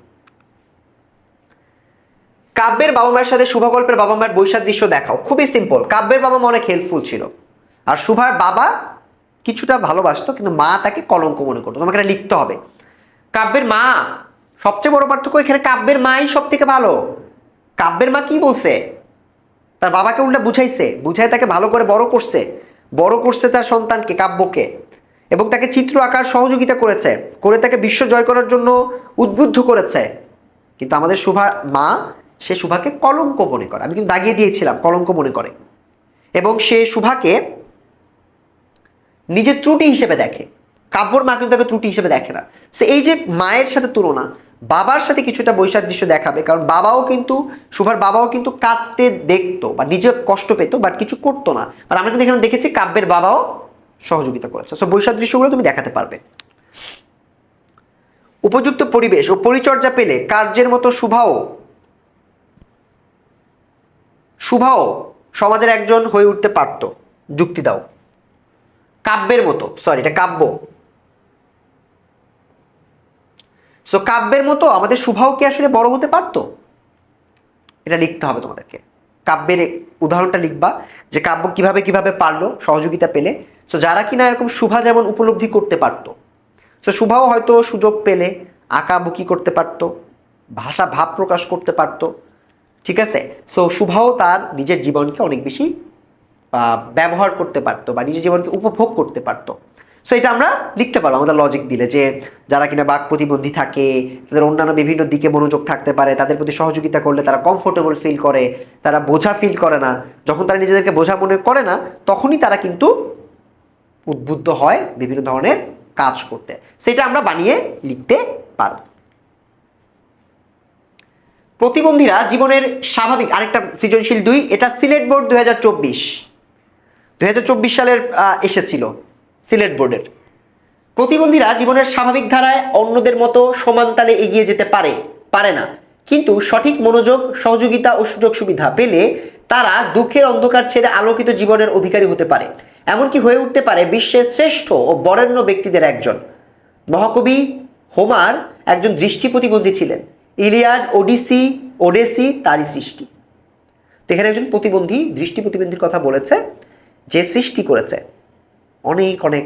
কাব্যের বাবা মায়ের সাথে শুভা গল্পের বাবা মায়ের বৈসাদৃশ্য দেখাও। খুবই সিম্পল, কাব্যের বাবা মা অনেক হেল্পফুল ছিল, আর শুভার বাবা কিছুটা ভালোবাসতো, কিন্তু মা তাকে কলঙ্ক মনে করতো। তোমাকে এটা লিখতে হবে। কাব্যের মা, সবচেয়ে বড় পার্থক্য এখানে, কাব্যের মাই সব থেকে ভালো। কাব্যের মা কি বলছে, তার বাবাকে উল্টা বুঝাই তাকে ভালো করে বড় করছে তার সন্তানকে, কাব্যকে, এবং তাকে চিত্র আঁকার সহযোগিতা করেছে, করে তাকে বিশ্ব জয় করার জন্য উদ্বুদ্ধ করেছে। কিন্তু আমাদের শুভা মা, সে শুভাকে কলঙ্ক মনে করে, আমি কিন্তু দাগিয়ে দিয়েছিলাম, কলঙ্ক মনে করে, এবং সে শুভাকে নিজের ত্রুটি হিসেবে দেখে। কাব্যর মা কিন্তু তাকে ত্রুটি হিসেবে দেখে না। সো এই যে মায়ের সাথে তুলনা, বাবার সাথে কিছুটা বৈসাদৃশ্য দেখাবে, কারণ শুভার বাবাও কিন্তু কাঁদতে দেখতো বা নিজে কষ্ট পেত, বাট কিছু করতো না। আর আমরা কিন্তু এখানে দেখেছি কাব্যের বাবাও সহযোগিতা করেছে। সো বৈসাদৃশ্যগুলো তুমি দেখাতে পারবে। উপযুক্ত পরিবেশ ও পরিচর্যা পেলে কার্যের মতো শুভাও সমাজের একজন হয়ে উঠতে পারত। যুক্তি দাও। কাব্যের মতো, সরি এটা কাব্য, সো কাব্যের মতো আমাদের শুভাও কি আসলে বড় হতে পারতো? এটা লিখতে হবে তোমাদেরকে। কাব্যের উদাহরণটা লিখবা যে কাব্য কিভাবে কিভাবে পারলো সহযোগিতা পেলে। সো যারা কিনা এরকম শুভা যেমন উপলব্ধি করতে পারতো, সো শুভাও হয়তো সুযোগ পেলে আঁকাবুকি করতে পারতো, ভাষা ভাব প্রকাশ করতে পারতো, ঠিক আছে। সো শুভাও তার নিজের জীবনকে অনেক বেশি ব্যবহার করতে পারতো বা নিজের জীবনকে উপভোগ করতে পারতো। সো এটা আমরা লিখতে পারবো আমাদের লজিক দিলে, যে যারা কিনা বাক প্রতিবন্ধী থাকে, তাদের অন্যান্য বিভিন্ন দিকে মনোযোগ থাকতে পারে, তাদের প্রতি সহযোগিতা করলে তারা কমফোর্টেবল ফিল করে, তারা বোঝা ফিল করে না। যখন তারা নিজেদেরকে বোঝা মনে করে না, তখনই তারা কিন্তু উদ্বুদ্ধ হয় বিভিন্ন ধরনের কাজ করতে। সেটা আমরা বানিয়ে লিখতে পারব। প্রতিবন্ধীরা জীবনের স্বাভাবিক, আরেকটা সৃজনশীল 2, এটা সিলেট বোর্ড 2024 সালের এসেছিল সিলেট বোর্ডের। প্রতিবন্ধীরা জীবনের স্বাভাবিক ধারায় অন্যদের মতো সমান তালে এগিয়ে যেতে পারে না, কিন্তু সঠিক মনোযোগ, সহযোগিতা ও সুযোগ সুবিধা পেলে তারা দুঃখের অন্ধকার ছেড়ে আলোকিত জীবনের অধিকারী হতে পারে, এমনকি হয়ে উঠতে পারে বিশ্বের শ্রেষ্ঠ ও বরেণ্য ব্যক্তিদের একজন। মহাকবি হোমার একজন দৃষ্টি প্রতিবন্ধী ছিলেন। ইলিয়াড, ওডেসি তারই সৃষ্টি। তো এখানে একজন দৃষ্টি প্রতিবন্ধীর কথা বলেছে, যে সৃষ্টি করেছে অনেক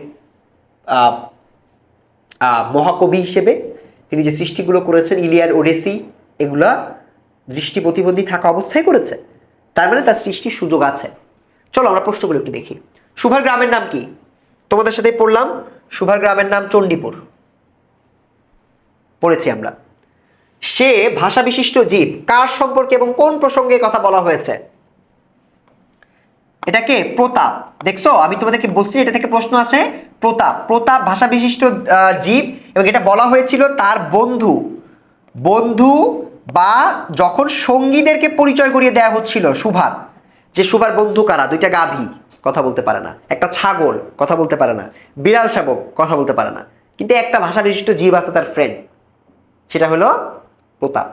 মহাকবি হিসেবে তিনি যে সৃষ্টিগুলো করেছেন, ইলিয়াড, ওডেসি, এগুলা দৃষ্টি প্রতিবন্ধী থাকা অবস্থায় করেছে। তার মানে তার সৃষ্টির সুযোগ আছে। চলো আমরা প্রশ্নগুলো একটু দেখি। শুভার গ্রামের নাম কি? তোমাদের সাথে পড়লাম, শুভার গ্রামের নাম চণ্ডীপুর। পড়েছি আমরা। সে ভাষা বিশিষ্ট জীব কার সম্পর্কে এবং কোন প্রসঙ্গে কথা বলা হয়েছে? এটাকে প্রতাপ। দেখছো আমি তোমাদেরকে বলছি এটা থেকে প্রশ্ন আসে। প্রতাপ, প্রতাপ ভাষা বিশিষ্ট জীব, এবং এটা বলা হয়েছিল তার বন্ধু বন্ধু বা যখন সঙ্গীদেরকে পরিচয় করিয়ে দেওয়া হচ্ছিল সুভার, যে সুভার বন্ধু কারা, দুইটা গাভী কথা বলতে পারে না, একটা ছাগল কথা বলতে পারে না, বিড়াল শাবক কথা বলতে পারে না, কিন্তু একটা ভাষা বিশিষ্ট জীব আছে তার ফ্রেন্ড, সেটা হলো প্রতাপ।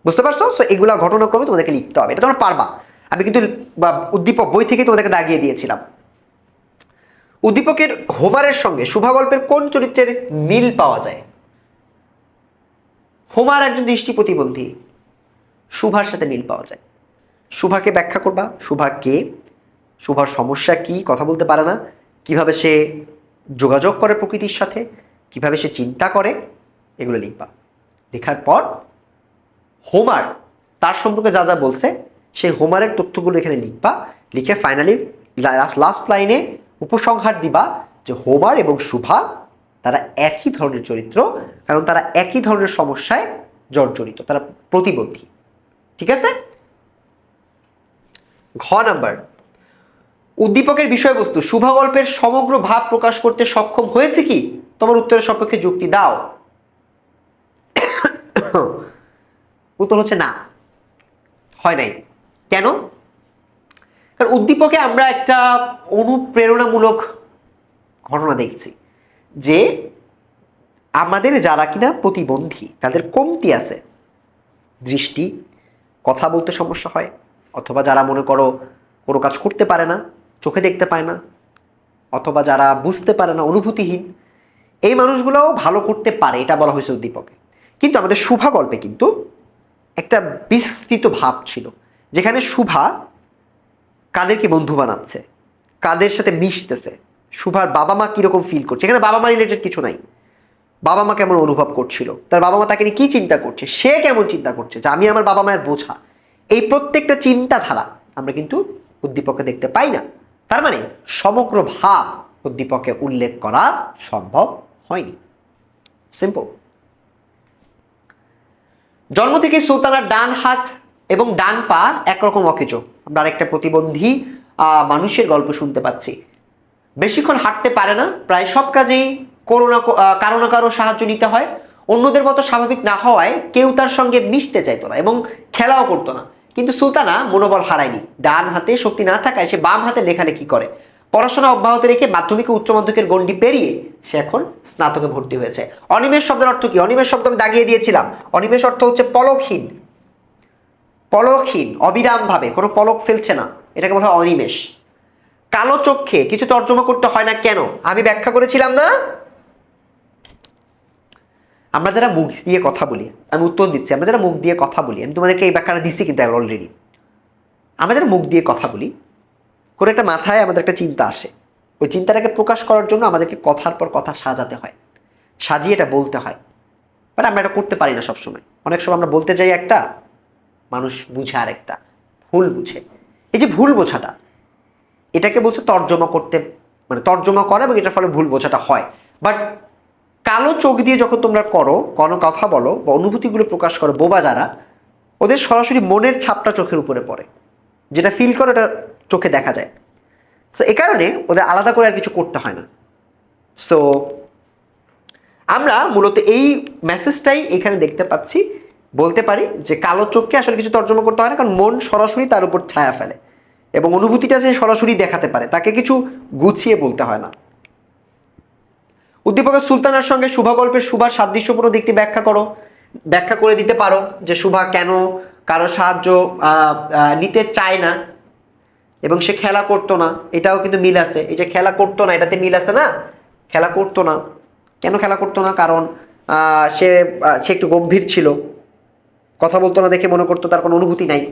বুঝতে পারছো? সো এগুলা ঘটনাক্রমে তোমাদেরকে লিখতে হবে, এটা তোমরা পারবা। আমি কিন্তু উদ্দীপক বই থেকে তোমাদেরকে দাগিয়ে দিয়েছিলাম। উদ্দীপকের হোমারের সঙ্গে শুভা গল্পের কোন চরিত্রের মিল পাওয়া যায়? হোমার একজন দৃষ্টি প্রতিবন্ধী, শুভার সাথে মিল পাওয়া যায়। শুভাকে ব্যাখ্যা করবা, শুভা কে, শুভার সমস্যা কি, কথা বলতে পারে না, কিভাবে সে যোগাযোগ করে প্রকৃতির সাথে, কিভাবে সে চিন্তা করে, এগুলো লিখবা। লেখার পর হোমার তার সম্পর্কে যা যা বলছে সেই হোমারের তথ্যগুলো এখানে লিখবা। লিখে ফাইনালি লাস্ট লাইনে উপসংহার দিবা যে হোমার এবং শুভা তারা একই ধরনের চরিত্র, কারণ তারা একই ধরনের সমস্যায় জর্জরিত, তারা প্রতিবন্ধী। ঠিক আছে? ঘ নাম্বার, উদ্দীপকের বিষয়বস্তু শুভা গল্পের সমগ্র ভাব প্রকাশ করতে সক্ষম হয়েছে কি? তোমার উত্তরের সপক্ষে যুক্তি দাও। উত্তর হচ্ছে না, হয় নাই। কেন? কারণ উদ্দীপকে আমরা একটা অনুপ্রেরণামূলক ঘটনা দেখছি যে আমাদের যারা কিনা প্রতিবন্ধী তাদের কমতি আছে, দৃষ্টি, কথা বলতে সমস্যা হয়, অথবা যারা মনে করো কোনো কাজ করতে পারে না, চোখে দেখতে পায় না, অথবা যারা বুঝতে পারে না, অনুভূতিহীন, এই মানুষগুলোও ভালো করতে পারে, এটা বলা হয়েছে উদ্দীপকে। কিন্তু আমাদের শুভা গল্পে কিন্তু একটা বিস্তৃত ভাব ছিল, যেখানে শুভা কাদেরকে বন্ধু বানাচ্ছে, কাদের সাথে মিশতেছে, শুভার বাবা মা কিরকম ফিল করছে, এখানে বাবা মা রিলেটেড কিছু নাই। বাবা মা কেমন অনুভব করছিল, তার বাবা মা তাকে নিয়ে কি চিন্তা করছে, সে কেমন চিন্তা করছে যে আমি আমার বাবা মায়ের বোঝা, এই প্রত্যেকটা চিন্তাধারা আমরা কিন্তু উদ্দীপকে দেখতে পাই না। তার মানে সমগ্র ভাব উদ্দীপকে উল্লেখ করা সম্ভব হয়নি। সিম্পল। জন্ম থেকে সুলতানার ডান হাত এবং ডান পা একরকম অকেজো। আমরা আরেকটা প্রতিবন্ধী মানুষের গল্প শুনতে পাচ্ছি। বেশিক্ষণ হাঁটতে পারে না, প্রায় সব কাজেই কারো না কারো সাহায্য নিতে হয়। অন্যদের মতো স্বাভাবিক না হওয়ায় কেউ তার সঙ্গে মিশতে চাইতো না এবং খেলাও করতো না। কিন্তু সুলতানা মনোবল হারায়নি। ডান হাতে শক্তি না থাকায় সে বাম হাতে লেখালেখি করে। পড়াশোনা অব্যাহত রেখে মাধ্যমিক ও উচ্চ মাধ্যমিকের গণ্ডি পেরিয়ে সে এখন স্নাতকে ভর্তি হয়েছে। অনিমেষ শব্দের অর্থ কি? অনিমেষ শব্দ আমি দাগিয়ে দিয়েছিলাম। অনিমেষ অর্থ হচ্ছে পলকহীন, পলকহীন, অবিরামভাবে কোনো পলক ফেলছে না, এটাকে বলা হয় অনিমেষ। কালো চোখে কিছু তর্জমা করতে হয় না কেন? আমি ব্যাখ্যা করেছিলাম না? আমরা যারা মুখ দিয়ে কথা বলি, আমি উত্তর দিচ্ছি, আমরা যারা মুখ দিয়ে কথা বলি, আমি তোমাদেরকে এই ব্যাখ্যাটা দিচ্ছি কিন্তু অলরেডি। আমরা যারা মুখ দিয়ে কথা বলি, কোনো একটা মাথায় আমাদের একটা চিন্তা আসে, ওই চিন্তাটাকে প্রকাশ করার জন্য আমাদেরকে কথার পর কথা সাজাতে হয়, সাজিয়ে এটা বলতে হয়। বাট আমরা এটা করতে পারি না সবসময়। অনেক সময় আমরা বলতে যাই একটা, মানুষ বুঝে আর একটা, ভুল বুঝে। এই যে ভুল বোঝাটা, এটাকে বলছে তর্জমা করতে, মানে তর্জমা করা, এবং এটার ফলে ভুল বোঝাটা হয়। বাট কালো চোখ দিয়ে যখন তোমরা করো, কোনো কথা বলো বা অনুভূতিগুলো প্রকাশ করো, বোবা যারা, ওদের সরাসরি মনের ছাপটা চোখের উপরে পড়ে, যেটা ফিল করে ওটা চোখে দেখা যায়। সো এ কারণে ওদের আলাদা করে আর কিছু করতে হয় না। সো আমরা মূলত এই মেসেজটাই এখানে দেখতে পাচ্ছি। বলতে পারি যে কালো চোখকে আসলে কিছু তর্জমা করতে হয় না, কারণ মন সরাসরি তার উপর ছায়া ফেলে এবং অনুভূতিটা যে সরাসরি দেখাতে পারে, তাকে কিছু গুছিয়ে বলতে হয় না। উদ্দীপকের সুলতানার সঙ্গে শুভা গল্পের শুভার সাদৃশ্যপূর্ণ দিকটি ব্যাখ্যা করে দিতে পারো, যে শুভা কেন কারো সাহায্য নিতে চায় না এবং সে খেলা করতো না, এটাও কিন্তু মিল আছে। এই যে খেলা করতো না, এটাতে মিল আছে না? খেলা করতো না, কেন খেলা করতো না? কারণ সে একটু গম্ভীর ছিল, কথা বলতো না দেখে মনে করতো তার কোনো অনুভূতি নাই।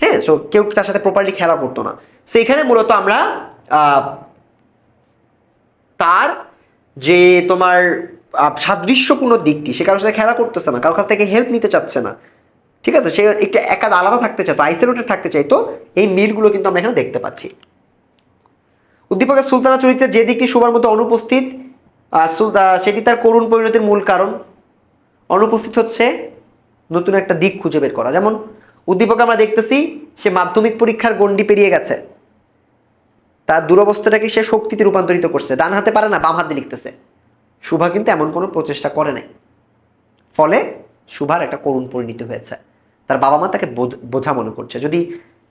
হ্যাঁ, সো কেউ তার সাথে প্রপারলি খেলা করতো না। সেইখানে মূলত আমরা তার যে তোমার সাদৃশ্যপূর্ণ দিকটি, সে কারোর সাথে খেলা করতেছে না, কারোর কাছ থেকে হেল্প নিতে চাচ্ছে না, ঠিক আছে, সে একটু একাদ আলাদা থাকতে চাইতো, আইসোলেটেড থাকতে চাইতো, এই মিলগুলো কিন্তু আমরা এখানে দেখতে পাচ্ছি। উদ্দীপকের সুলতানা চরিত্রের যে দিকটি শুভার মধ্যে অনুপস্থিত, সেটি তার করুণ পরিণতির মূল কারণ। অনুপস্থিত হচ্ছে নতুন একটা দিক খুঁজে বের করা। যেমন উদ্দীপকে আমরা দেখতেছি সে মাধ্যমিক পরীক্ষার গণ্ডি পেরিয়ে গেছে, তার দুরবস্থাটাকে সে শক্তিতে রূপান্তরিত করছে, ডান হাতে পারে না বাম হাতে লিখতেছে। শুভা কিন্তু এমন কোনো প্রচেষ্টা করে নাই, ফলে শুভার একটা করুণ পরিণতি হয়েছে। তার বাবা মা তাকে বোঝা মনে করছে। যদি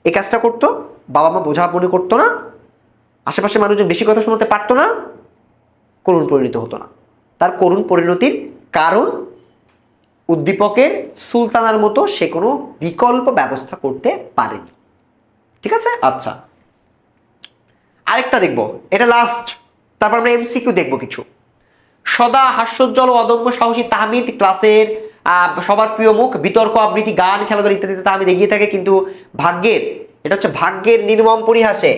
এই কাজটা করতো, বাবা মা বোঝা মনে করতো না, আশেপাশে মানুষজন বেশি কথা শোনাতে পারতো না, করুণ পরিণত হতো না। তার করুণ পরিণতির কারণ উদ্দীপকের সুলতানার মতো সে কোনো বিকল্প ব্যবস্থা করতে পারেনি। ঠিক আছে, আচ্ছা আরেকটা দেখবো, এটা লাস্ট, তারপর আমরা এমসিকিউ দেখবো কিছু। সদা হাস্যোজ্জ্বল ও অদম্য সাহসী তাহমিদ ক্লাসের সবার প্রিয় মুখ, বিতর্ক আবৃত্তি গান খেলাধুলা ইত্যাদিতে তাহমিদ এগিয়ে থাকে, কিন্তু ভাগ্যের, এটা হচ্ছে ভাগ্যের নির্মম পরিহাসে,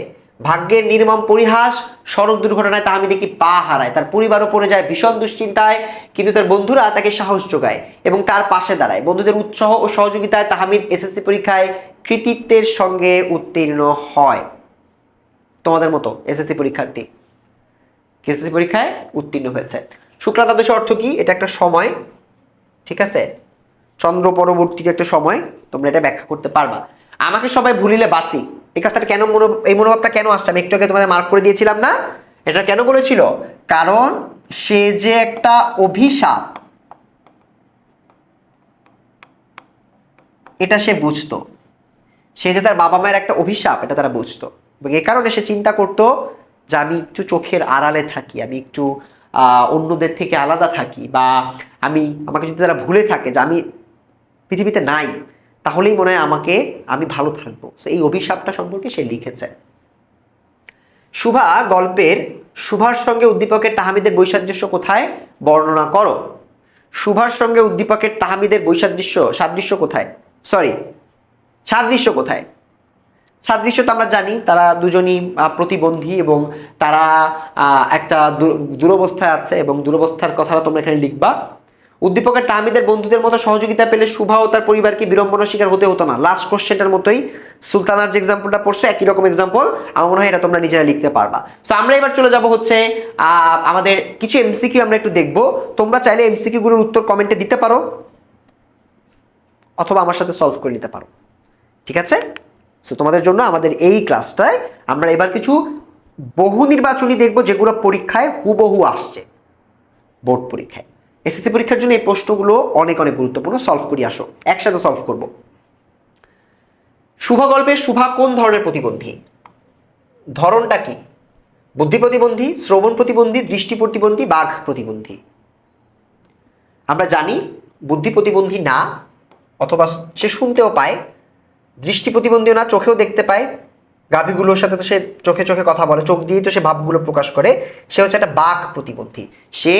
ভাগ্যের নির্মম পরিহাস, সড়ক দুর্ঘটনায় তাহমিদ একটি পা হারায়, তার পরিবারও পড়ে যায় ভীষণ দুশ্চিন্তায়, কিন্তু তার বন্ধুরা তাকে সাহস যোগায় এবং তার পাশে দাঁড়ায়। বন্ধুদের উৎসাহ ও সহযোগিতায় তাহমিদ এসএসসি পরীক্ষায় কৃতিত্বের সঙ্গে উত্তীর্ণ হয়। তোমাদের মতো এসএসসি পরীক্ষার্থী এসএসসি পরীক্ষায় উত্তীর্ণ হয়েছে। শুক্লাদ্বাদশের অর্থ কি? এটা একটা সময়, ঠিক আছে, চন্দ্র পরবর্তী একটা সময়, তোমরা এটা ব্যাখ্যা করতে পারবা। আমাকে সবাই ভুলিলে বাঁচি, এই কথাটা কেন এই মনোভাবটা কেন আসছে আমি একটু আগে তোমাদের মার্ক করে দিয়েছিলাম না? এটা কেন বলেছিল? কারণ সে যে একটা অভিশাপ, এটা সে বুঝতো, সে যে তার বাবা মায়ের একটা অভিশাপ, এটা তারা বুঝতো, এবং এ কারণে সে চিন্তা করতো যে আমি একটু চোখের আড়ালে থাকি, আমি একটু অন্যদের থেকে আলাদা থাকি, বা আমাকে যদি তারা ভুলে থাকে যে আমি পৃথিবীতে নাই, তাহলেই মনে হয় আমি ভালো থাকবো। এই অভিশাপটা সম্পর্কে সে লিখেছে। শুভা গল্পের শুভার সঙ্গে উদ্দীপকের তাহমিদের বৈসাদৃশ্য কোথায় বর্ণনা করো। শুভার সঙ্গে উদ্দীপকের তাহমিদের সাদৃশ্য কোথায়? সাদৃশ্য কোথায়? সাদৃশ্য তো আমরা জানি, তারা দুজনই প্রতিবন্ধী এবং তারা একটা দুরবস্থায় আছে, এবং দুরবস্থার কথাটা তোমরা এখানে লিখবা। উদ্দীপকের তাহমিদের বন্ধুদের মতো সহযোগিতা পেলে শুভা ও তার পরিবারকে বিড়ম্বনার শিকার হতে হতো না। লাস্ট কোশ্চেনটার মতোই সুলতানার যে এক্সাম্পলটা পড়ছো, একই রকম এক্সাম্পল, আমার মনে হয় এটা তোমরা নিজেরা লিখতে পারবা। সো আমরা এবার চলে যাব হচ্ছে আমাদের কিছু এমসিকিউ আমরা একটু দেখব। তোমরা চাইলে এমসিকিউ গুলোর উত্তর কমেন্টে দিতে পারো, অথবা আমার সাথে সলভ করে নিতে পারো। ঠিক আছে, সো তোমাদের জন্য আমাদের এই ক্লাসটায় আমরা এবার কিছু বহু নির্বাচনী দেখব, যেগুলো পরীক্ষায় হুবহু আসছে, বোর্ড পরীক্ষায়। এসএসসি পরীক্ষার জন্য এই প্রশ্নগুলো অনেক অনেক গুরুত্বপূর্ণ। সলভ করি, আসো একসাথে সলভ করব। শুভা গল্পে শুভা কোন ধরনের প্রতিবন্ধী? ধরনটা কি? বুদ্ধি প্রতিবন্ধী, শ্রবণ প্রতিবন্ধী, দৃষ্টি প্রতিবন্ধী, বাঘ প্রতিবন্ধী? আমরা জানি বুদ্ধি প্রতিবন্ধী না, অথবা সে শুনতেও পায়, দৃষ্টি প্রতিবন্ধীও না, চোখেও দেখতে পায়, গাভীগুলোর সাথে তো সে চোখে চোখে কথা বলে, চোখ দিয়েই তো সে ভাবগুলো প্রকাশ করে। সে হচ্ছে একটা বাক প্রতিবন্ধী, সে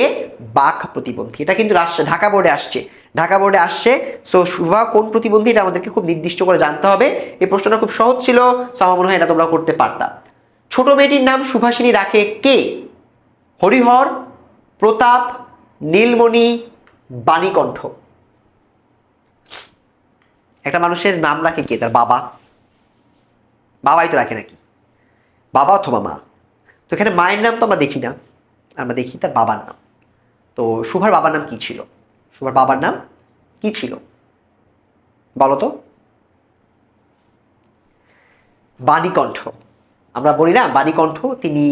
বাক প্রতিবন্ধী। এটা কিন্তু ঢাকা বোর্ডে আসছে। সো শুভা কোন প্রতিবন্ধী, এটা আমাদেরকে খুব নির্দিষ্ট করে জানতে হবে। এই প্রশ্নটা খুব সহজ ছিল, সো আমার মনে হয় এটা তোমরা করতে পারতা। ছোট মেয়েটির নাম সুভাষিনী রাখে কে? হরিহর, প্রতাপ, নীলমণি, বাণীকণ্ঠ? একটা মানুষের নাম রাখে কে? তার বাবাই তো রাখে নাকি, বাবা অথবা মা। তো এখানে মায়ের নাম তো আমরা দেখি না, আমরা দেখি তার বাবার নাম। তো শুভার বাবার নাম কি ছিল? শুভার বাবার নাম কি ছিল বলো তো? বাণীকণ্ঠ। আমরা বলি না, বাণীকণ্ঠ তিনি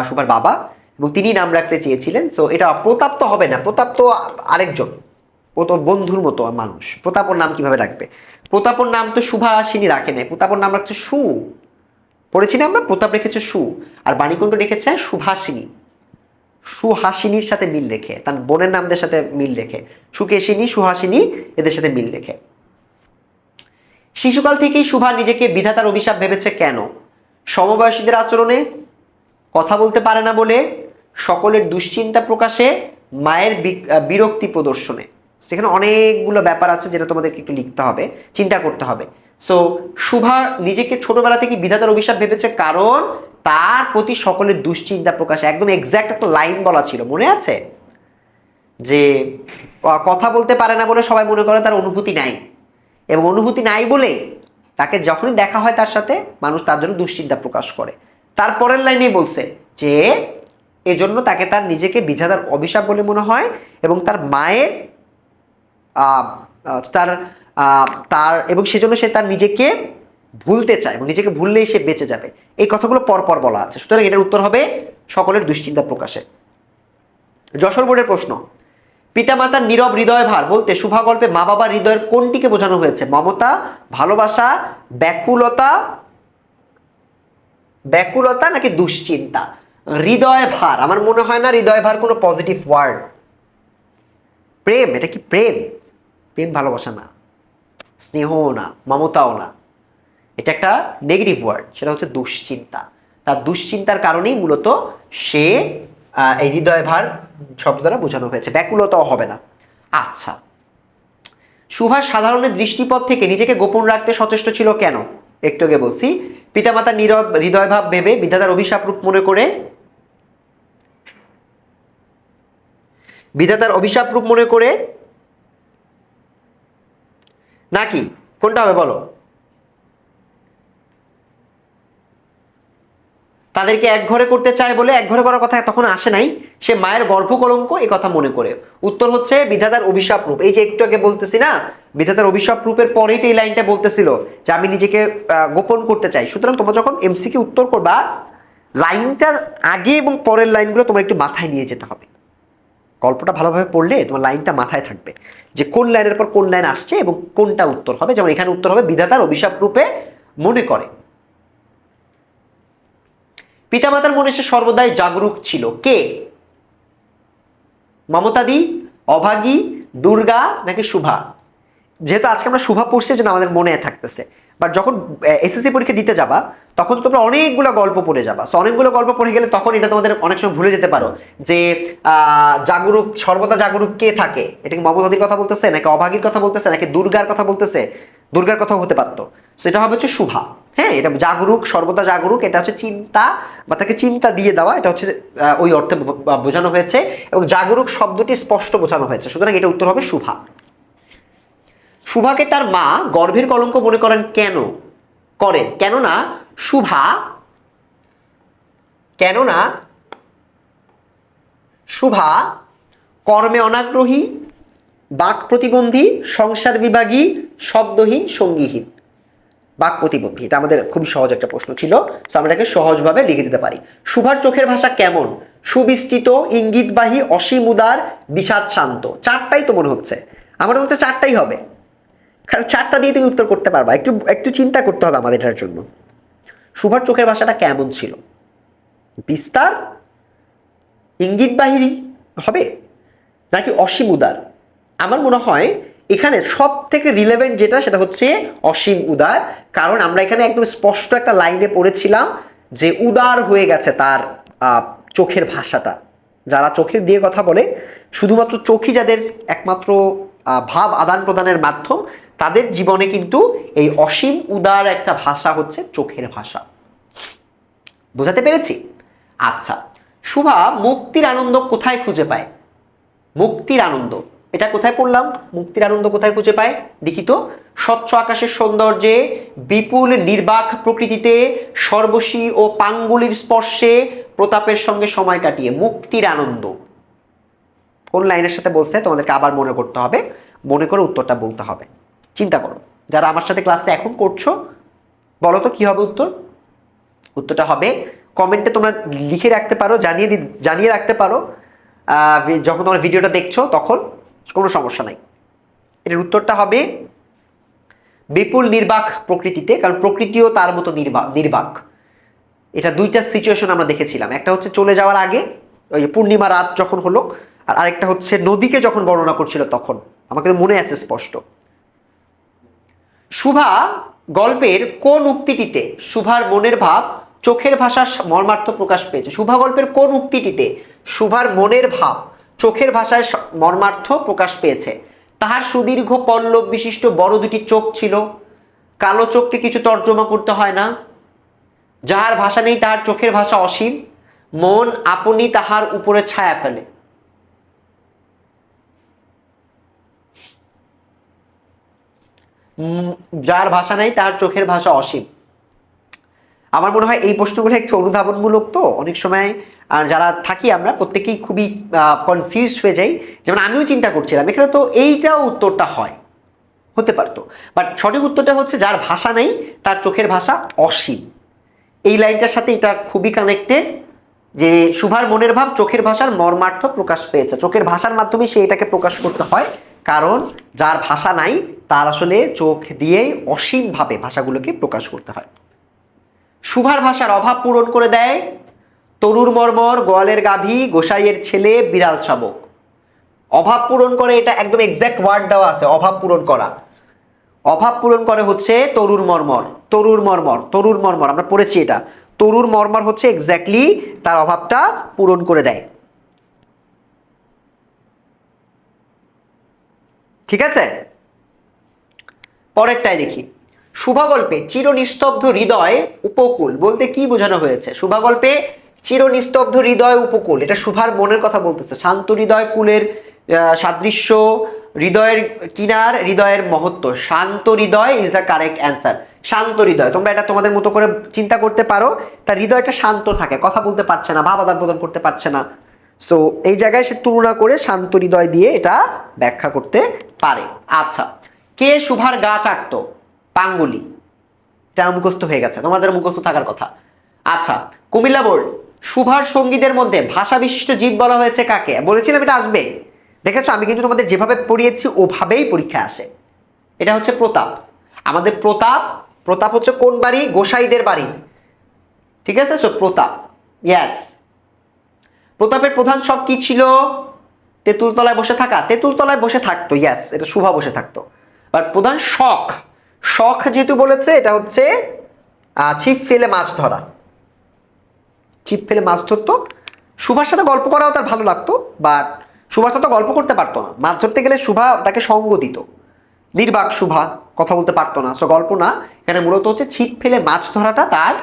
শুভার বাবা, এবং তিনি নাম রাখতে চেয়েছিলেন। সো এটা প্রতাপ তো হবে না, প্রতাপ তো আরেকজন, ও তো বন্ধুর মতো মানুষ, প্রতাপর নাম কিভাবে রাখবে? প্রতাপর নাম তো সুভাষিনী রাখে নাই, প্রতাপর নাম রাখছে সু, পড়েছি না আমরা, প্রতাপ রেখেছে সু, আর বাণীকণ্ঠ রেখেছে সুভাষিনী। সুহাসিনীর সাথে মিল রেখে, তার বোনের নামদের সাথে মিল রেখে, সুকেশিনী, সুহাসিনী, এদের সাথে মিল রেখে। শিশুকাল থেকেই শুভা নিজেকে বিধাতার অভিশাপ ভেবেছে কেন? সমবয়সীদের আচরণে, কথা বলতে পারে না বলে, সকলের দুশ্চিন্তা প্রকাশে, মায়ের বিরক্তি প্রদর্শনে। সেখানে অনেকগুলো ব্যাপার আছে যেটা তোমাদেরকে একটু লিখতে হবে, চিন্তা করতে হবে। সো শুভা নিজেকে ছোটবেলা থেকে বিধাতার অভিশাপ ভেবেছে কারণ তার প্রতি সকলের দুশ্চিন্তা প্রকাশে। একদম এক্সাক্ট একটা লাইন বলা ছিল, মনে আছে? যে কথা বলতে পারে না বলে সবাই মনে করে তার অনুভূতি নাই, এবং অনুভূতি নাই বলে তাকে যখনই দেখা হয় তার সাথে, মানুষ তার জন্য দুশ্চিন্তা প্রকাশ করে। তারপরের লাইনেই বলছে যে এজন্য তাকে তার নিজেকে বিধাতার অভিশাপ বলে মনে হয়, এবং তার মায়ের তার তার এবং সেজন্য সে তার নিজেকে ভুলতে চায় এবং নিজেকে ভুললেই সে বেঁচে যাবে। এই কথাগুলো পরপর বলা আছে, সুতরাং এটার উত্তর হবে সকলের দুশ্চিন্তা প্রকাশে। যশোর বোর্ডের প্রশ্ন, পিতামাতার নীরব হৃদয় ভার বলতে শুভা গল্পে মা বাবার হৃদয়ের কোনটিকে বোঝানো হয়েছে? মমতা, ভালোবাসা, ব্যাকুলতা, ব্যাকুলতা নাকি দুশ্চিন্তা? হৃদয় ভার, আমার মনে হয় না হৃদয় ভার কোনো পজিটিভ ওয়ার্ড। প্রেম, এটা কি প্রেম? প্রেম ভালোবাসা না, স্নেহও না, মমতাও না, এটা একটা নেগেটিভ ওয়ার্ড, সেটা হচ্ছে দুশ্চিন্তা। তার দুশ্চিন্তার কারণেই মূলত সে এই হৃদয় ভার শব্দ দ্বারা বোঝানো হয়েছে, ব্যাকুলতাও হবে না। আচ্ছা, সুভাষ সাধারণের দৃষ্টিপথ থেকে নিজেকে গোপন রাখতে সচেষ্ট ছিল কেন? একটু আগে বলছি, পিতামাতার নীরব হৃদয় ভাব ভেবে, বিধাতার অভিশাপ রূপ মনে করে, বিধাতার অভিশাপ রূপ মনে করে, নাকি কোনটা হবে বলো? তাদেরকে এক ঘরে করতে চায় বলে, এক ঘরে করার কথা তখন আসে নাই, সে মায়ের গর্ভকলঙ্ক এই কথা মনে করে। উত্তর হচ্ছে বিধাতার অভিশাপ রূপ। এই যে একটু আগে বলতেছি না, বিধাতার অভিশাপ রূপের পরেই তো এই লাইনটা বলতেছিল যে আমি নিজেকে গোপন করতে চাই। সুতরাং তোমরা যখন এমসিকিউ উত্তর করবা, লাইনটার আগে এবং পরের লাইনগুলো তোমার একটু মাথায় নিয়ে যেতে হবে। গল্পটা ভালোভাবে পড়লে তোমার লাইনটা মাথায় থাকবে যে কোন লাইনের পর কোন লাইন আসছে এবং কোনটা উত্তর হবে। যেমন এখানে উত্তর হবে বিধাতার অভিশাপ রূপে মনে করে। পিতামাতার মনে সে সর্বদাই জাগরুক ছিল কে? মমতাদি, অভাগী, দুর্গা নাকি শুভা? যেহেতু আজকে আমরা শুভা পড়ছি জন্য আমাদের মনে থাকতেছে, বাট যখন এসএসসি পরীক্ষা দিতে যাবা তখন তোমরা অনেকগুলো গল্প পড়ে যাবা। সো অনেকগুলো গল্প পড়ে গেলে তখন এটা তোমাদের অনেক সময় ভুলে যেতে পারো যে জাগরুক, সর্বদা জাগরুক কে থাকে। এটা কি মমতাদির কথা বলতেছে নাকি অভাগীর কথা বলতেছে নাকি দুর্গার কথা বলতেছে? দুর্গার কথাও হতে পারতো। সো এটা হবে হচ্ছে শুভা। হ্যাঁ, এটা জাগরুক, সর্বদা জাগরুক, এটা হচ্ছে চিন্তা বা তাকে চিন্তা দিয়ে দেওয়া, এটা হচ্ছে ওই অর্থে বোঝানো হয়েছে এবং জাগরুক শব্দটি স্পষ্ট বোঝানো হয়েছে। সুতরাং এটা উত্তর হবে শুভা। শুভাকে তার মা গর্ভের কলঙ্ক মনে করেন কেন? কেননা শুভা কর্মে অনাগ্রহী, বাক প্রতিবন্ধী, সংসার বিভাগী, শব্দহীন, সঙ্গীহীন। বাক প্রতিবন্ধী, এটা আমাদের খুবই সহজ একটা প্রশ্ন ছিল, সো আমরা এটাকে সহজভাবে লিখে দিতে পারি। শুভার চোখের ভাষা কেমন? সুবিস্তৃত, ইঙ্গিতবাহী, অসীম উদার, বিষাদ শান্ত। চারটাই তো মনে হচ্ছে, আমার মনে হচ্ছে চারটাই হবে, কারণ চারটা দিয়ে তুমি উত্তর করতে পারবা। একটু একটু চিন্তা করতে হবে আমাদের এটার জন্য। শুভার চোখের ভাষাটা কেমন ছিল? বিস্তার, ইঙ্গিতবাহী হবে নাকি অসীম উদার? আমার মনে হয় এখানে সব থেকে রিলেভেন্ট যেটা সেটা হচ্ছে অসীম উদার, কারণ আমরা এখানে একদম স্পষ্ট একটা লাইনে পড়েছিলাম যে উদার হয়ে গেছে তার চোখের ভাষাটা। যারা চোখের দিয়ে কথা বলে, শুধুমাত্র চোখই যাদের একমাত্র ভাব আদান প্রদানের মাধ্যম, তাদের জীবনে কিন্তু এই অসীম উদার একটা ভাষা হচ্ছে চোখের ভাষা। বোঝাতে পেরেছি? আচ্ছা, শুভা মুক্তির আনন্দ কোথায় খুঁজে পায়? মুক্তির আনন্দ, এটা কোথায় পড়লাম? মুক্তির আনন্দ কোথায় খুঁজে পায় দেখি তো। স্বচ্ছ আকাশের সৌন্দর্যে, বিপুল নির্বাক প্রকৃতিতে, সর্বশী ও পাঙ্গুলির স্পর্শে, প্রতাপের সঙ্গে সময় কাটিয়ে। মুক্তির আনন্দ কোন লাইনের সাথে বলছে তোমাদেরকে আবার মনে করতে হবে, মনে করে উত্তরটা বলতে হবে। চিন্তা করো, যারা আমার সাথে ক্লাসে এখন করছো, বলো তো কি হবে উত্তর? উত্তরটা হবে, কমেন্টে তোমরা লিখে রাখতে পারো, জানিয়ে রাখতে পারো যখন তোমরা ভিডিওটা দেখছো, তখন কোনো সমস্যা নাই। এটার উত্তরটা হবে বিপুল নির্বাক প্রকৃতিতে, কারণ প্রকৃতিও তার মতো নির্বাক। এটা দুইটা সিচুয়েশন আমরা দেখেছিলাম, একটা হচ্ছে চলে যাওয়ার আগে, ওই পূর্ণিমা রাত যখন হলো, আর আরেকটা হচ্ছে নদীকে যখন বর্ণনা করছিল তখন। আমাকে তো মনে আছে স্পষ্ট। শুভা গল্পের কোন উক্তিটিতে শুভার মনের ভাব চোখের ভাষার মর্মার্থ প্রকাশ পেয়েছে? শুভা গল্পের কোন উক্তিটিতে শুভার মনের ভাব চোখের ভাষায় মর্মার্থ প্রকাশ পেয়েছে? তাহার সুদীর্ঘ পল্লব বিশিষ্ট বড় দুটি চোখ ছিল, কালো চোখকে কিছু তর্জমা করতে হয় না, যাহার ভাষা নেই তাহার চোখের ভাষা অসীম, মন আপনি তাহার উপরে ছায়া ফেলে। যার ভাষা নাই তার চোখের ভাষা অসীম। আমার মনে হয় এই প্রশ্নগুলো একটু অনুধাবনমূলক, তো অনেক সময় আর যারা থাকি আমরা প্রত্যেকেই খুবই কনফিউজ হয়ে যাই। যেমন আমিও চিন্তা করছিলাম এখানে তো এইটাও উত্তরটা হয়, হতে পারতো, বাট সঠিক উত্তরটা হচ্ছে যার ভাষা নেই তার চোখের ভাষা অসীম। এই লাইনটার সাথে এটা খুবই কানেক্টেড, যে সুভার মনের ভাব চোখের ভাষার মর্মার্থ প্রকাশ পেয়েছে। চোখের ভাষার মাধ্যমে সে এটাকে প্রকাশ করতে হয়, কারণ যার ভাষা নাই তার আসলে চোখ দিয়েই অসীমভাবে ভাষাগুলোকে প্রকাশ করতে হয়। সুভার ভাষার অভাব পূরণ করে দেয় তরুর মর্মর, গোয়ালের গাভী, গোসাইয়ের ছেলে, বিড়াল শাবক। অভাব পূরণ করে, এটা একদম এক্সাক্ট ওয়ার্ড দেওয়া আছে, অভাব পূরণ করা। অভাব পূরণ করে হচ্ছে তরুর মর্মর, তরুর মর্মর, তরুর মর্মর, আমরা পড়েছি এটা। তরুর মর্মর হচ্ছে এক্স্যাক্টলি তার অভাবটা পূরণ করে দেয়। ঠিক আছে, পরেরটাই দেখি। শুভাগল্পে চিরনিস্তব্ধ হৃদয় উপকূল বলতে কি বোঝানো হয়েছে? শুভাগল্পে চিরনিস্তব্ধ হৃদয় উপকূল, এটা শুভার মনের কথা বলতেছে। শান্ত হৃদয় কুলের সাদৃশ্য, হৃদয়ের কিনার, হৃদয়ের মহত্ব। শান্ত হৃদয় ইজ দ্য কারেক্ট অ্যান্সার। শান্ত হৃদয়, তোমরা এটা তোমাদের মতো করে চিন্তা করতে পারো, তার হৃদয়টা শান্ত থাকে, কথা বলতে পারছে না, ভাব আদান প্রদান করতে পারছে না। সো এই জায়গায় সে তুলনা করে শান্ত হৃদয় দিয়ে এটা ব্যাখ্যা করতে পারে। আচ্ছা, কে শুভার গা চাটত? পাঙ্গুলি। এটা মুখস্থ হয়ে গেছে, তোমাদের মুখস্থ থাকার কথা। আচ্ছা, কুমিল্লা বোর্ড, শুভার সঙ্গীদের মধ্যে ভাষা বিশিষ্ট জীব বলা হয়েছে কাকে? বলেছিলাম এটা আসবে, দেখেছো আমি কিন্তু তোমাদের যেভাবে পড়িয়েছি ওভাবেই পরীক্ষা আসে। এটা হচ্ছে প্রতাপ। আমাদের প্রতাপ, প্রতাপ হচ্ছে কোন বাড়ি? গোসাইদের বাড়ি। ঠিক আছে, সো প্রতাপ, ইয়েস। প্রতাপের প্রধান শখ কি ছিল? তেঁতুল তলায় বসে থাকা। তেঁতুল তলায় বসে থাকতো, ইয়েস, এটা শুভা বসে থাকতো। বাট প্রধান শখ, শখ যেহেতু বলেছে, এটা হচ্ছে ছিপ ফেলে মাছ ধরা। ছিপ ফেলে মাছ ধরতো। শুভার সাথে গল্প করাও তার ভালো লাগতো, বাট শুভার সাথে গল্প করতে পারতো না। মাছ ধরতে গেলে শুভা তাকে সঙ্গ দিত। নির্বাক শুভা, কথা বলতে পারতো না, সো গল্প না, এখানে মূলত হচ্ছে ছিপ ফেলে মাছ ধরাটা তার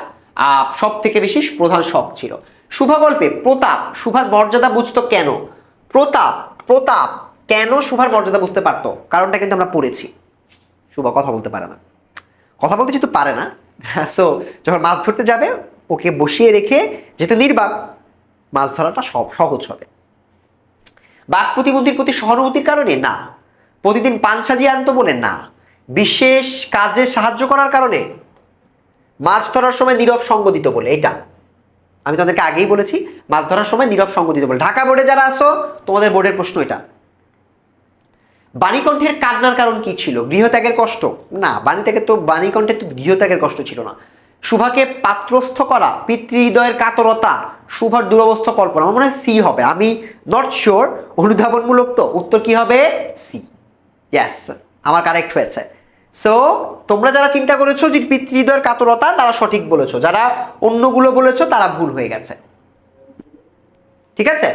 সব থেকে বেশি প্রধান শখ ছিল। শুভা গল্পে প্রতাপ শুভার মর্যাদা বুঝতো কেন? প্রতাপ, প্রতাপ কেন শুভার মর্যাদা বুঝতে পারতো? কারণটা কিন্তু আমরা পড়েছি। শুভা কথা বলতে পারে না, কথা বলতে যেহেতু পারে না, সো যখন মাছ ধরতে যাবে ওকে বসিয়ে রেখে, যেহেতু নির্বাক, মাছ ধরাটা সহজ হবে। বাক প্রতিবন্ধীর প্রতি সহানুভূতির কারণে না। প্রতিদিন পান সাজিয়ে আনতো বলে না। বিশেষ কাজে সাহায্য করার কারণে। মাছ ধরার সময় নীরব সঙ্গ দিত বলে। এটা আমি তোমাদেরকে আগেই বলেছি, মাছ ধরার সময় নীরব সঙ্গ দিত বলে। ঢাকা বোর্ডে যারা আসো, তোমাদের বোর্ডের প্রশ্ন এটা। বাণীকণ্ঠের কান্নার কারণ কি ছিল? গৃহত্যাগের কষ্ট? না, বাণীকণ্ঠের তো গৃহত্যাগের কষ্ট ছিল না। শুভাকে পাত্রস্থ করা, পিতৃহৃদয়ের কাতরতা, শুভার দুরবস্থা কল্পনা। আমার মনে হয় সি হবে, আমি নট শিওর, অনুধাবনমূলক তো, উত্তর কি হবে? সি। ইয়েস, আমার কারেক্ট হয়েছে। সো তোমরা যারা চিন্তা করেছো যে পিতৃহৃদয়ের কাতরতা, তারা সঠিক বলেছো। যারা অন্যগুলো বলেছো তারা ভুল হয়ে গেছে। ঠিক আছে,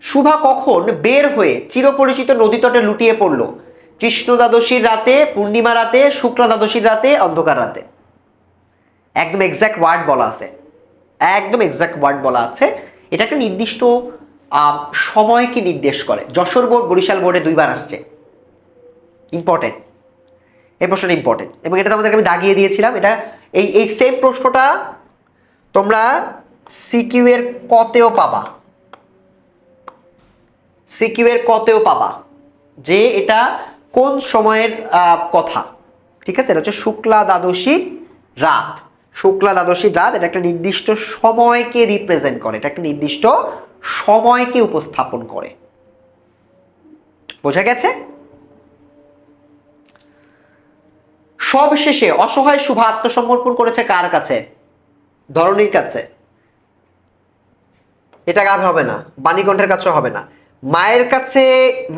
শুভা কখন বের হয়ে চিরপরিচিত নদী তটে লুটিয়ে পড়ল? কৃষ্ণ দ্বাদশীর রাতে, পূর্ণিমা রাতে, শুক্লা দ্বাদশীর রাতে, অন্ধকার রাতে। একদম এক্সাক্ট ওয়ার্ড বলা আছে, একদম এক্সাক্ট ওয়ার্ড বলা আছে। এটা একটা নির্দিষ্ট সময়কে নির্দেশ করে। যশোর বোর্ড, বরিশাল বোর্ডে দুইবার আসছে। ইম্পর্টেন্ট, এই প্রশ্নটা ইম্পর্টেন্ট, এবং এটা তোমাদেরকে আমি দাগিয়ে দিয়েছিলাম। এটা এই সেম প্রশ্নটা তোমরা সিকিউ এর কতেও পাবা। সিকিউ এর কতেও পাবা যে এটা কোন সময়ের কথা। ঠিক আছে, এটা হচ্ছে শুক্লা দ্বাদশীর রাত। শুক্লা দ্বাদশীর রাত, এটা একটা নির্দিষ্ট সময়কে রিপ্রেজেন্ট করে, এটা একটা নির্দিষ্ট সময়কে উপস্থাপন করে। বোঝা গেছে? সবশেষে অসহায় শুভা আত্মসমর্পণ করেছে কার কাছে? ধরণীর কাছে। এটা গাভ হবে না, বাণীকণ্ঠের কাছেও হবে না। মায়ের কাছে,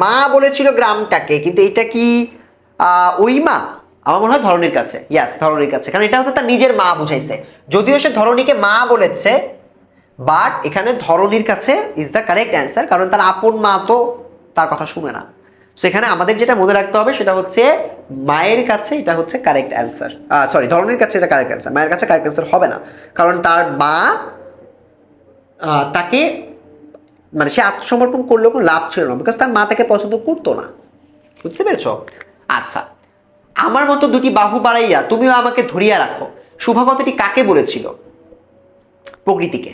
মা বলেছিল গ্রামটাকে, কিন্তু এটা কি ওই মা? আমার মনে হয় ধরণীর কাছে। ইয়াস, ধরণীর কাছে, কারণ এটা হচ্ছে তার নিজের মা বুঝাইছে। যদিও সে ধরণীকে মা বলেছে, বাট এখানে ধরণীর কাছে ইজ দ্য কারেক্ট অ্যান্সার, কারণ তার আপন মা তো তার কথা শুনে না। সো এখানে আমাদের যেটা মনে রাখতে হবে সেটা হচ্ছে মায়ের কাছে এটা হচ্ছে কারেক্ট অ্যান্সার। সরি, ধরণীর কাছে এটা কারেক্ট অ্যান্সার, মায়ের কাছে কারেক্ট অ্যান্সার হবে না, কারণ তার মা তাকে, মানে সে আত্মসমর্পণ করলেও কোনো লাভ ছিল না, বিকজ তার মা তাকে পছন্দ করতো না। বুঝতে পেরেছ? আচ্ছা, আমার মতো দুটি বাহু বাড়াইয়া তুমিও আমাকে ধরিয়া রাখো, শুভা কথাটি কাকে বলেছিল? প্রকৃতিকে।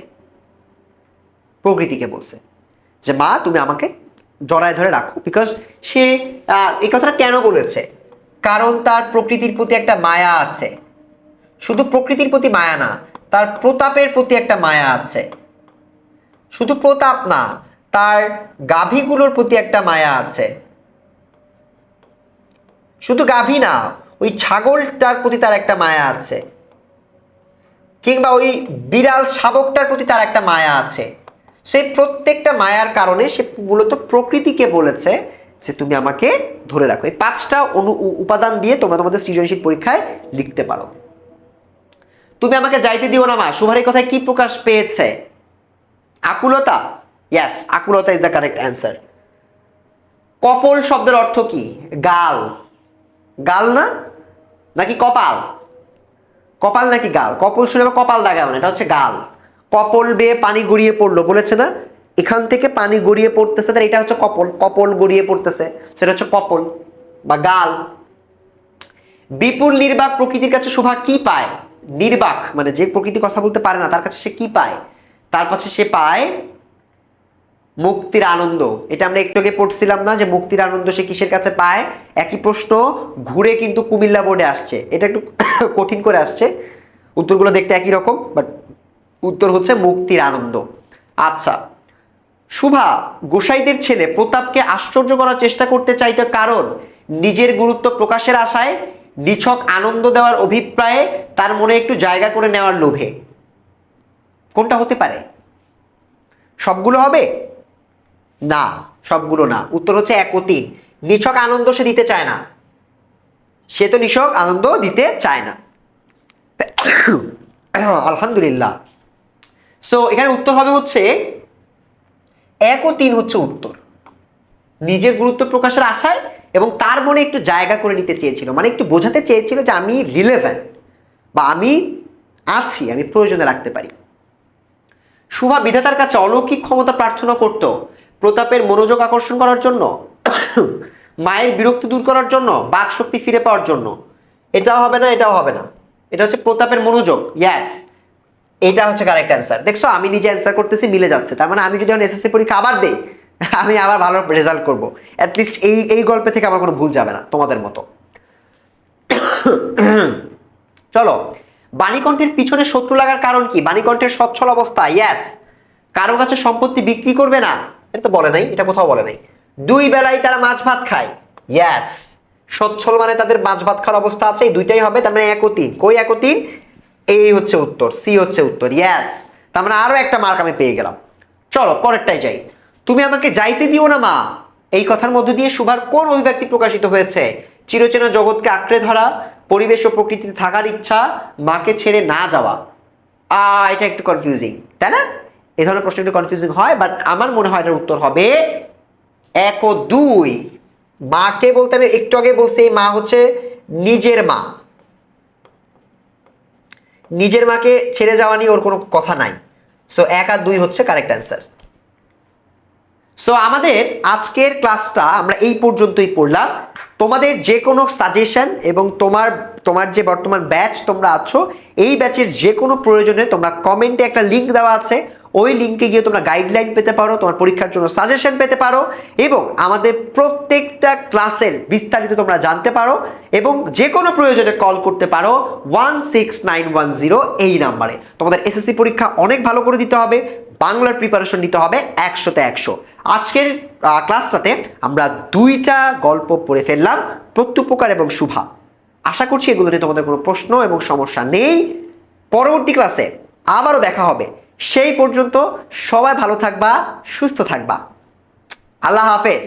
প্রকৃতিকে বলছে যে মা তুমি আমাকে জড়ায় ধরে রাখো, বিকজ সে এই কথাটা কেন বলেছে? কারণ তার প্রকৃতির প্রতি একটা মায়া আছে। শুধু প্রকৃতির প্রতি মায়া না, তার প্রতাপের প্রতি একটা মায়া আছে। শুধু প্রতাপ না, তার গাভীগুলোর প্রতি একটা মায়া আছে। শুধু গাভী না, ওই ছাগলটার প্রতি তার একটা মায়া আছে, কিংবা ওই বিড়াল শাবকটার প্রতি তার একটা মায়া আছে। সেই প্রত্যেকটা মায়ার কারণে সে মূলত প্রকৃতিকে বলেছে যে তুমি আমাকে ধরে রাখো। এই 5টা উপাদান দিয়ে তোমরা তোমাদের সৃজনশীল পরীক্ষায় লিখতে পারো। তুমি আমাকে যাইতে দিও না মা, শুভার এই কথায় কি প্রকাশ পেয়েছে? আকুলতা। ইয়েস, আকুলতা ইজ দ্য কারেক্ট অ্যান্সার। কপল শব্দের অর্থ কি? গাল। গাল না, নাকি কপাল? কপাল নাকি গাল? কপল শুনে আবার কপাল দাগাও না, এটা হচ্ছে গাল। কপল বেয়ে পানি গড়িয়ে পড়লো বলেছে না, এখান থেকে পানি গড়িয়ে পড়তেছে, তার এটা হচ্ছে কপল। কপল গড়িয়ে পড়তেছে, সেটা হচ্ছে কপল বা গাল। বিপুল নির্বাক প্রকৃতির কাছে শোভা কি পায়? নির্বাক মানে যে প্রকৃতি কথা বলতে পারে না, তার কাছে সে কি পায়? তার কাছে সে পায় মুক্তির আনন্দ। এটা আমরা একটু আগে পড়ছিলাম না যে মুক্তির আনন্দ সে কিসের কাছে পায়? একই প্রশ্ন ঘুরে কিন্তু কুমিল্লা বোর্ডে আসছে, এটা একটু কঠিন করে আসছে, উত্তরগুলো দেখতে একই রকম, বাট উত্তর হচ্ছে মুক্তির আনন্দ। আচ্ছা, শুভা গোসাইদের ছেলে প্রতাপকে আশ্চর্য করার চেষ্টা করতে চাইতো, কারণ নিজের গুরুত্ব প্রকাশের আশায়, নিছক আনন্দ দেওয়ার অভিপ্রায়ে, তার মনে একটু জায়গা করে নেওয়ার লোভে। কোনটা হতে পারে? সবগুলো হবে না, সবগুলো না। উত্তর হচ্ছে 1 ও 3। নিছক আনন্দ সে দিতে চায় না, সে তো নিছক আনন্দ দিতে চায় না। আলহামদুলিল্লাহ। সো এখানে উত্তর হবে হচ্ছে 1 ও 3 হচ্ছে উত্তর। নিজের গুরুত্ব প্রকাশের আশায় এবং তার মনে একটু জায়গা করে নিতে চেয়েছিল, মানে একটু বোঝাতে চেয়েছিল যে আমি রিলেভেন্ট বা আমি আছি, আমি প্রয়োজনে রাখতে পারি। শুভা বিধাতার কাছে অলৌকিক ক্ষমতা প্রার্থনা করত, প্রতাপের মনোযোগ আকর্ষণ করার জন্য, মায়ের বিরক্তি দূর করার জন্য, বাক শক্তি ফিরে পাওয়ার জন্য। এটাও হবে না, এটাও হবে না, এটা হচ্ছে প্রতাপের মনোযোগ। ইয়েস, এটা হচ্ছে কারেক্ট অ্যান্সার। দেখছো আমি নিজে অ্যান্সার করতেছি, মিলে যাচ্ছে। তার মানে আমি যদি এখন এসএসসি পরীক্ষা আবার দেই, আমি আবার ভালো রেজাল্ট করবো। অ্যাটলিস্ট এই গল্পে থেকে আমার কোনো ভুল যাবে না তোমাদের মতো। চলো, বাণীকণ্ঠের পিছনে শত্রু লাগার কারণ কি? বাণীকণ্ঠের সচ্ছল অবস্থা। ইয়েস, কারো কাছে সম্পত্তি বিক্রি করবে না, এটা তো বলে নাই, এটা কোথাও বলে নাই। 2 বেলায় তারা মাছ ভাত খায়। ইয়েস, সচ্ছল মানে তাদের মাছ ভাত খাওয়ার অবস্থা আছে, এই দুইটাই হবে। তার মানে 1 ও 3। কই 1 ও 3? এই হচ্ছে উত্তর, সি হচ্ছে উত্তর। ইয়েস, তার মানে আরো একটা মার্ক আমি পেয়ে গেলাম। চলো পরেরটাই যাই। তুমি আমাকে যাইতে দিও না মা, এই কথার মধ্য দিয়ে শুভার কোন অভিব্যক্তি প্রকাশিত হয়েছে? চিরচেনা জগৎকে আঁকড়ে ধরা, পরিবেশ ও প্রকৃতিতে থাকার ইচ্ছা, মাকে ছেড়ে না যাওয়া। এটা একটু কনফিউজিং, তাই না? এই ধরনের প্রশ্ন একটু কনফিউজিং হয়, বাট আমার মনে হয় এটার উত্তর হবে 1 ও 2। মাকে বলতে আমি একটু আগে বলছি, এই মা হচ্ছে নিজের মা। নিজের মাকে ছেড়ে যাওয়া নিয়ে ওর কোনো কথা নাই। সো 1 আর 2 হচ্ছে কারেক্ট অ্যান্সার। সো আমাদের আজকের ক্লাসটা আমরা এই পর্যন্তই পড়লাম। তোমাদের যে কোনো সাজেশন এবং তোমার যে বর্তমান ব্যাচ তোমরা আছো, এই ব্যাচের যে কোনো প্রয়োজনে তোমরা কমেন্টে একটা লিঙ্ক দেওয়া আছে, ওই লিঙ্কে গিয়ে তোমরা গাইডলাইন পেতে পারো, তোমার পরীক্ষার জন্য সাজেশন পেতে পারো, এবং আমাদের প্রত্যেকটা ক্লাসের বিস্তারিত তোমরা জানতে পারো, এবং যে কোনো প্রয়োজনে কল করতে পারো 16910 এই নাম্বারে। তোমাদের এসএসসি পরীক্ষা অনেক ভালো করে দিতে হবে, বাংলার প্রিপারেশন নিতে হবে 100তে 100। আজকের ক্লাসটাতে আমরা 2টা গল্প পড়ে ফেললাম, প্রত্যুপকার এবং শুভা। আশা করছি এগুলো নিয়ে তোমাদের কোনো প্রশ্ন এবং সমস্যা নেই। পরবর্তী ক্লাসে আবারও দেখা হবে, সেই পর্যন্ত সবাই ভালো থাকবা, সুস্থ থাকবা। আল্লাহ হাফেজ।